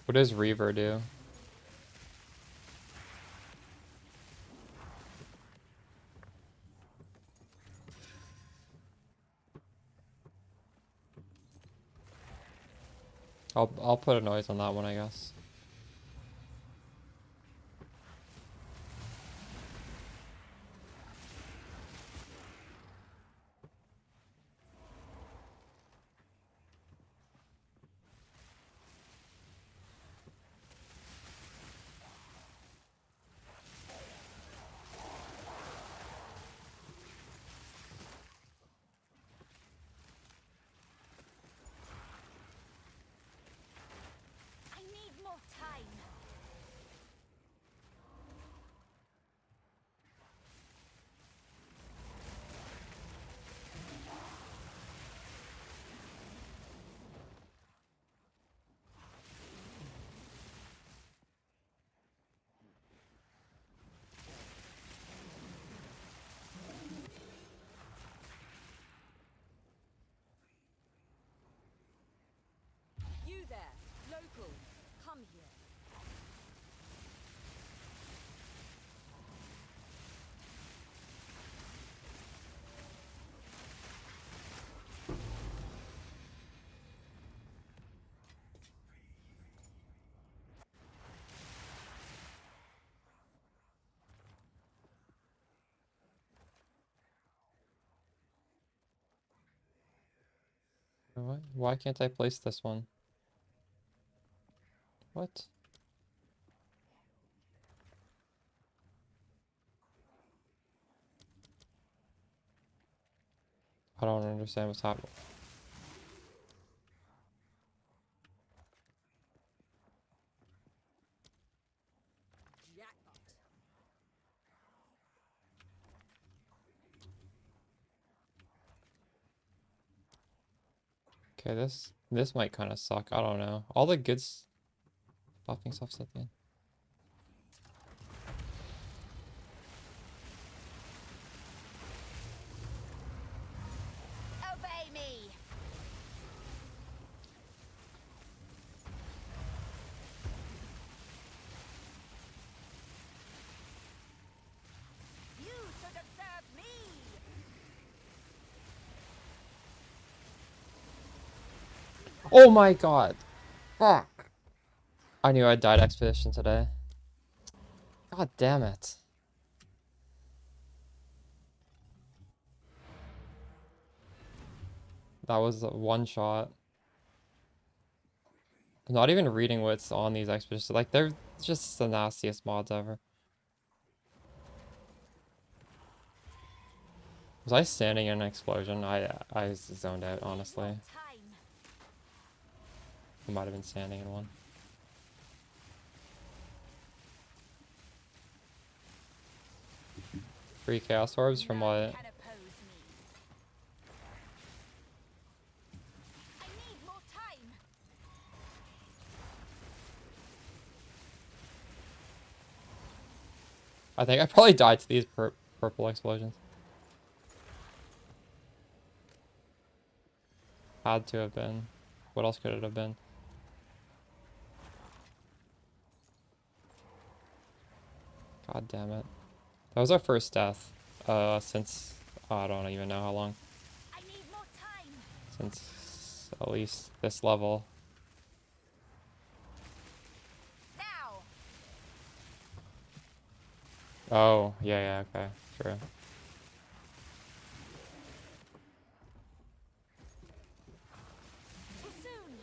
What does Reaver do? I'll put a noise on that one, I guess. I need more time. You there, local, come here. What? Why can't I place this one? What? I don't understand what's happening. Jackpot. Okay, this might kind of suck. I don't know. All the good buffing stuff's at the end. Obey me. You should have served me. Oh my god! Fuck! I knew I died expedition today. God damn it. That was a one shot. I'm not even reading what's on these expeditions. Like, they're just the nastiest mods ever. Was I standing in an explosion? I zoned out, honestly. Time. I might have been standing in one. 3 chaos orbs from None what? can oppose me. I need more time. I think I probably died to these purple explosions. Had to have been. What else could it have been? God damn it. That was our first death. Since I don't even know how long. I need more time. Since at least this level. Now. Oh, yeah, okay, true. Too soon.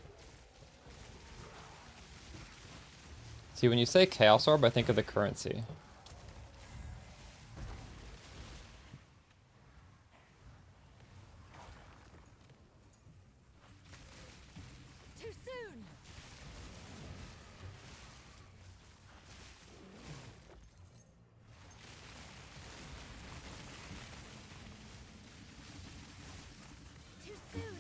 See, when you say chaos orb, I think of the currency. Too soon. Too soon.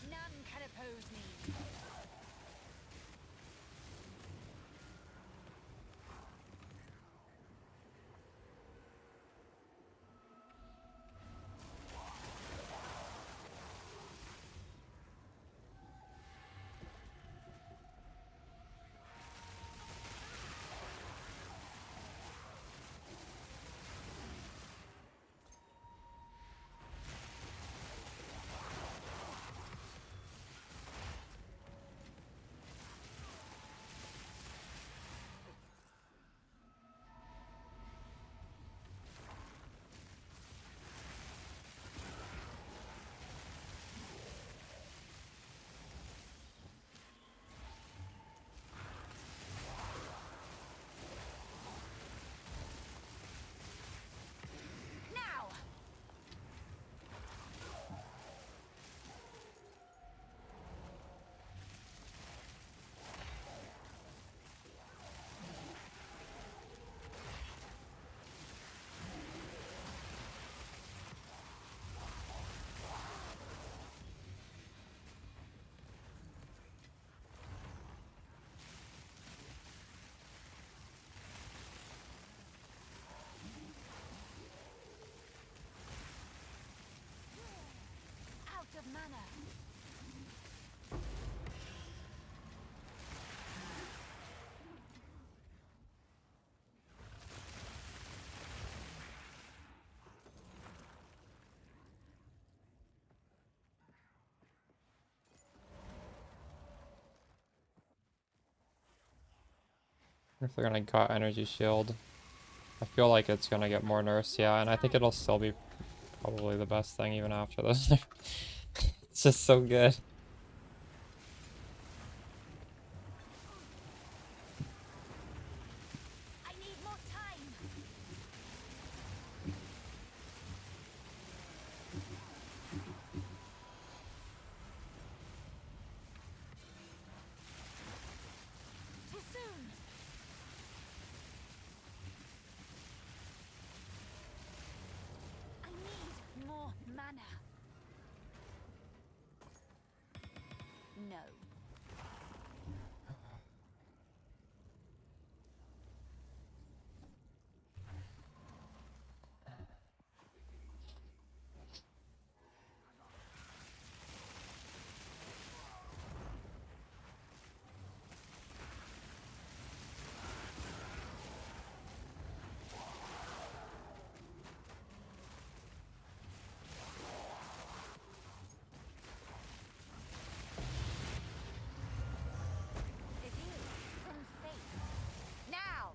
None can oppose me. Now. Out of mana. If they're gonna got energy shield. I feel like it's gonna get more nerfs, yeah, and I think it'll still be probably the best thing even after this. It's just so good. I need more time. Too soon. I need more mana. No. From fate. Now!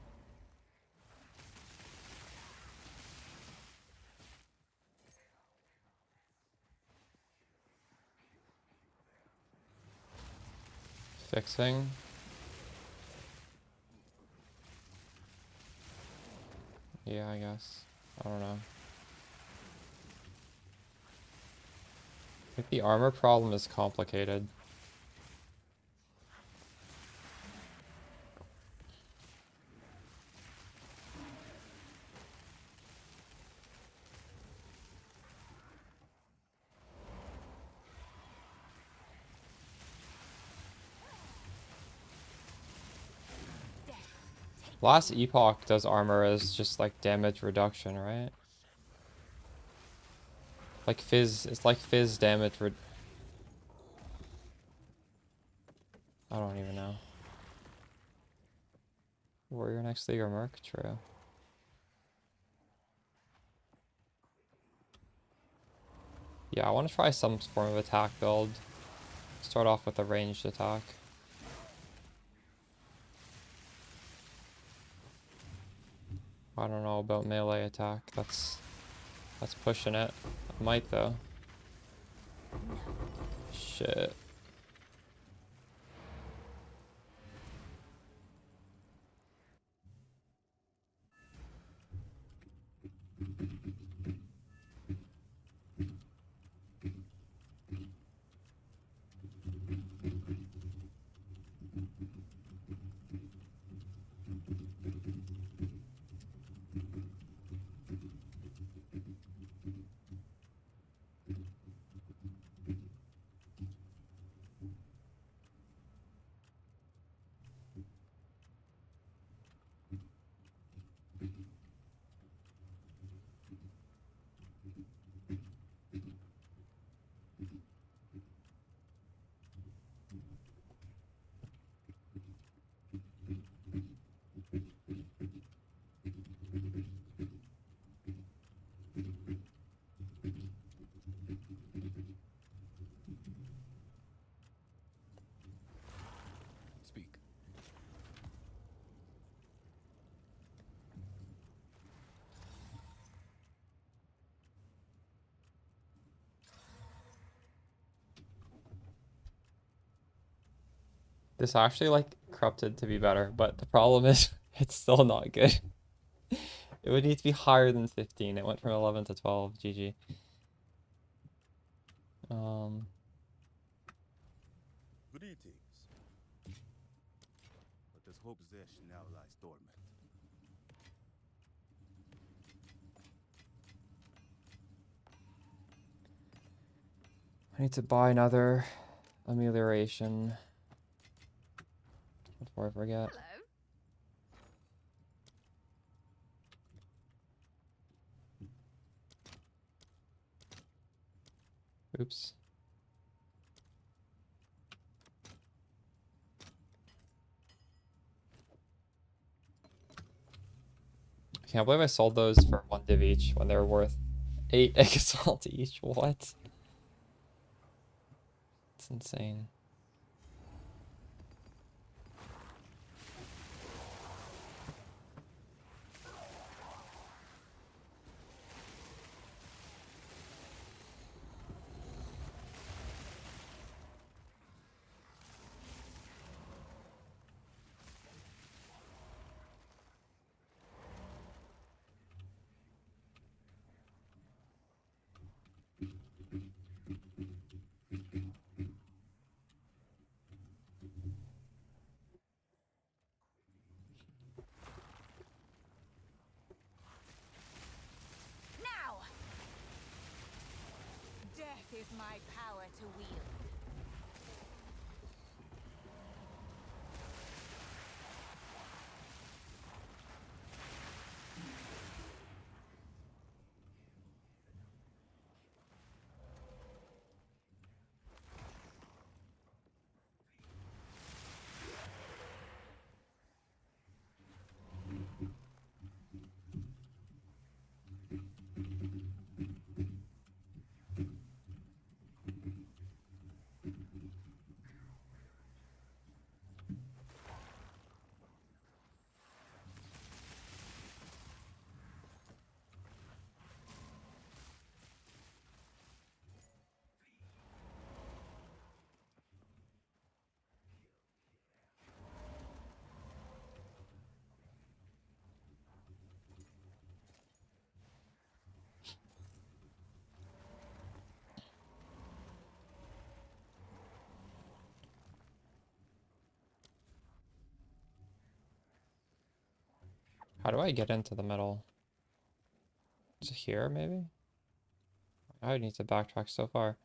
Fixing. Yeah, I guess. I don't know. I think the armor problem is complicated. Last Epoch does armor as just like damage reduction, right? Like fizz, it's like fizz damage I don't even know. Warrior next league or Merc? True. Yeah, I want to try some form of attack build. Start off with a ranged attack. I don't know about melee attack. That's pushing it. I might though. Shit. Speak. This actually like corrupted to be better, but the problem is it's still not good. It would need to be higher than 15. It went from 11 to 12. GG. Greetings. But this hope Zesh now lies dormant. I need to buy another amelioration before I forget. Hello. Oops. I can't believe I sold those for 1 div each when they were worth 8 Exalt each. What? It's insane. Now! Death is my power to wield. How do I get into the middle? Is it here, maybe? I need to backtrack so far.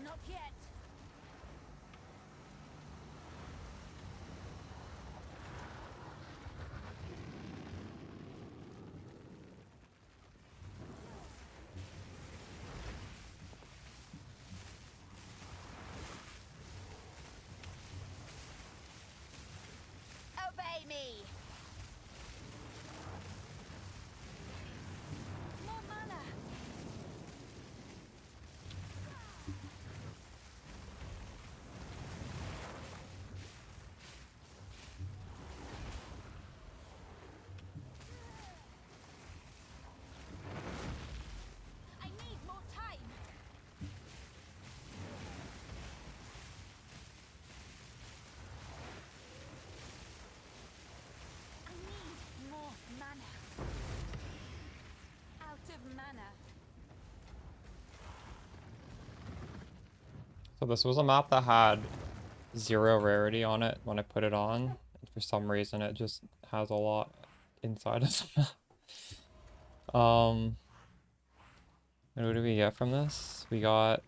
Not yet. Obey me. More mana. I need more time. I need more mana. Out of mana. So this was a map that had 0 rarity on it when I put it on. And for some reason, it just has a lot inside of the map. And what do we get from this? We got...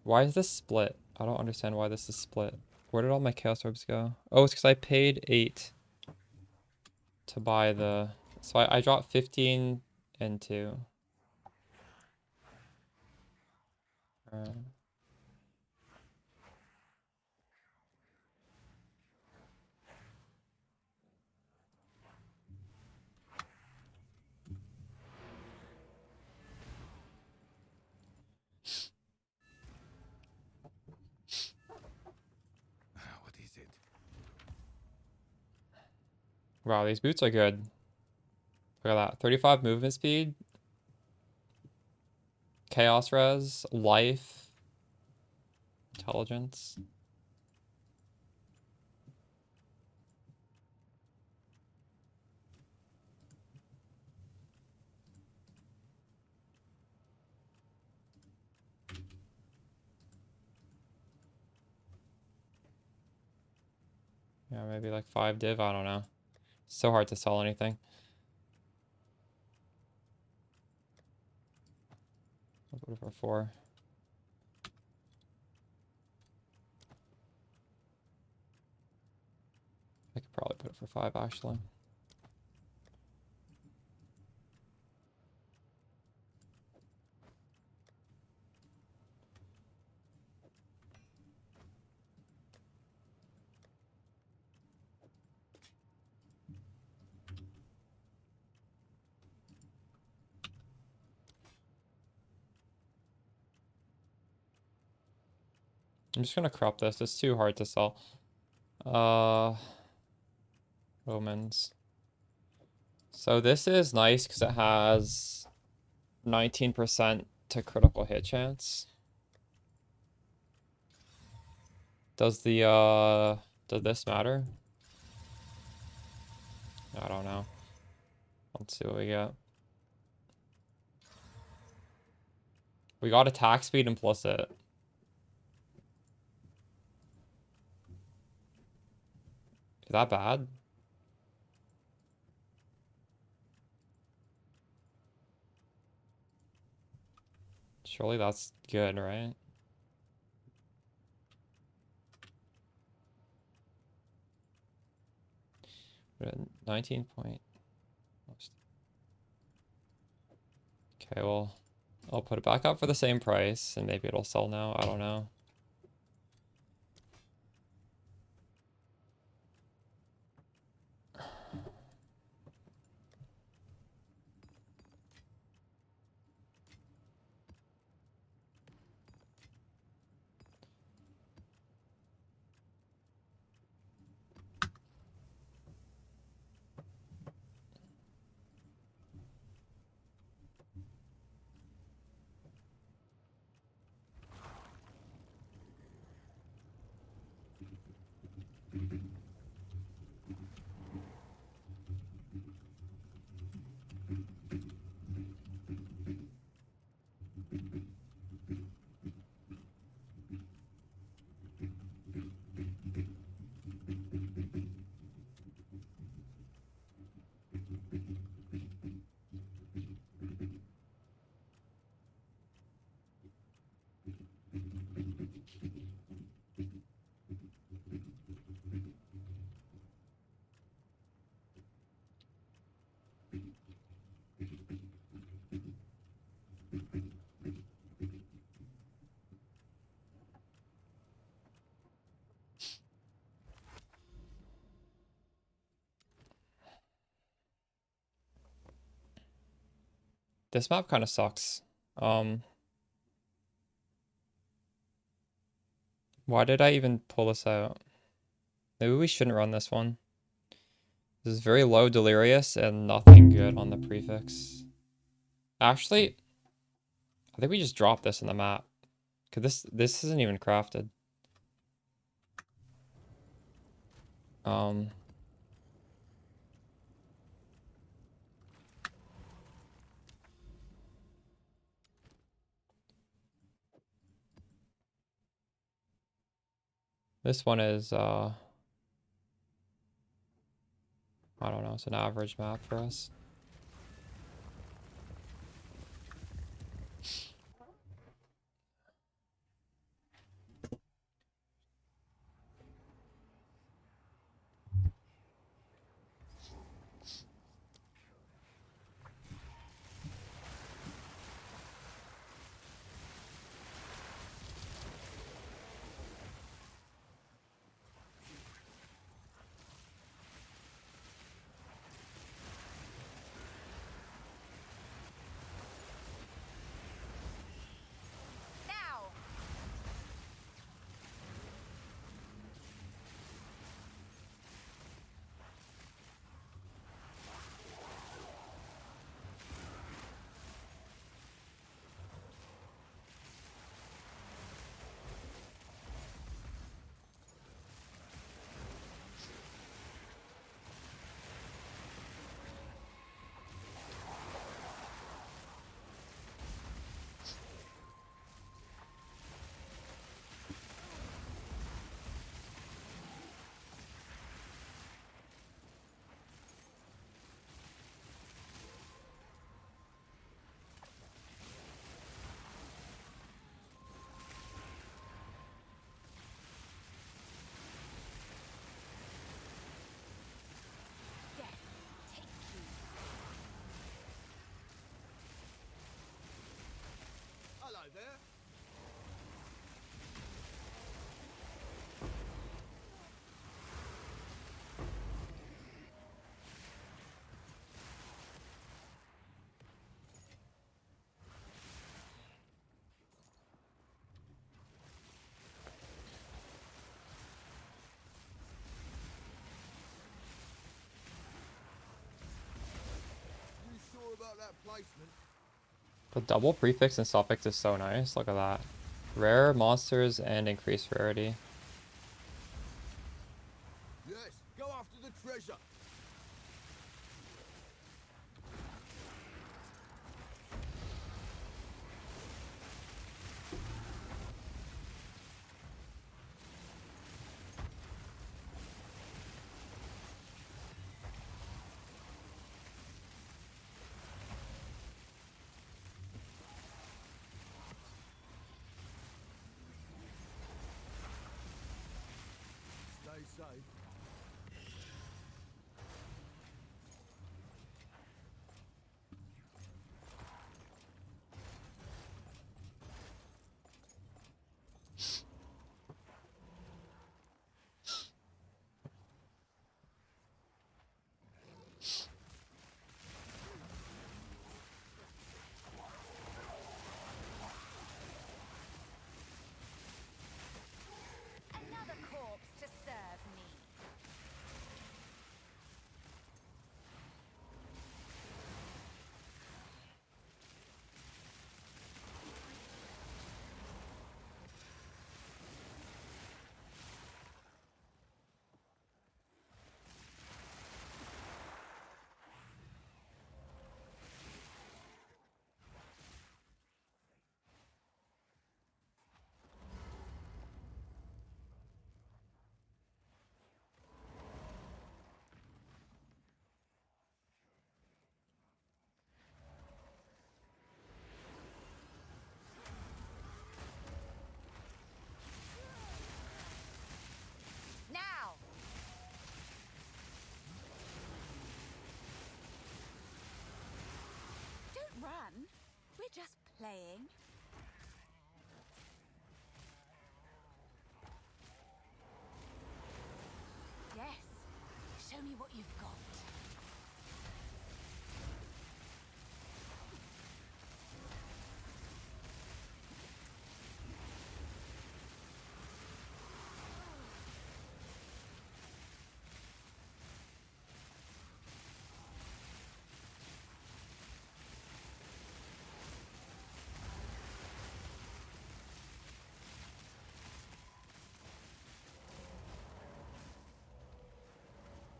Why is this split? I don't understand why this is split. Where did all my chaos orbs go? Oh, it's because I paid 8 to buy the... So I dropped 15 and 2. What is it? Wow, these boots are good. Look at that. 35 movement speed. Chaos res. Life. Intelligence. Yeah, maybe like 5 div, I don't know. So hard to sell anything. I'll put it for 4. I could probably put it for 5 actually. I'm just gonna crop this. It's too hard to sell. Omens. So this is nice because it has 19% to critical hit chance. Does this matter? I don't know. Let's see what we get. We got attack speed implicit. that bad? Surely that's good, right? We're at 19 point. Okay, well, I'll put it back up for the same price, and maybe it'll sell now. I don't know. This map kind of sucks. Why did I even pull this out? Maybe we shouldn't run this one. This is very low delirious and nothing good on the prefix. Actually, I think we just drop this in the map. Cause this isn't even crafted. This one is I don't know, it's an average map for us. Now! Death, take you. Hello there. You sure about that placement? The double prefix and suffix is so nice. Look at that. Rare monsters and increased rarity. Yes, go after the treasure. safe. Another corpse to serve me. Now! Don't run. We're just playing. Yes. Show me what you've got.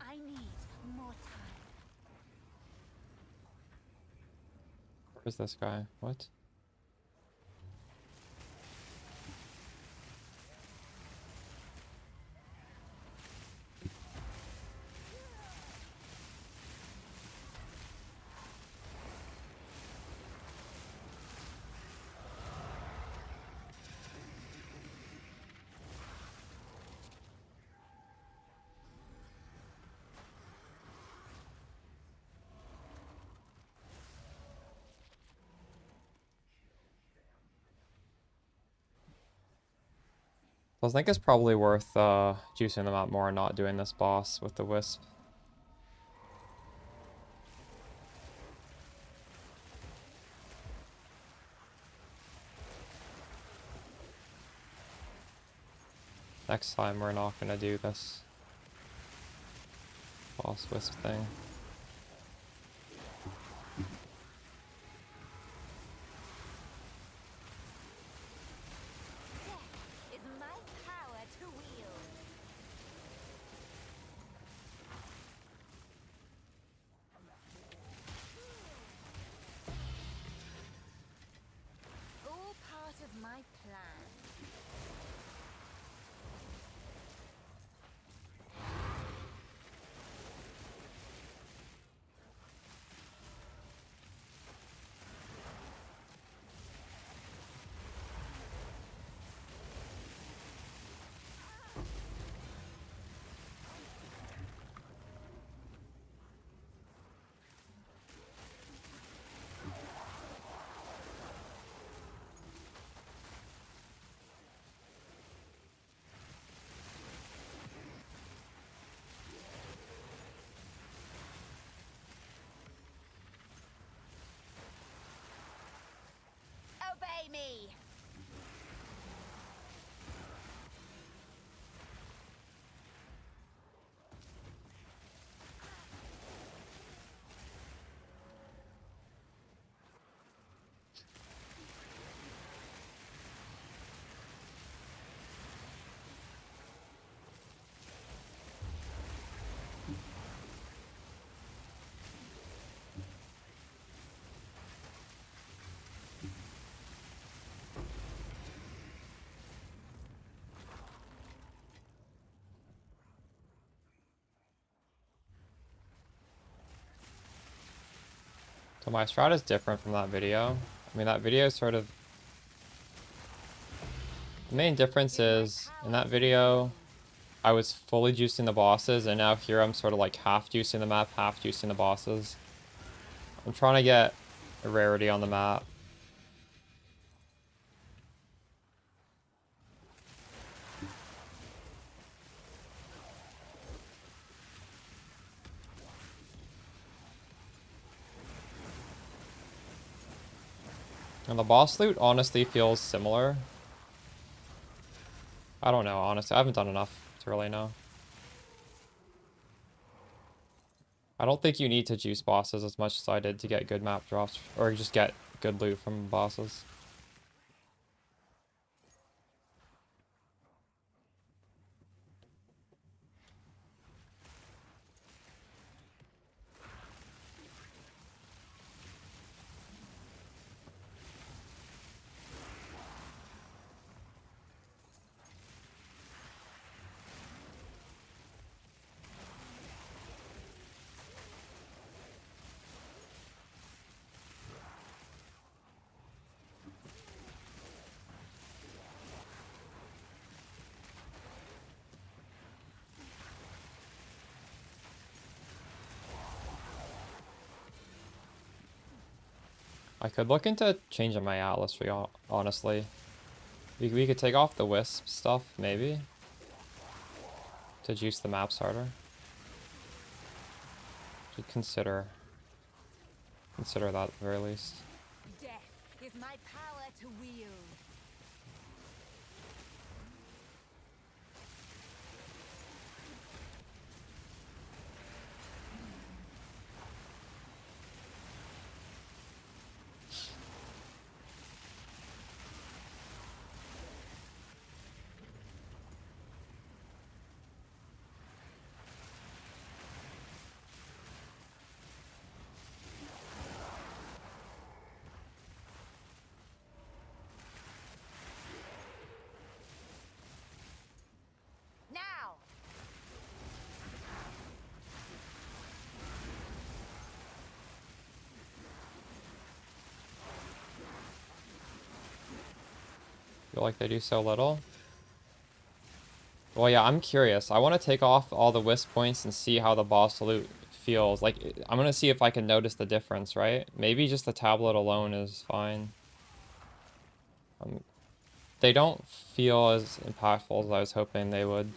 I need more time. Where's this guy? What? I think it's probably worth juicing them out more and not doing this boss with the wisp. Next time we're not gonna do this boss wisp thing. Death is my power to wield. All part of my plan. Obey me. So my strat is different from that video. I mean, that video is sort of... The main difference is, in that video, I was fully juicing the bosses, and now here I'm sort of like half juicing the map, half juicing the bosses. I'm trying to get a rarity on the map. And the boss loot honestly feels similar. I don't know, honestly. I haven't done enough to really know. I don't think you need to juice bosses as much as I did to get good map drops, or just get good loot from bosses. I could look into changing my Atlas tree, honestly. We could take off the wisp stuff, maybe, to juice the maps harder. Should consider that at the very least. Death is my power to wield. Now! Feel like they do so little. Well, yeah, I'm curious. I want to take off all the wisp points and see how the boss loot feels. Like, I'm gonna see if I can notice the difference, right? Maybe just the tablet alone is fine. They don't feel as impactful as I was hoping they would.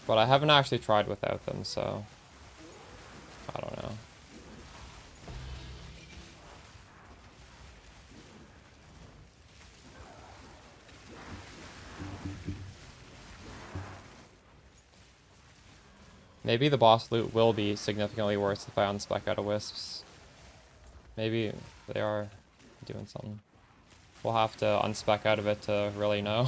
But I haven't actually tried without them, so I don't know. Maybe the boss loot will be significantly worse if I unspec out of wisps. Maybe they are doing something. We'll have to unspec out of it to really know.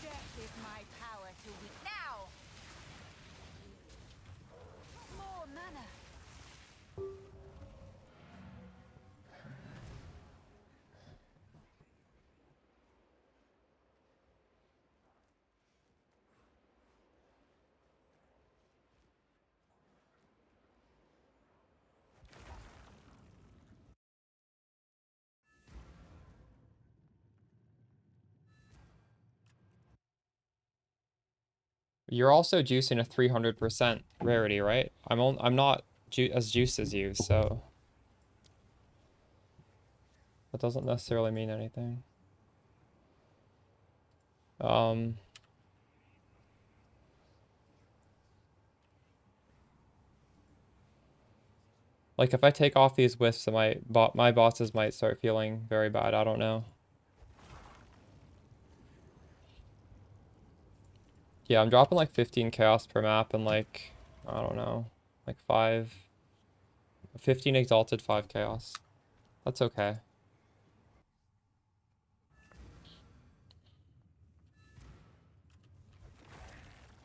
Death is my power to wield. Now! More mana. You're also juicing a 300% rarity, right? I'm not as juiced as you, so that doesn't necessarily mean anything. Like if I take off these wisps, my bosses might start feeling very bad. I don't know. Yeah, I'm dropping like 15 chaos per map and like, I don't know, like 15 exalted, 5 chaos. That's okay.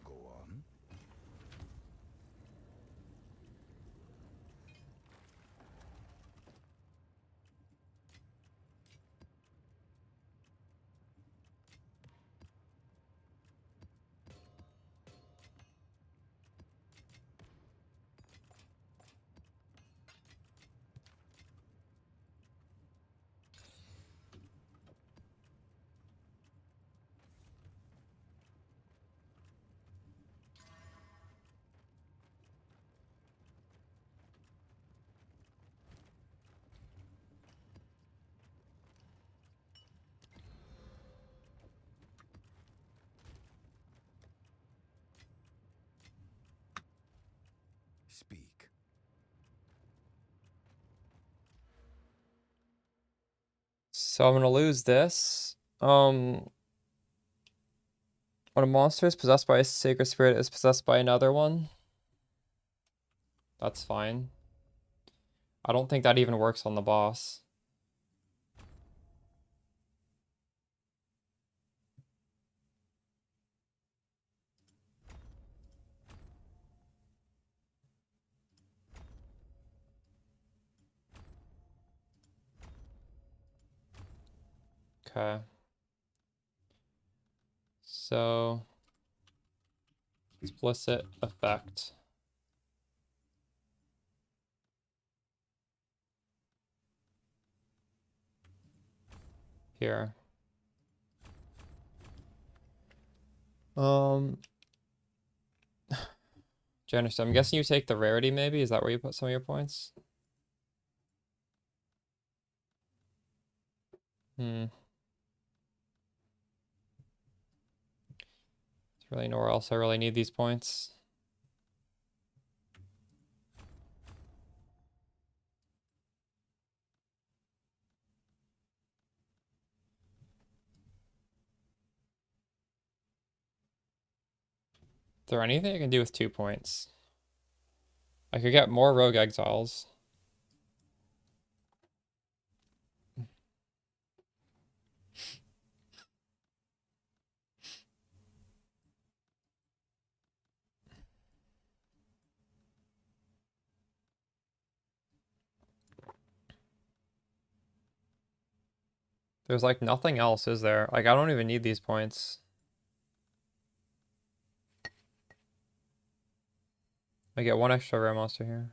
Go on. Speak. So I'm gonna lose this. When a monster is possessed by a sacred spirit, is possessed by another one. That's fine. I don't think that even works on the boss. Okay. So, explicit effect. Here. Janice, I'm guessing you take the rarity maybe? Is that where you put some of your points? Hmm. There's really nowhere else I really need these points. Is there anything I can do with 2 points? I could get more rogue exiles. There's like nothing else, is there? Like I don't even need these points. I get 1 extra rare monster here.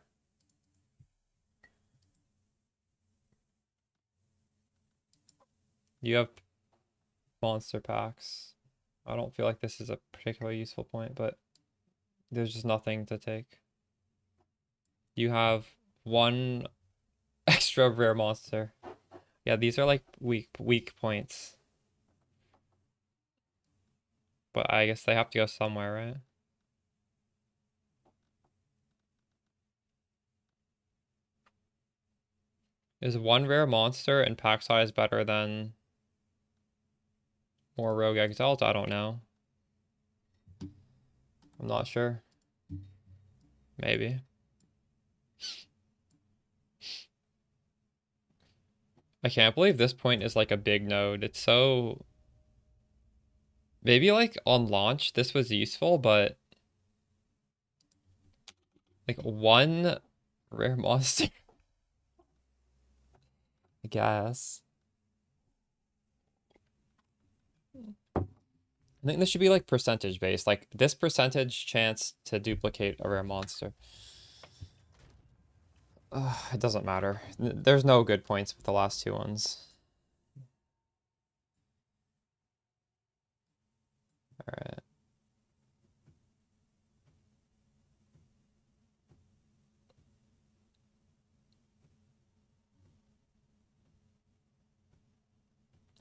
You have monster packs. I don't feel like this is a particularly useful point, but there's just nothing to take. You have 1 extra rare monster. Yeah, these are like weak points. But I guess they have to go somewhere, right? Is 1 rare monster and pack size better than more rogue exiles? I don't know. I'm not sure. Maybe. I can't believe this point is like a big node. It's so... Maybe like on launch this was useful, but... Like 1 rare monster. I guess. I think this should be like percentage based. Like this percentage chance to duplicate a rare monster. It doesn't matter. There's no good points with the last 2 ones. Alright.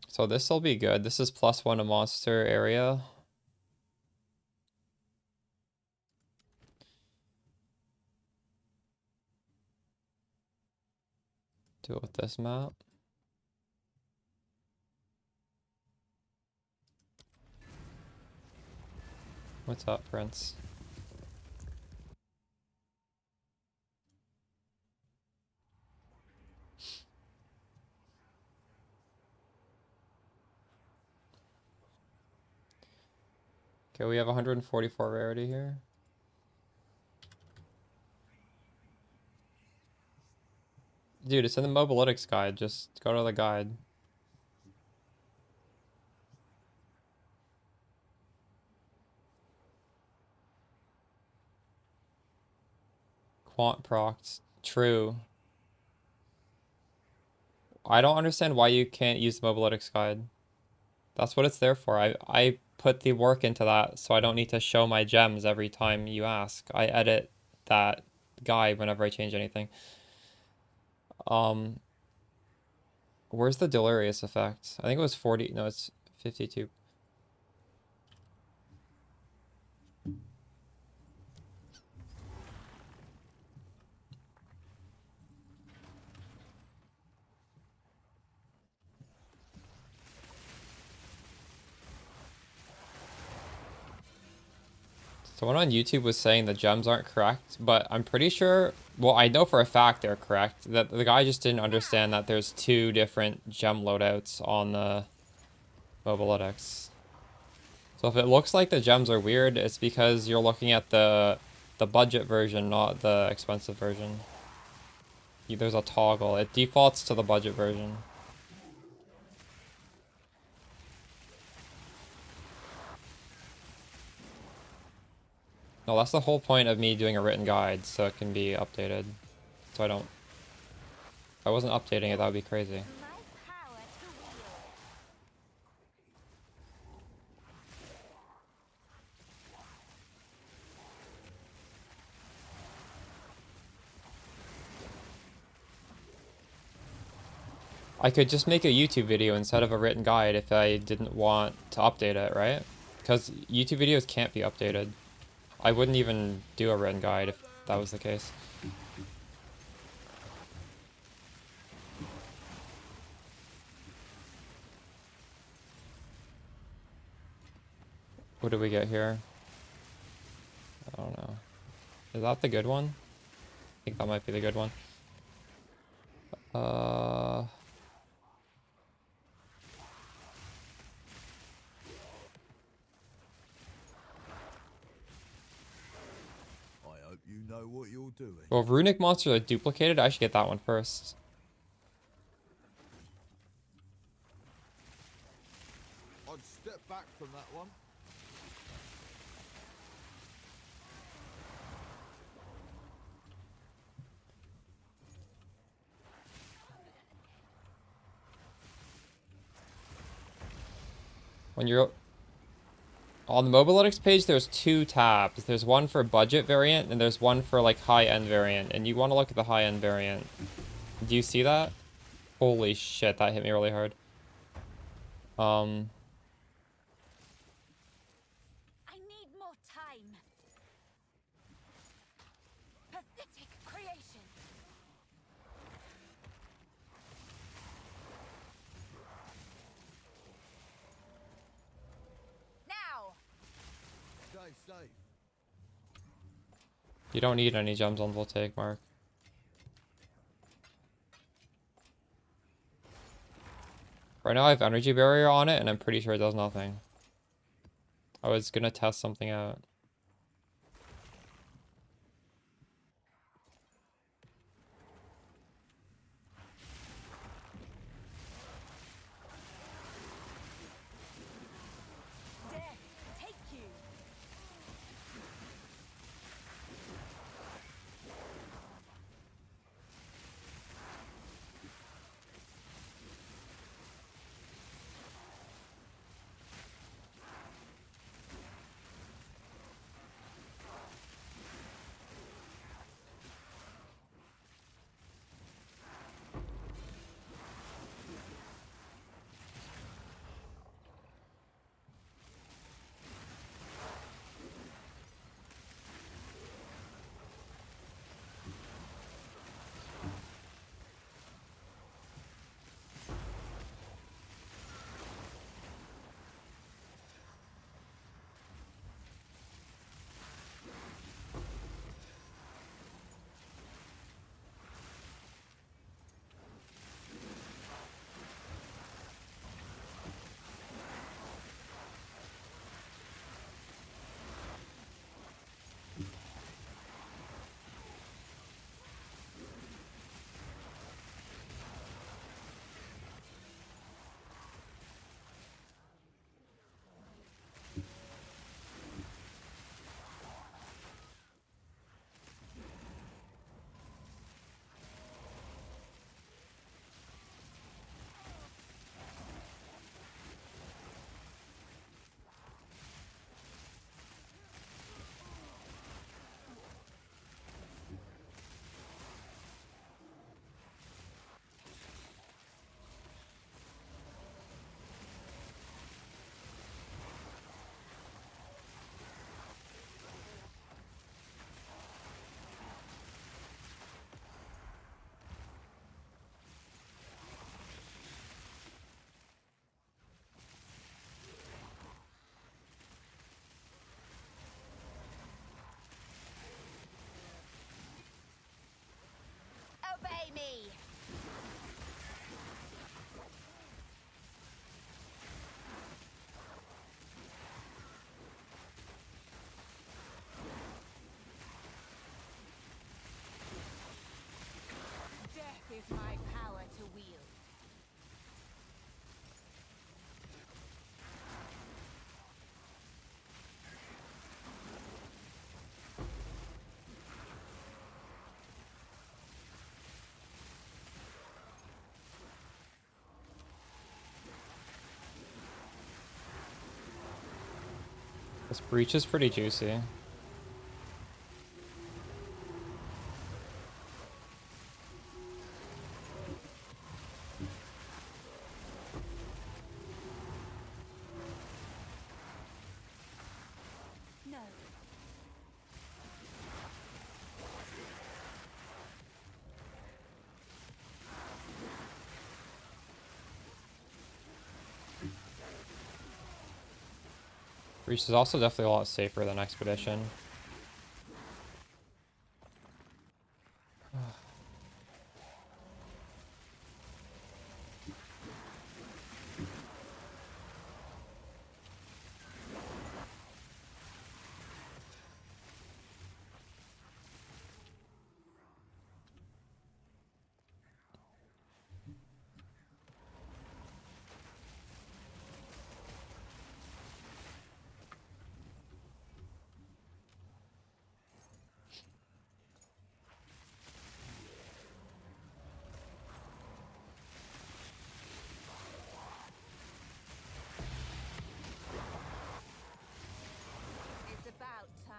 So this will be good. This is +1 a monster area. Do it with this map. What's up, Prince? Okay, we have 144 rarity here. Dude, it's in the mobalytics guide. Just go to the guide. Quant procs. True. I don't understand why you can't use the mobalytics guide. That's what it's there for. I put the work into that so I don't need to show my gems every time you ask. I edit that guide whenever I change anything. Where's the delirious effect? I think it was 40. No, it's 52. Someone on YouTube was saying the gems aren't correct, but I'm pretty sure, well, I know for a fact they're correct. That the guy just didn't understand that there's 2 different gem loadouts on the Mobalytics. So if it looks like the gems are weird, it's because you're looking at the budget version, not the expensive version. There's a toggle. It defaults to the budget version. No, that's the whole point of me doing a written guide, so it can be updated. So if I wasn't updating it, that would be crazy. My power to wield. I could just make a YouTube video instead of a written guide if I didn't want to update it, right? Because YouTube videos can't be updated. I wouldn't even do a written guide if that was the case. What do we get here? I don't know. Is that the good one? I think that might be the good one. I hope you know what you're doing. Well, if runic monsters are duplicated, I should get that one first. I'd step back from that one. When you're on the Mobalytics page, there's 2 tabs. There's one for budget variant, and there's one for like high-end variant. And you want to look at the high-end variant. Do you see that? Holy shit, that hit me really hard. I need more time. Pathetic creation. Now. Stay safe. You don't need any gems on Voltaic, Mark. Right now I have energy barrier on it, and I'm pretty sure it does nothing. I was gonna test something out. Death, take you. This breach is pretty juicy. No. Breach is also definitely a lot safer than Expedition. It's about time.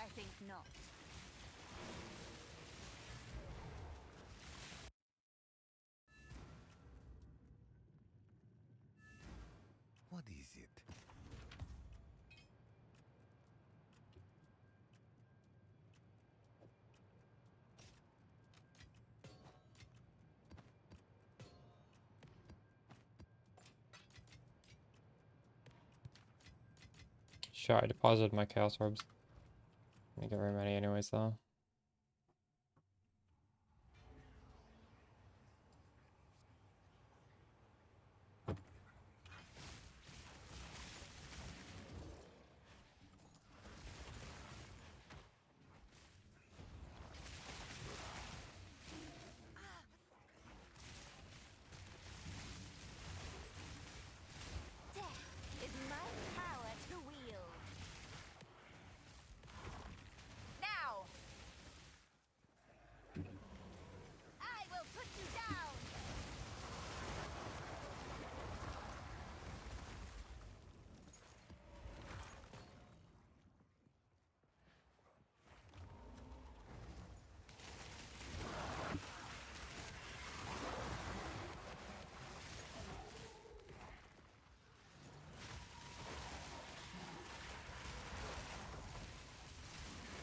I think not. What is it? Sure, I deposited my Chaos Orbs. I didn't get very many anyways, though. Death is my power to wield. Now! I will put you down!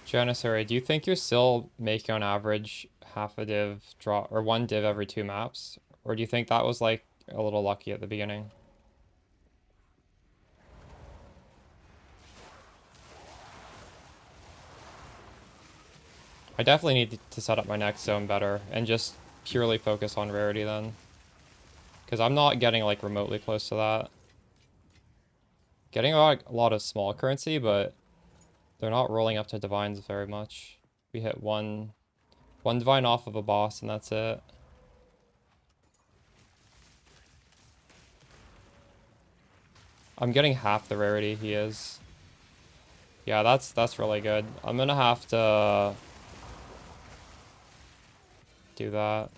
Janissary, do you think you're still making on average half a div draw or one div every 2 maps? Or do you think that was like a little lucky at the beginning? I definitely need to set up my next zone better and just purely focus on rarity then. Because I'm not getting like remotely close to that. Getting a lot of small currency, but they're not rolling up to divines very much. We hit one divine off of a boss and that's it. I'm getting half the rarity he is. Yeah, that's really good. I'm gonna have to do that.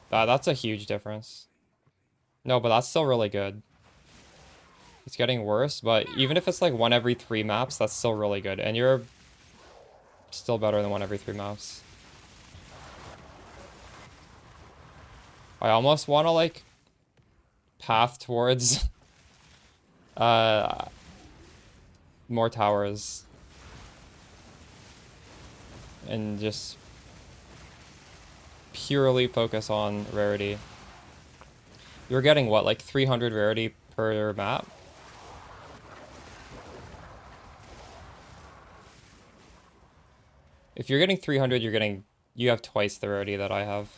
That's a huge difference. No, but that's still really good. It's getting worse, but even if it's like 1 every 3 maps, that's still really good. And you're still better than 1 every 3 maps. I almost want to like path towards more towers and just purely focus on rarity. You're getting what, like 300 rarity per map? If you're getting 300, you have twice the rarity that I have.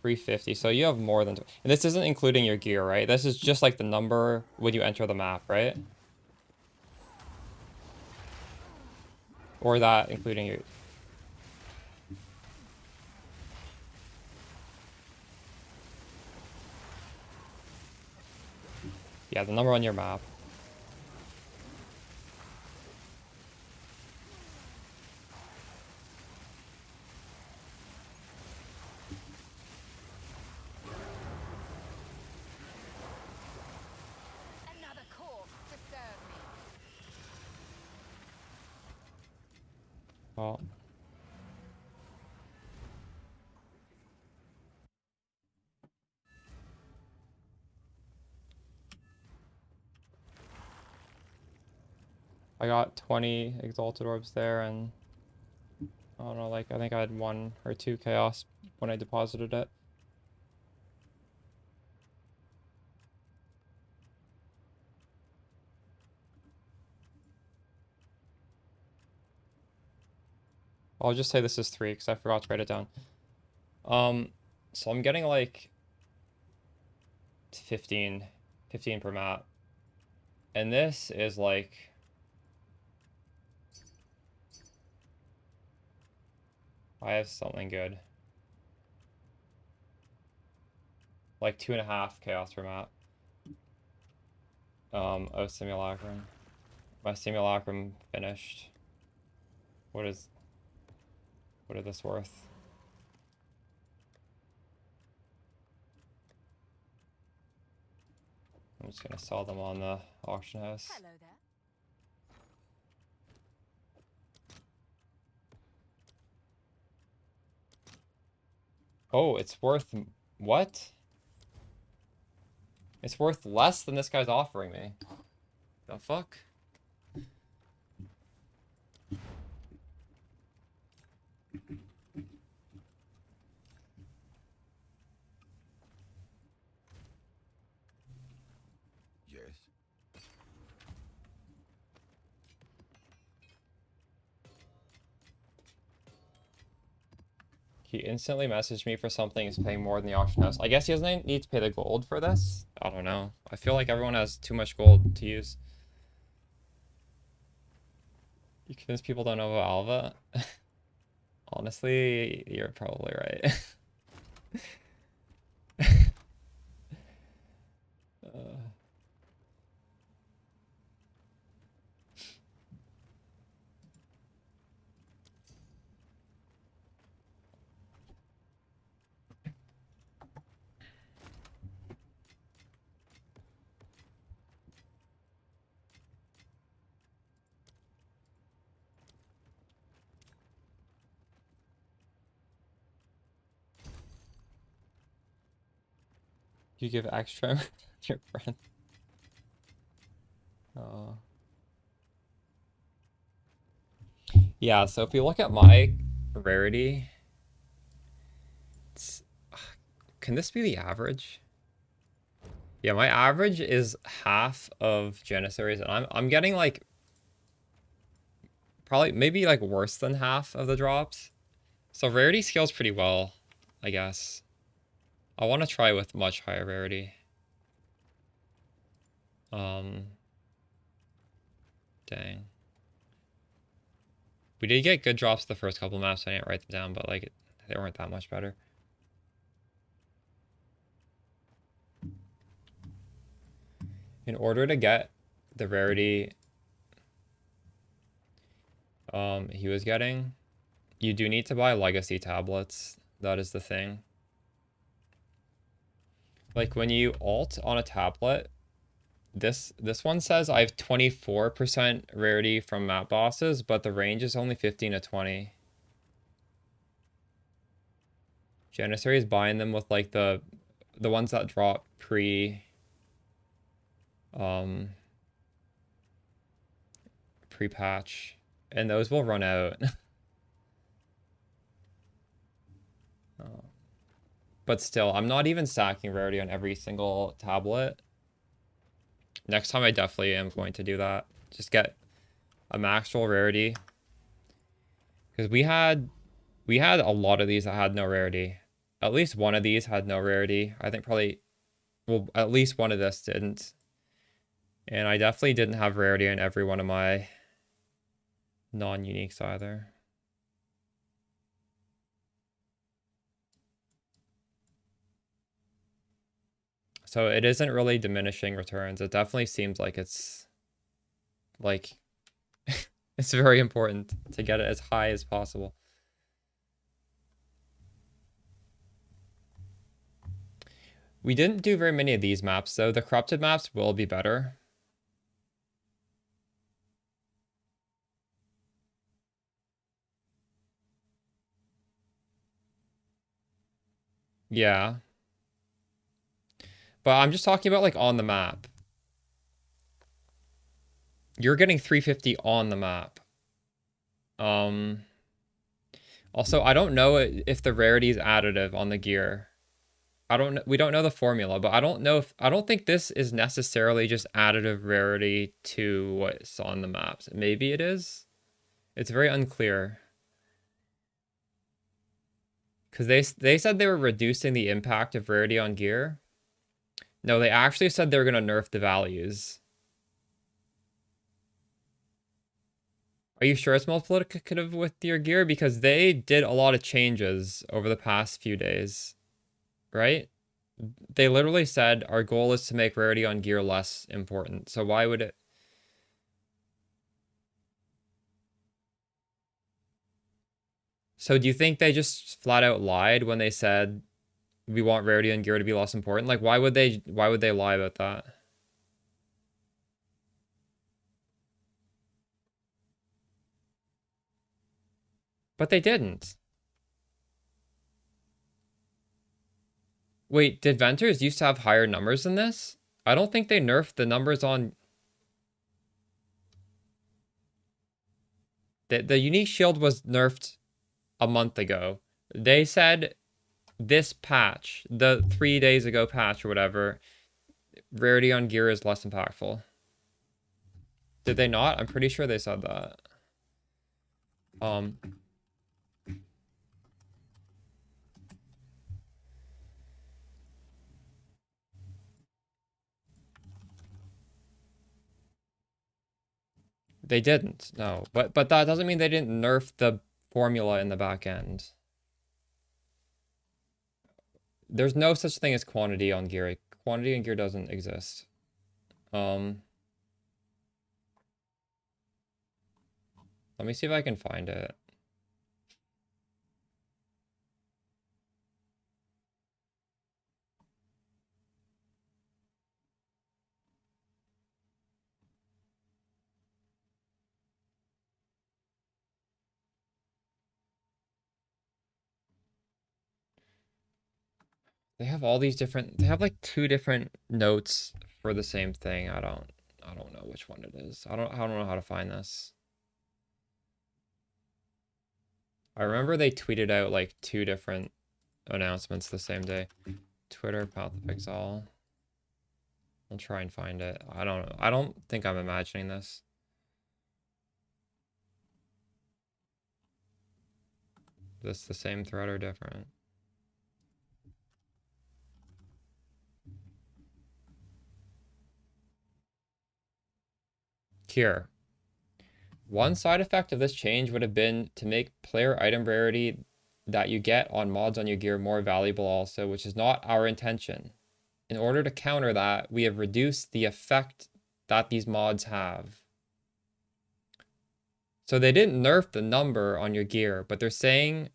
350, so you have more than... And this isn't including your gear, right? This is just like the number when you enter the map, right? Or that including your... Yeah, the number on your map. Another corpse to serve me. Well, I got 20 exalted orbs there, and I don't know, like I think I had 1 or 2 chaos when I deposited it. I'll just say this is 3 because I forgot to write it down. So I'm getting like 15 per map. And this is like I have something good. Like 2.5 chaos per map. Oh, simulacrum. My simulacrum finished. What is this worth? I'm just gonna sell them on the auction house. Hello there. Oh, it's worth what? It's worth less than this guy's offering me. The fuck? Yes. He instantly messaged me for something he's paying more than the auction house. I guess he doesn't need to pay the gold for this? I don't know. I feel like everyone has too much gold to use. You convince people don't know about Alva? Honestly, you're probably right. You give extra to your friend. Yeah, so if you look at my rarity, it's, can this be the average? Yeah, my average is half of Janissaries, and I'm getting like probably maybe like worse than half of the drops. So rarity scales pretty well, I guess. I want to try with much higher rarity. Dang. We did get good drops the first couple maps. I didn't write them down, but like they weren't that much better. In order to get the rarity he was getting, you do need to buy legacy tablets. That is the thing. Like when you alt on a tablet, this one says I have 24% rarity from map bosses, but the range is only 15 to 20. Janissary is buying them with like the ones that drop pre-patch, and those will run out. But still, I'm not even stacking rarity on every single tablet. Next time I definitely am going to do that. Just get a max roll rarity. Because we had a lot of these that had no rarity. At least one of these had no rarity. I think probably, well, at least one of this didn't. And I definitely didn't have rarity in every one of my non-uniques either. So it isn't really diminishing returns. It definitely seems like it's like it's very important to get it as high as possible. We didn't do very many of these maps though. The corrupted maps will be better. Yeah. But I'm just talking about like on the map. You're getting 350 on the map. Also, I don't know if the rarity is additive on the gear. We don't know the formula, but I don't think this is necessarily just additive rarity to what's on the maps. Maybe it is. It's very unclear. Because they said they were reducing the impact of rarity on gear. No, they actually said they were going to nerf the values. Are you sure it's multiplicative with your gear? Because they did a lot of changes over the past few days, right? They literally said our goal is to make rarity on gear less important. So why would it? So do you think they just flat out lied when they said we want rarity on gear to be less important? Like why would they lie about that? But they didn't. Wait, did Venters used to have higher numbers than this? I don't think they nerfed the numbers on... The unique shield was nerfed a month ago. They said this patch, the 3 days ago patch or whatever, rarity on gear is less impactful. Did they not? I'm pretty sure they said that. They didn't, no. But that doesn't mean they didn't nerf the formula in the back end. There's no such thing as quantity on gear. Quantity on gear doesn't exist. Let me see if I can find it. They have all these different, they have like 2 different notes for the same thing. I don't know which one it is. I don't know how to find this. I remember they tweeted out like 2 different announcements the same day. Twitter, Path of Exile. I'll try and find it. I don't think I'm imagining this. Is this the same thread or different? Here. One side effect of this change would have been to make player item rarity that you get on mods on your gear more valuable also, which is not our intention. In order to counter that, we have reduced the effect that these mods have. So they didn't nerf the number on your gear, but they're saying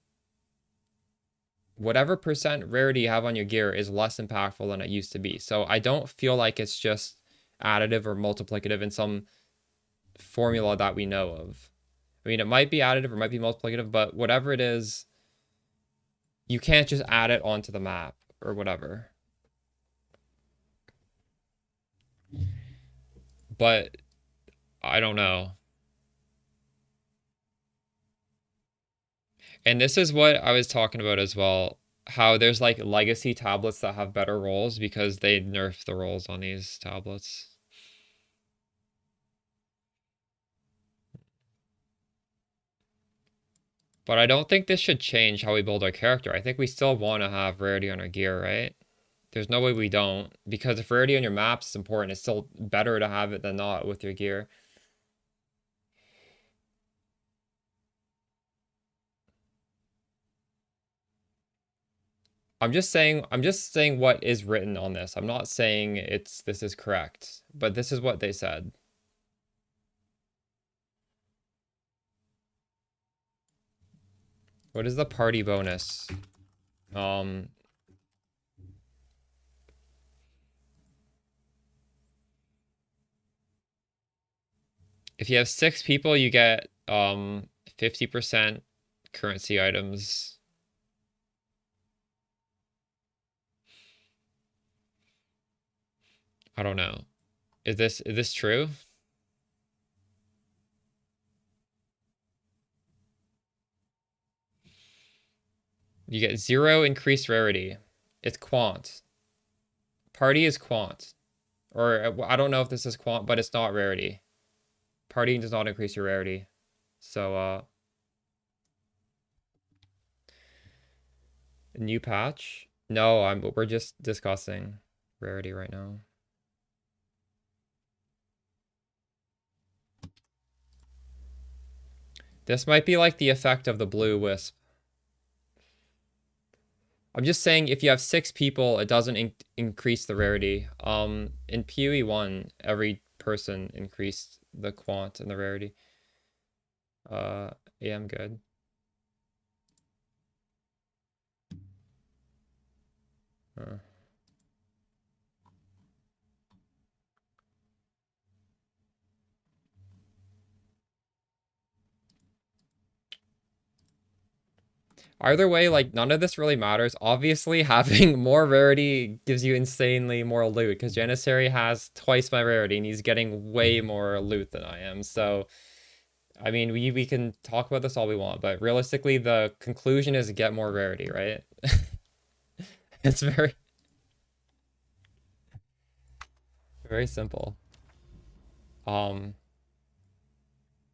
whatever percent rarity you have on your gear is less impactful than it used to be. So I don't feel like it's just additive or multiplicative in some formula that we know of. I mean, it might be additive or might be multiplicative, but whatever it is, you can't just add it onto the map or whatever. But I don't know. And this is what I was talking about as well. How there's like legacy tablets that have better rolls because they nerf the rolls on these tablets. But I don't think this should change how we build our character. I think we still want to have rarity on our gear, right? There's no way we don't. Because if rarity on your maps is important, it's still better to have it than not with your gear. I'm just saying what is written on this. I'm not saying this is correct, but this is what they said. What is the party bonus? If you have 6 people, you get 50% currency items. I don't know. Is this true? You get 0 increased rarity. It's quant. Party is quant. Or I don't know if this is quant, but it's not rarity. Partying does not increase your rarity. So new patch? No, we're just discussing rarity right now. This might be like the effect of the blue wisp. I'm just saying if you have 6 people, it doesn't increase the rarity. In PoE 1, every person increased the quant and the rarity. Yeah, I'm good. Either way, like, none of this really matters. Obviously, having more rarity gives you insanely more loot, because Janissary has twice my rarity, and he's getting way more loot than I am. So, I mean, we can talk about this all we want, but realistically, the conclusion is get more rarity, right? It's very, very simple.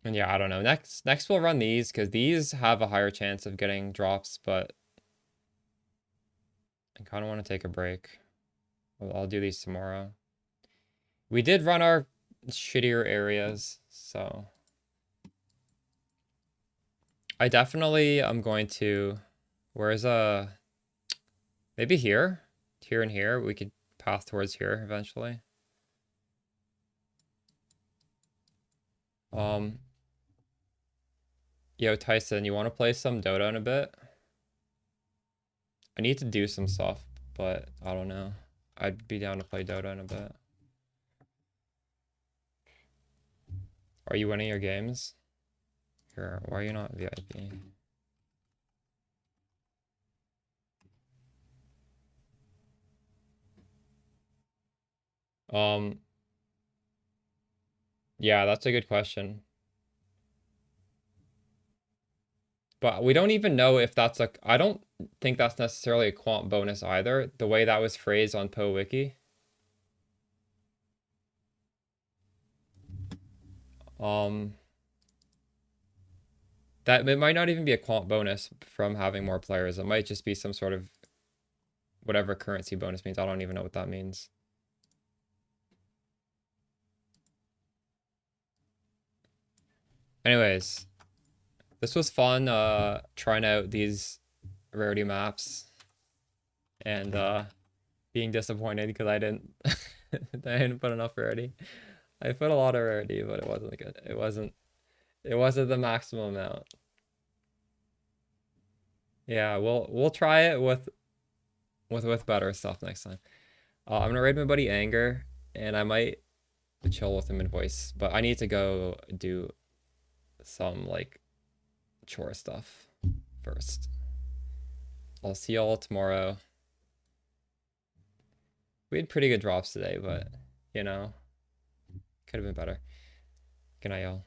And yeah, I don't know. Next we'll run these, because these have a higher chance of getting drops, but I kind of want to take a break. I'll do these tomorrow. We did run our shittier areas, so I definitely am going to, where's maybe here and here, we could path towards here eventually. Yo, Tyson, you want to play some Dota in a bit? I need to do some stuff, but I don't know. I'd be down to play Dota in a bit. Are you winning your games? Here, why are you not VIP? Yeah, that's a good question. But we don't even know if that's I don't think that's necessarily a quant bonus either, the way that was phrased on PoE Wiki. That it might not even be a quant bonus from having more players. It might just be some sort of whatever currency bonus means. I don't even know what that means. Anyways, this was fun trying out these rarity maps and being disappointed because I didn't I didn't put enough rarity. I put a lot of rarity, but it wasn't good. It wasn't the maximum amount. Yeah, we'll try it with better stuff next time. I'm gonna raid my buddy Anger, and I might chill with him in voice, but I need to go do some like chore stuff first. I'll see y'all tomorrow. We had pretty good drops today, but you know, could have been better. Good night, y'all.